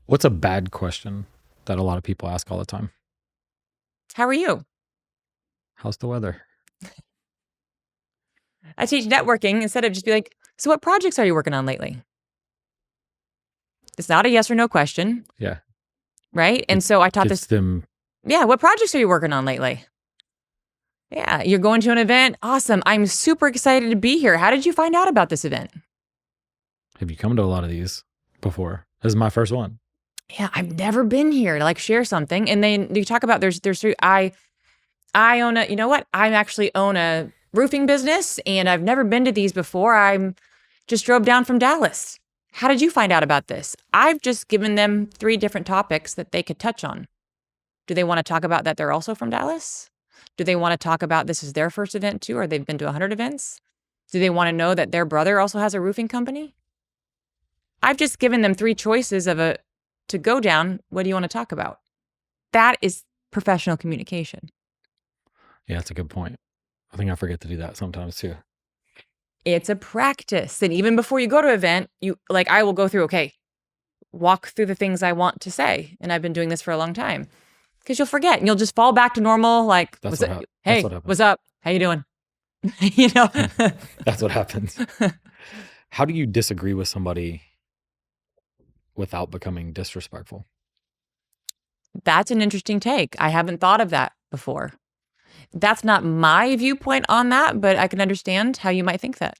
What's a bad question that a lot of people ask all the time? How are you? How's the weather? I teach networking instead of just be like, so what projects are you working on lately? It's not a yes or no question. Yeah. Right? And so I taught Gets this. them. Yeah. What projects are you working on lately? Yeah. You're going to an event. Awesome. I'm super excited to be here. How did you find out about this event? Have you come to a lot of these before? This is my first one. Yeah. I've never been here to share something. And then you talk about there's I own a, you know what? I actually own a roofing business and I've never been to these before. I'm just drove down from Dallas. How did you find out about this? I've just given them 3 different topics that they could touch on. Do they want to talk about that they're also from Dallas? Do they want to talk about this is their first event too, or they've been to 100 events? Do they want to know that their brother also has a roofing company? I've just given them 3 choices to go down. What do you want to talk about? That is professional communication. Yeah, that's a good point. I think I forget to do that sometimes too. It's a practice. And even before you go to an event, I will go through, okay, walk through the things I want to say. And I've been doing this for a long time. Because you'll forget and you'll just fall back to normal. Hey, what's up? How you doing? That's what happens. How do you disagree with somebody without becoming disrespectful? That's an interesting take. I haven't thought of that before. That's not my viewpoint on that, but I can understand how you might think that.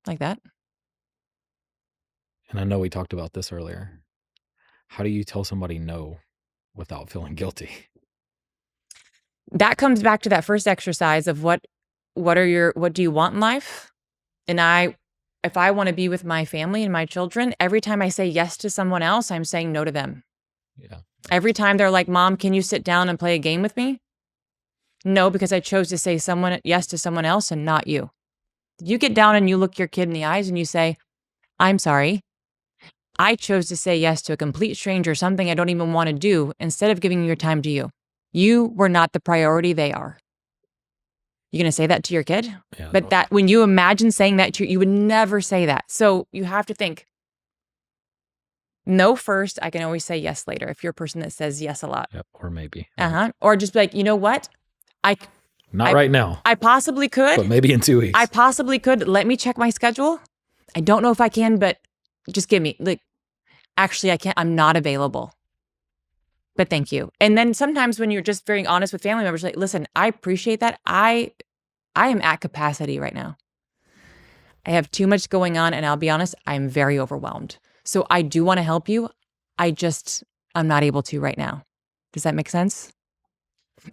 Like that. And I know we talked about this earlier. How do you tell somebody no without feeling guilty? That comes back to that first exercise of what do you want in life? And if I want to be with my family and my children, every time I say yes to someone else, I'm saying no to them. Yeah. Every time they're like, Mom, can you sit down and play a game with me? No, because I chose to say yes to someone else and not you. You get down and you look your kid in the eyes and you say, I'm sorry. I chose to say yes to a complete stranger, something I don't even want to do, instead of giving your time to you. You were not the priority, they are. You going to say that to your kid? Yeah, but that when you imagine saying that to you would never say that. So you have to think, no first, I can always say yes later if you're a person that says yes a lot. Yep, or maybe. Or just be like, you know what? Not right now. I possibly could. But maybe in 2 weeks. I possibly could. Let me check my schedule. I don't know if I can, but just give me, actually, I can't. I'm not available. But thank you. And then sometimes when you're just very honest with family members, listen, I appreciate that. I am at capacity right now. I have too much going on. And I'll be honest, I'm very overwhelmed. So I do want to help you. I'm not able to right now. Does that make sense?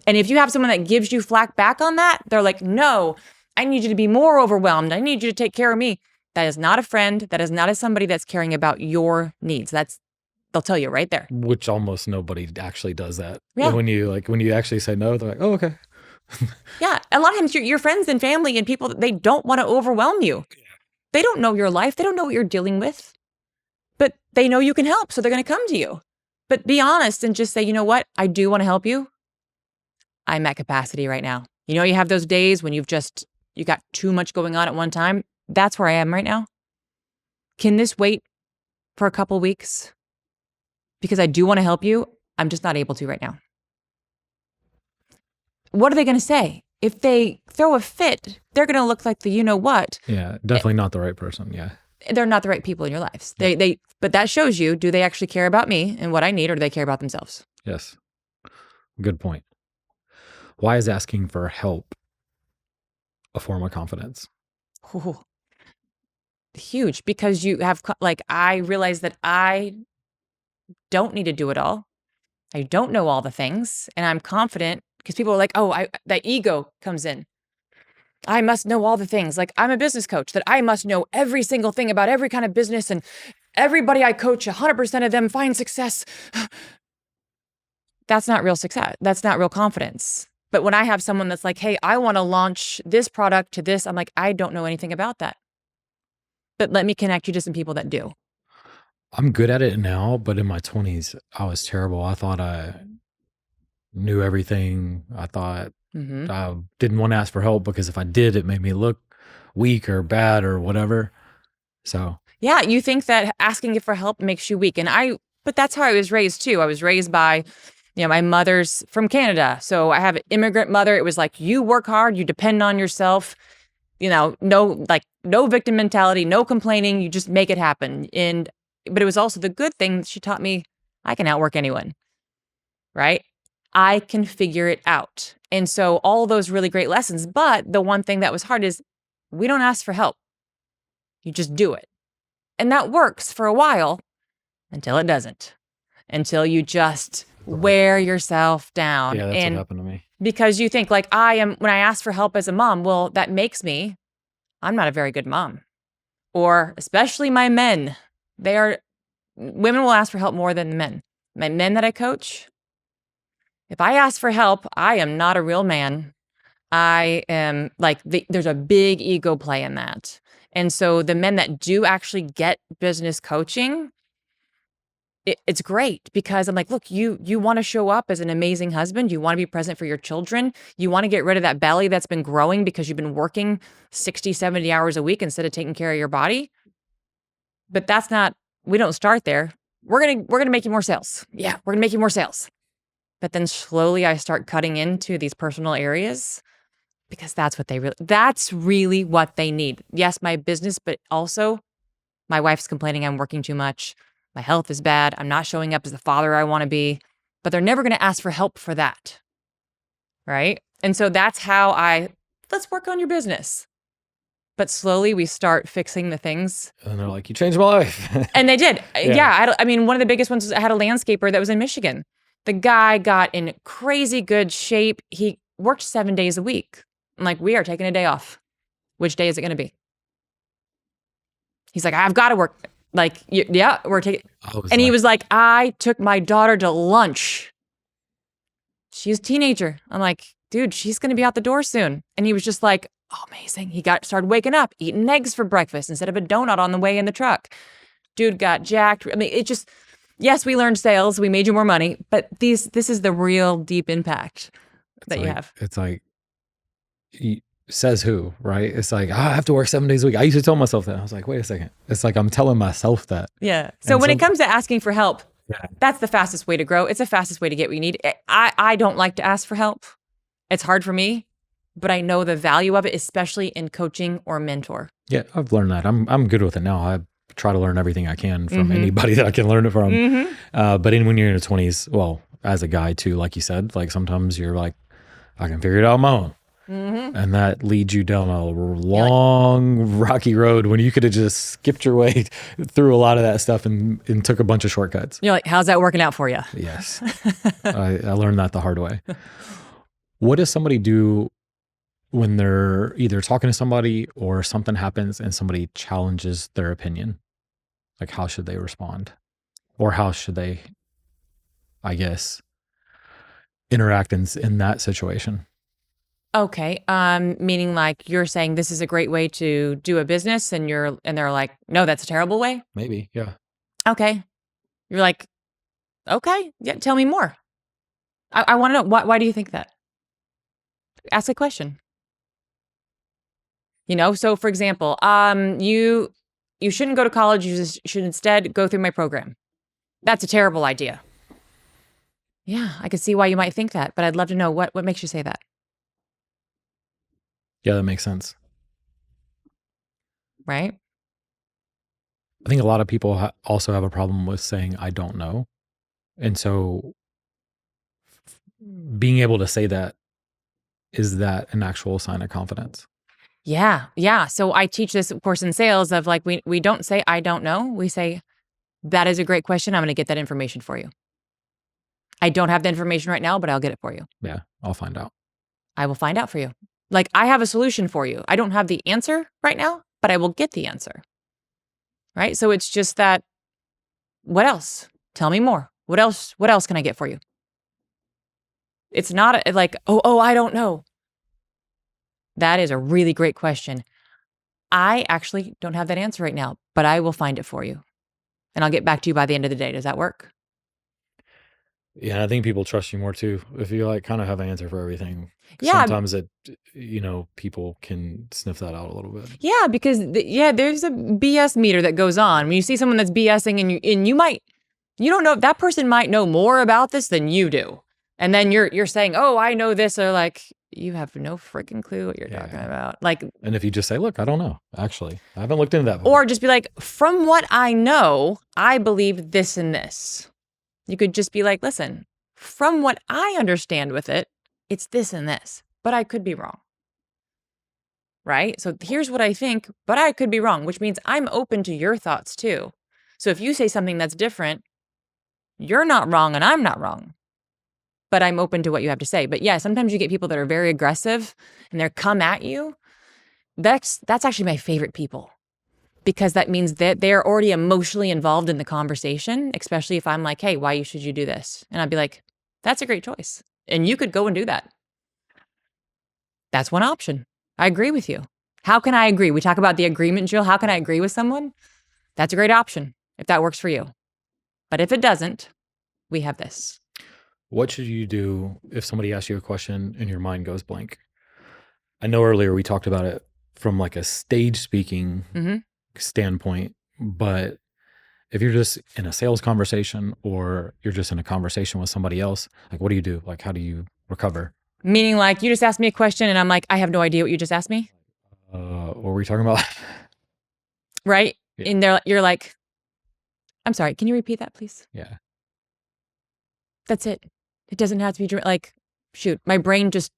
And if you have someone that gives you flack back on that, they're like, no, I need you to be more overwhelmed. I need you to take care of me. That is not a friend. That is not somebody that's caring about your needs. They'll tell you right there. Which almost nobody actually does that. Yeah. And when you actually say no, they're like, oh, okay. Yeah. A lot of times your friends and family and people, they don't want to overwhelm you. They don't know your life. They don't know what you're dealing with. But they know you can help. So they're going to come to you. But be honest and just say, you know what? I do want to help you. I'm at capacity right now. You have those days when you got too much going on at one time. That's where I am right now. Can this wait for a couple weeks? Because I do want to help you. I'm just not able to right now. What are they going to say? If they throw a fit, they're going to look like the you-know-what. Yeah, definitely not the right person. Yeah. They're not the right people in your lives. But that shows you, do they actually care about me and what I need, or do they care about themselves? Yes. Good point. Why is asking for help a form of confidence? Ooh, huge, because you have, I realize that I don't need to do it all. I don't know all the things, and I'm confident because people are like, that ego comes in. I must know all the things. Like, I'm a business coach, that I must know every single thing about every kind of business, and everybody I coach, 100% of them find success. That's not real success. That's not real confidence. But when I have someone that's like, hey, I want to launch this product to this, I'm like, I don't know anything about that. But let me connect you to some people that do. I'm good at it now, but in my 20s, I was terrible. I thought I knew everything. I thought I didn't want to ask for help because if I did, it made me look weak or bad or whatever. So, yeah, you think that asking for help makes you weak. But that's how I was raised too. I was raised by, my mother's from Canada. So I have an immigrant mother. It was like, you work hard, you depend on yourself, no victim mentality, no complaining, you just make it happen. But it was also the good thing that she taught me, I can outwork anyone, right? I can figure it out. And so all those really great lessons. But the one thing that was hard is we don't ask for help. You just do it. And that works for a while until it doesn't, until you just wear yourself down. Yeah, that's what happened to me. Because you think like when I ask for help as a mom, well, that makes me, I'm not a very good mom. Or especially my men, women will ask for help more than the men. My men that I coach, if I ask for help, I am not a real man. I am there's a big ego play in that. And so the men that do actually get business coaching, it's great because I'm like, look, you want to show up as an amazing husband. You want to be present for your children. You want to get rid of that belly that's been growing because you've been working 60, 70 hours a week instead of taking care of your body. But we don't start there. We're going to make you more sales. Yeah, we're going to make you more sales. But then slowly I start cutting into these personal areas because that's really what they need. Yes, my business, but also my wife's complaining I'm working too much. My health is bad. I'm not showing up as the father I want to be, but they're never going to ask for help for that. Right? And so that's how let's work on your business. But slowly we start fixing the things. And they're like, you changed my life. And they did. Yeah. One of the biggest ones was I had a landscaper that was in Michigan. The guy got in crazy good shape. He worked 7 days a week. I'm like, we are taking a day off. Which day is it going to be? He's like, I've got to work. Like, yeah, we're taking. He was like, I took my daughter to lunch. She's a teenager. I'm like, dude, she's going to be out the door soon. And he was just like, oh, amazing. He started waking up, eating eggs for breakfast instead of a donut on the way in the truck. Dude got jacked. I mean, it just, yes, we learned sales. We made you more money. But this is the real deep impact that you have. It's like, says who, right? It's like, I have to work 7 days a week. I used to tell myself that. I was like, wait a second. It's like I'm telling myself that. Yeah. So when it comes to asking for help, that's the fastest way to grow. It's the fastest way to get what you need. I don't like to ask for help. It's hard for me, but I know the value of it, especially in coaching or mentor. Yeah, I've learned that. I'm good with it now. I try to learn everything I can from anybody that I can learn it from. But when you're in your 20s, well, as a guy too, like you said, like sometimes you're like, I can figure it out on my own. And that leads you down a long, rocky road when you could have just skipped your way through a lot of that stuff and took a bunch of shortcuts. You're like, how's that working out for you? Yes. I learned that the hard way. What does somebody do when they're either talking to somebody or something happens and somebody challenges their opinion? Like, how should they respond? Or how should they, I guess, interact in that situation? Okay. Meaning like you're saying this is a great way to do a business and they're like, no, that's a terrible way. Maybe. Yeah. Okay. You're like, okay. Yeah. Tell me more. I want to know why do you think that? Ask a question. So for example, you shouldn't go to college. You should instead go through my program. That's a terrible idea. Yeah. I can see why you might think that, but I'd love to know what makes you say that. Yeah, that makes sense. Right? I think a lot of people also have a problem with saying, I don't know. And so being able to say that, is that an actual sign of confidence? Yeah. Yeah. So I teach this, of course, in sales of like, we don't say, I don't know. We say, that is a great question. I'm going to get that information for you. I don't have the information right now, but I'll get it for you. Yeah, I'll find out. I will find out for you. Like, I have a solution for you. I don't have the answer right now, but I will get the answer. Right? So it's just that, what else? Tell me more. What else can I get for you? It's not like, oh, I don't know. That is a really great question. I actually don't have that answer right now, but I will find it for you. And I'll get back to you by the end of the day. Does that work? Yeah, I think people trust you more too. If you like kind of have an answer for everything. Yeah. Sometimes people can sniff that out a little bit. Yeah, because there's a BS meter that goes on. When you see someone that's BSing and you don't know, that person might know more about this than you do. And then you're saying, "Oh, I know this," or like, you have no freaking clue what you're talking about. Like, and if you just say, "Look, I don't know. Actually, I haven't looked into that before." Or just be like, "From what I know, I believe this and this." You could just be like, "Listen, from what I understand with it, it's this and this, but I could be wrong." Right? So here's what I think, but I could be wrong, which means I'm open to your thoughts too. So if you say something that's different, you're not wrong and I'm not wrong. But I'm open to what you have to say. But yeah, sometimes you get people that are very aggressive and they're come at you. That's actually my favorite people, because that means that they're already emotionally involved in the conversation, especially if I'm like, "Hey, why should you do this?" And I'd be like, "That's a great choice. And you could go and do that." That's one option. I agree with you. How can I agree? We talk about the agreement drill. How can I agree with someone? That's a great option if that works for you. But if it doesn't, we have this. What should you do if somebody asks you a question and your mind goes blank? I know earlier we talked about it from like a stage speaking standpoint, but if you're just in a sales conversation or you're just in a conversation with somebody else, like, what do you do? Like, how do you recover? Meaning, like, you just asked me a question and I'm like, I have no idea what you just asked me. What were we talking about? Right? Yeah. And you're like, "I'm sorry, can you repeat that, please?" Yeah. That's it. It doesn't have to be like, shoot, my brain just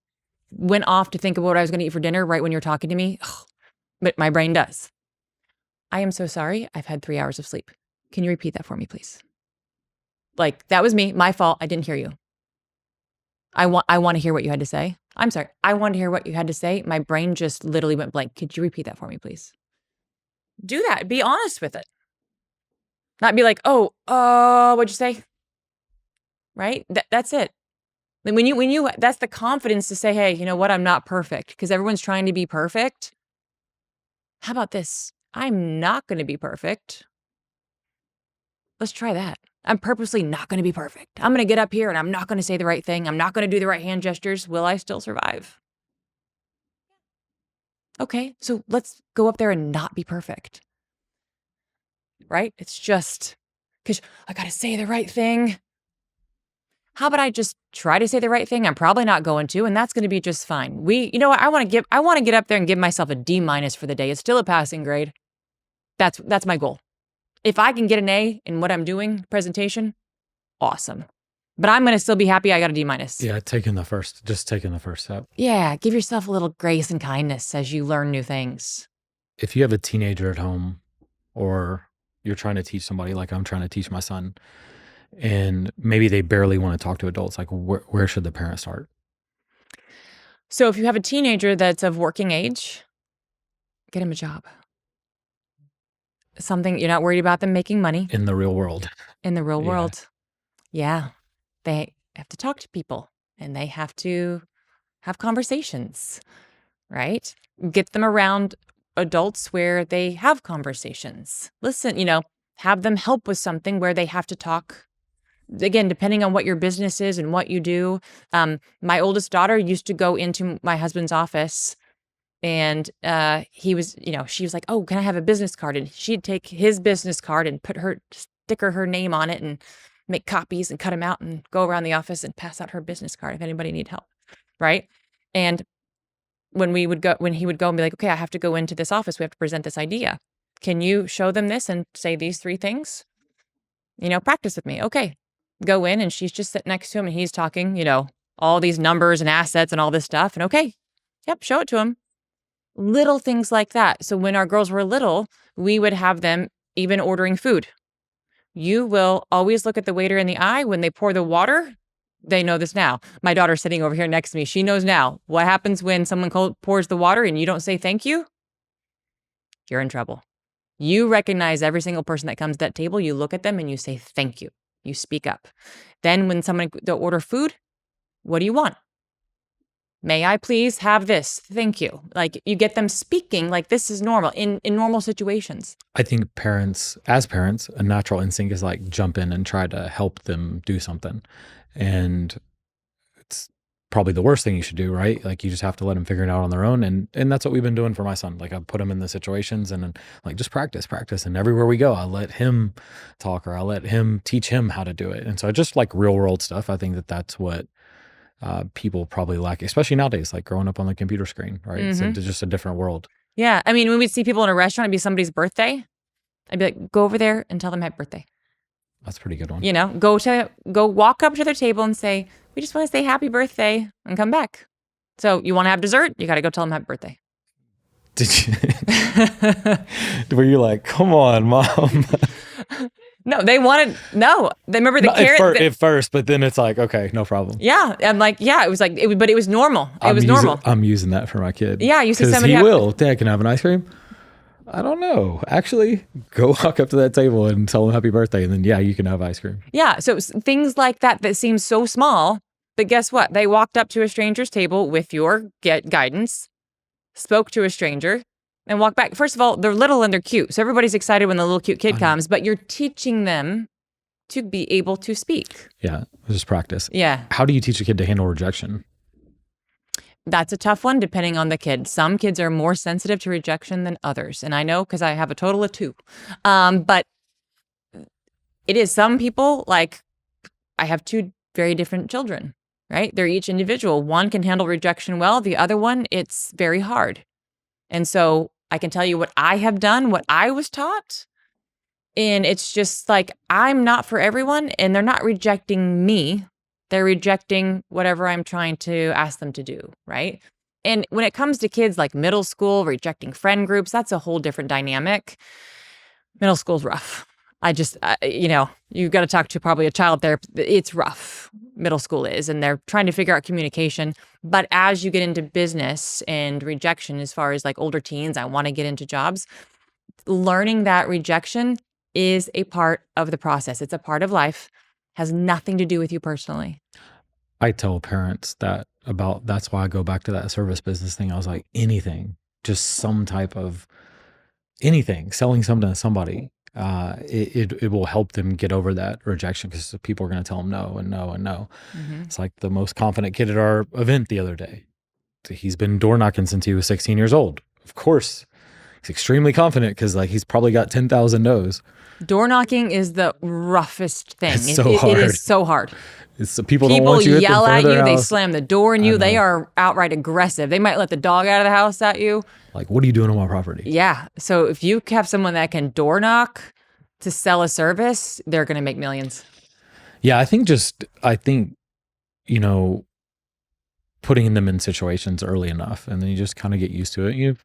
went off to think of what I was going to eat for dinner right when you're talking to me. Ugh. But my brain does. "I am so sorry. I've had 3 hours of sleep. Can you repeat that for me, please?" Like, that was me, my fault. I didn't hear you. I want to hear what you had to say. "I'm sorry. I want to hear what you had to say. My brain just literally went blank. Could you repeat that for me, please?" Do that. Be honest with it. Not be like, "Oh, what'd you say?" Right? That's it. When you that's the confidence to say, "Hey, you know what? I'm not perfect," because everyone's trying to be perfect. How about this? I'm not going to be perfect. Let's try that. I'm purposely not going to be perfect. I'm going to get up here and I'm not going to say the right thing. I'm not going to do the right hand gestures. Will I still survive? Okay, so let's go up there and not be perfect. Right? It's just because I got to say the right thing. How about I just try to say the right thing? I'm probably not going to, and that's going to be just fine. You know what? I want to get up there and give myself a D- for the day. It's still a passing grade. That's my goal. If I can get an A in what I'm doing, presentation, awesome. But I'm going to still be happy I got a D-. Yeah, taking the first step. Yeah, give yourself a little grace and kindness as you learn new things. If you have a teenager at home or you're trying to teach somebody, like I'm trying to teach my son, and maybe they barely want to talk to adults, like where should the parent start? So if you have a teenager that's of working age, get him a job. Something you're not worried about them making money. In the real world. In the real world. Yeah. They have to talk to people and they have to have conversations, right? Get them around adults where they have conversations. Listen, have them help with something where they have to talk. Again, depending on what your business is and what you do. My oldest daughter used to go into my husband's office and she was like, "Oh, can I have a business card?" And she'd take his business card and sticker her name on it and make copies and cut them out and go around the office and pass out her business card if anybody need help. Right. And when he would go and be like, "Okay, I have to go into this office. We have to present this idea. Can you show them this and say these 3 things? Practice with me." Okay. Go in and she's just sitting next to him and he's talking, all these numbers and assets and all this stuff. And okay. Yep. Show it to him. Little things like that. So when our girls were little, we would have them even ordering food. You will always look at the waiter in the eye when they pour the water. They know this now. My daughter's sitting over here next to me. She knows now. What happens when someone pours the water and you don't say thank you? You're in trouble. You recognize every single person that comes to that table. You look at them and you say thank you. You speak up. Then when someone they'll order food, what do you want? May I please have this? Thank you. Like you get them speaking like this is normal in normal situations. I think as parents, a natural instinct is like jump in and try to help them do something. And it's probably the worst thing you should do, right? Like you just have to let them figure it out on their own. And that's what we've been doing for my son. Like I put him in the situations and then like just practice. And everywhere we go, I'll let him talk or I'll let him teach him how to do it. And so just like real world stuff, I think that's what people probably lack, especially nowadays, like growing up on the computer screen, right? Mm-hmm. It's just a different world. Yeah. I mean, when we'd see people in a restaurant, it'd be somebody's birthday. I'd be like, go over there and tell them happy birthday. That's a pretty good one. You know, go walk up to their table and say, we just want to say happy birthday and come back. So you want to have dessert? You got to go tell them happy birthday. Did you? Were you like, come on, Mom? No, they remember the carrot. At first, but then it's like, okay, no problem. Yeah. I'm like, yeah, it was like, but it was normal. Normal. I'm using that for my kid. Yeah. You see somebody Dad, can I have an ice cream? I don't know. Actually, go walk up to that table and tell them happy birthday. And then, yeah, you can have ice cream. Yeah. So things like that seem so small, but guess what? They walked up to a stranger's table with your guidance, spoke to a stranger, and walked back. First of all, they're little and they're cute. So everybody's excited when the little cute kid comes, but you're teaching them to be able to speak. Yeah. Just practice. Yeah. How do you teach a kid to handle rejection? That's a tough one depending on the kid. Some kids are more sensitive to rejection than others. And I know because I have a total of 2. But it is some people, like I have 2 very different children, right? They're each individual. One can handle rejection well. The other one, it's very hard. And so I can tell you what I have done, what I was taught. And it's just like, I'm not for everyone and they're not rejecting me. They're rejecting whatever I'm trying to ask them to do, right? And when it comes to kids like middle school, rejecting friend groups, that's a whole different dynamic. Middle school's rough. You've got to talk to probably a child therapist. It's rough. Middle school is, and they're trying to figure out communication. But as you get into business and rejection, as far as like older teens, I want to get into jobs, learning that rejection is a part of the process. It's a part of life. Has nothing to do with you personally. I tell parents that's why I go back to that service business thing. I was like, anything, just some type of anything, selling something to somebody, it will help them get over that rejection because people are going to tell them no and no and no. Mm-hmm. It's like the most confident kid at our event the other day. He's been door knocking since he was 16 years old. Of course, he's extremely confident because like he's probably got 10,000 no's. Door knocking is the roughest thing. It's so hard. It is so hard. It's people don't want you yell at you. House. They slam the door in you. They are outright aggressive. They might let the dog out of the house at you. Like, what are you doing on my property? Yeah. So if you have someone that can door knock to sell a service, they're going to make millions. Yeah, I think putting them in situations early enough, and then you just kind of get used to it. You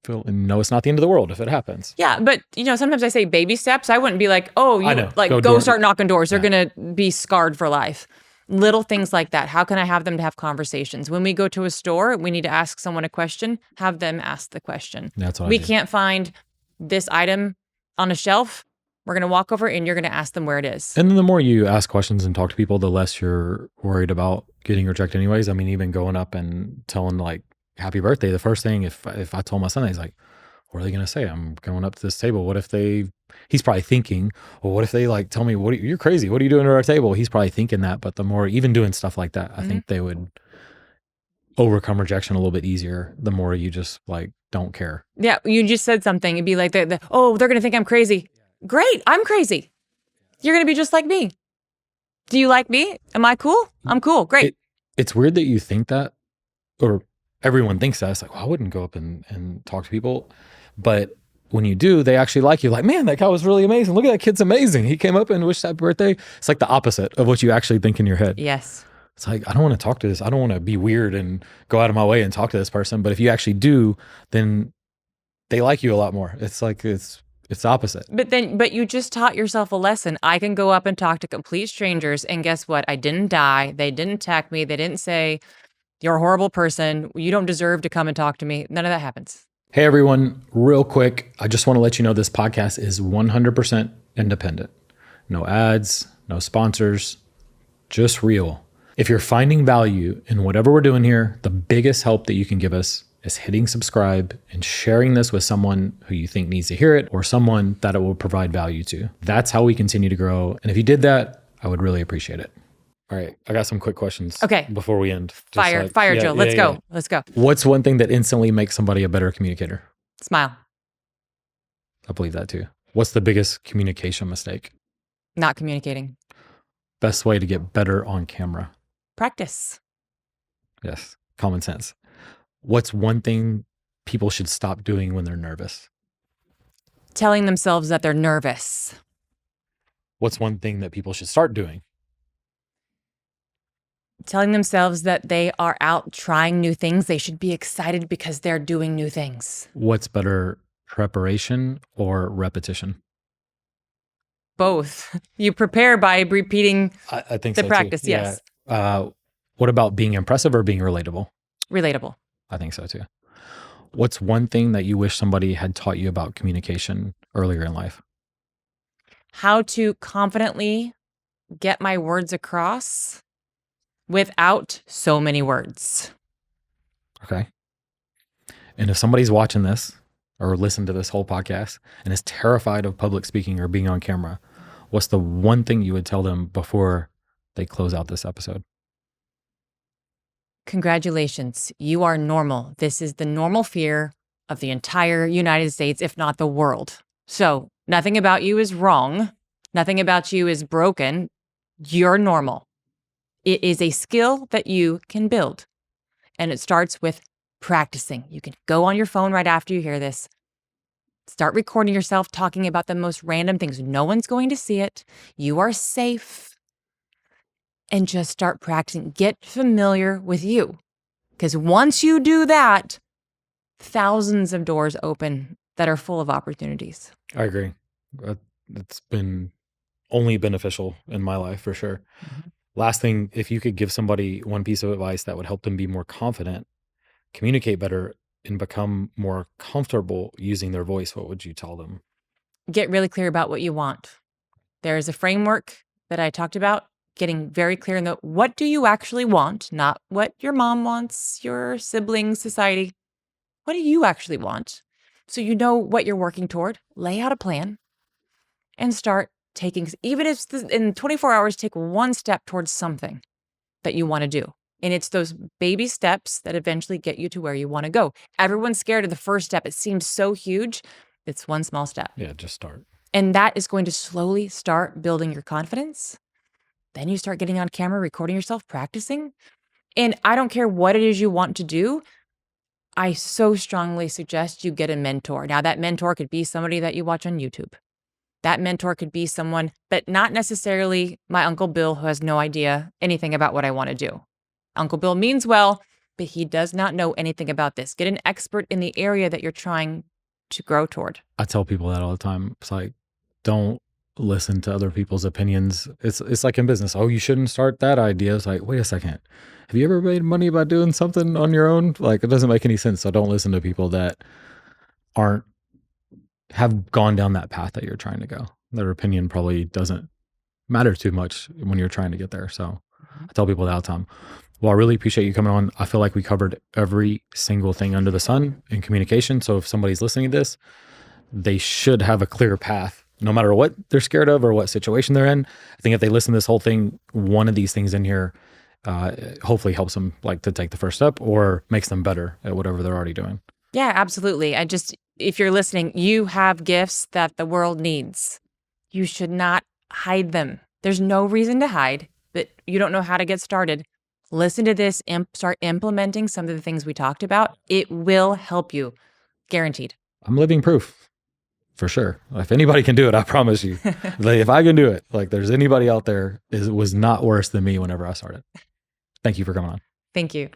feel and know it's not the end of the world if it happens. Yeah, but sometimes I say baby steps. I wouldn't be like, go start knocking doors. They're going to be scarred for life. Little things like that. How can I have them to have conversations? When we go to a store, we need to ask someone a question, have them ask the question. That's what we can't find this item on a shelf. We're going to walk over and you're going to ask them where it is. And then the more you ask questions and talk to people, the less you're worried about getting rejected anyways. I mean, even going up and telling like happy birthday, the first thing, if I told my son, he's like, what are they going to say? I'm going up to this table. What if he's probably thinking, well, what if they like tell me, you're crazy. What are you doing at our table? He's probably thinking that, but the more, even doing stuff like that, I think they would overcome rejection a little bit easier the more you just like, don't care. Yeah. You just said something. It'd be like, they're going to think I'm crazy. Great. I'm crazy. You're going to be just like me. Do you like me? Am I cool? I'm cool. Great. It's weird that you think that, or everyone thinks that. It's like, well, I wouldn't go up and talk to people. But when you do, they actually like you. Like, man, that guy was really amazing. Look at that kid's amazing. He came up and wished happy birthday. It's like the opposite of what you actually think in your head. Yes. It's like, I don't want to talk to this. I don't want to be weird and go out of my way and talk to this person. But if you actually do, then they like you a lot more. It's like, it's It's the opposite. But you just taught yourself a lesson. I can go up and talk to complete strangers, and guess what? I didn't die. They didn't attack me. They didn't say, you're a horrible person. You don't deserve to come and talk to me. None of that happens. Hey, everyone, real quick. I just want to let you know this podcast is 100% independent. No ads, no sponsors, just real. If you're finding value in whatever we're doing here, the biggest help that you can give us is hitting subscribe and sharing this with someone who you think needs to hear it or someone that it will provide value to. That's how we continue to grow. And if you did that, I would really appreciate it. All right, I got some quick questions. Okay. Before we end. Fire, Joe. Let's go. Let's go. What's one thing that instantly makes somebody a better communicator? Smile. I believe that too. What's the biggest communication mistake? Not communicating. Best way to get better on camera? Practice. Yes, common sense. What's one thing people should stop doing when they're nervous? Telling themselves that they're nervous. What's one thing that people should start doing? Telling themselves that they are out trying new things. They should be excited because they're doing new things. What's better, preparation or repetition? Both. You prepare by repeating I think the so practice, too. yes. Yeah. What about being impressive or being relatable? Relatable. I think so too. What's one thing that you wish somebody had taught you about communication earlier in life? How to confidently get my words across without so many words. Okay. And if somebody's watching this or listened to this whole podcast and is terrified of public speaking or being on camera, what's the one thing you would tell them before they close out this episode? Congratulations. You are normal. This is the normal fear of the entire United States, if not the world. So nothing about you is wrong. Nothing about you is broken. You're normal. It is a skill that you can build. And it starts with practicing. You can go on your phone right after you hear this. Start recording yourself talking about the most random things. No one's going to see it. You are safe. And just start practicing. Get familiar with you. Because once you do that, thousands of doors open that are full of opportunities. I agree. It's been only beneficial in my life for sure. Mm-hmm. Last thing, if you could give somebody one piece of advice that would help them be more confident, communicate better, and become more comfortable using their voice, what would you tell them? Get really clear about what you want. There is a framework that I talked about, getting very clear in what do you actually want, not what your mom wants, your siblings, society. What do you actually want? So you know what you're working toward. Lay out a plan and start taking, even if in 24 hours, take one step towards something that you want to do. And it's those baby steps that eventually get you to where you want to go. Everyone's scared of the first step. It seems so huge. It's one small step. Yeah, just start. And that is going to slowly start building your confidence. Then you start getting on camera, recording yourself, practicing. And I don't care what it is you want to do. I so strongly suggest you get a mentor. Now, that mentor could be somebody that you watch on YouTube. That mentor could be someone, but not necessarily my Uncle Bill, who has no idea anything about what I want to do. Uncle Bill means well, but he does not know anything about this. Get an expert in the area that you're trying to grow toward. I tell people that all the time. It's like, don't listen to other people's opinions. It's like in business. Oh, you shouldn't start that idea. It's like, wait a second. Have you ever made money by doing something on your own? Like, it doesn't make any sense. So don't listen to people that have gone down that path that you're trying to go. Their opinion probably doesn't matter too much when you're trying to get there. So I tell people that all the time. Well, I really appreciate you coming on. I feel like we covered every single thing under the sun in communication. So if somebody's listening to this, they should have a clear path, no matter what they're scared of or what situation they're in. I think if they listen to this whole thing, one of these things in here hopefully helps them like to take the first step or makes them better at whatever they're already doing. Yeah, absolutely. If you're listening, you have gifts that the world needs. You should not hide them. There's no reason to hide, but you don't know how to get started. Listen to this, start implementing some of the things we talked about. It will help you, guaranteed. I'm living proof, for sure. If anybody can do it, I promise you. Like, if I can do it, like there's anybody out there, it was not worse than me whenever I started. Thank you for coming on. Thank you.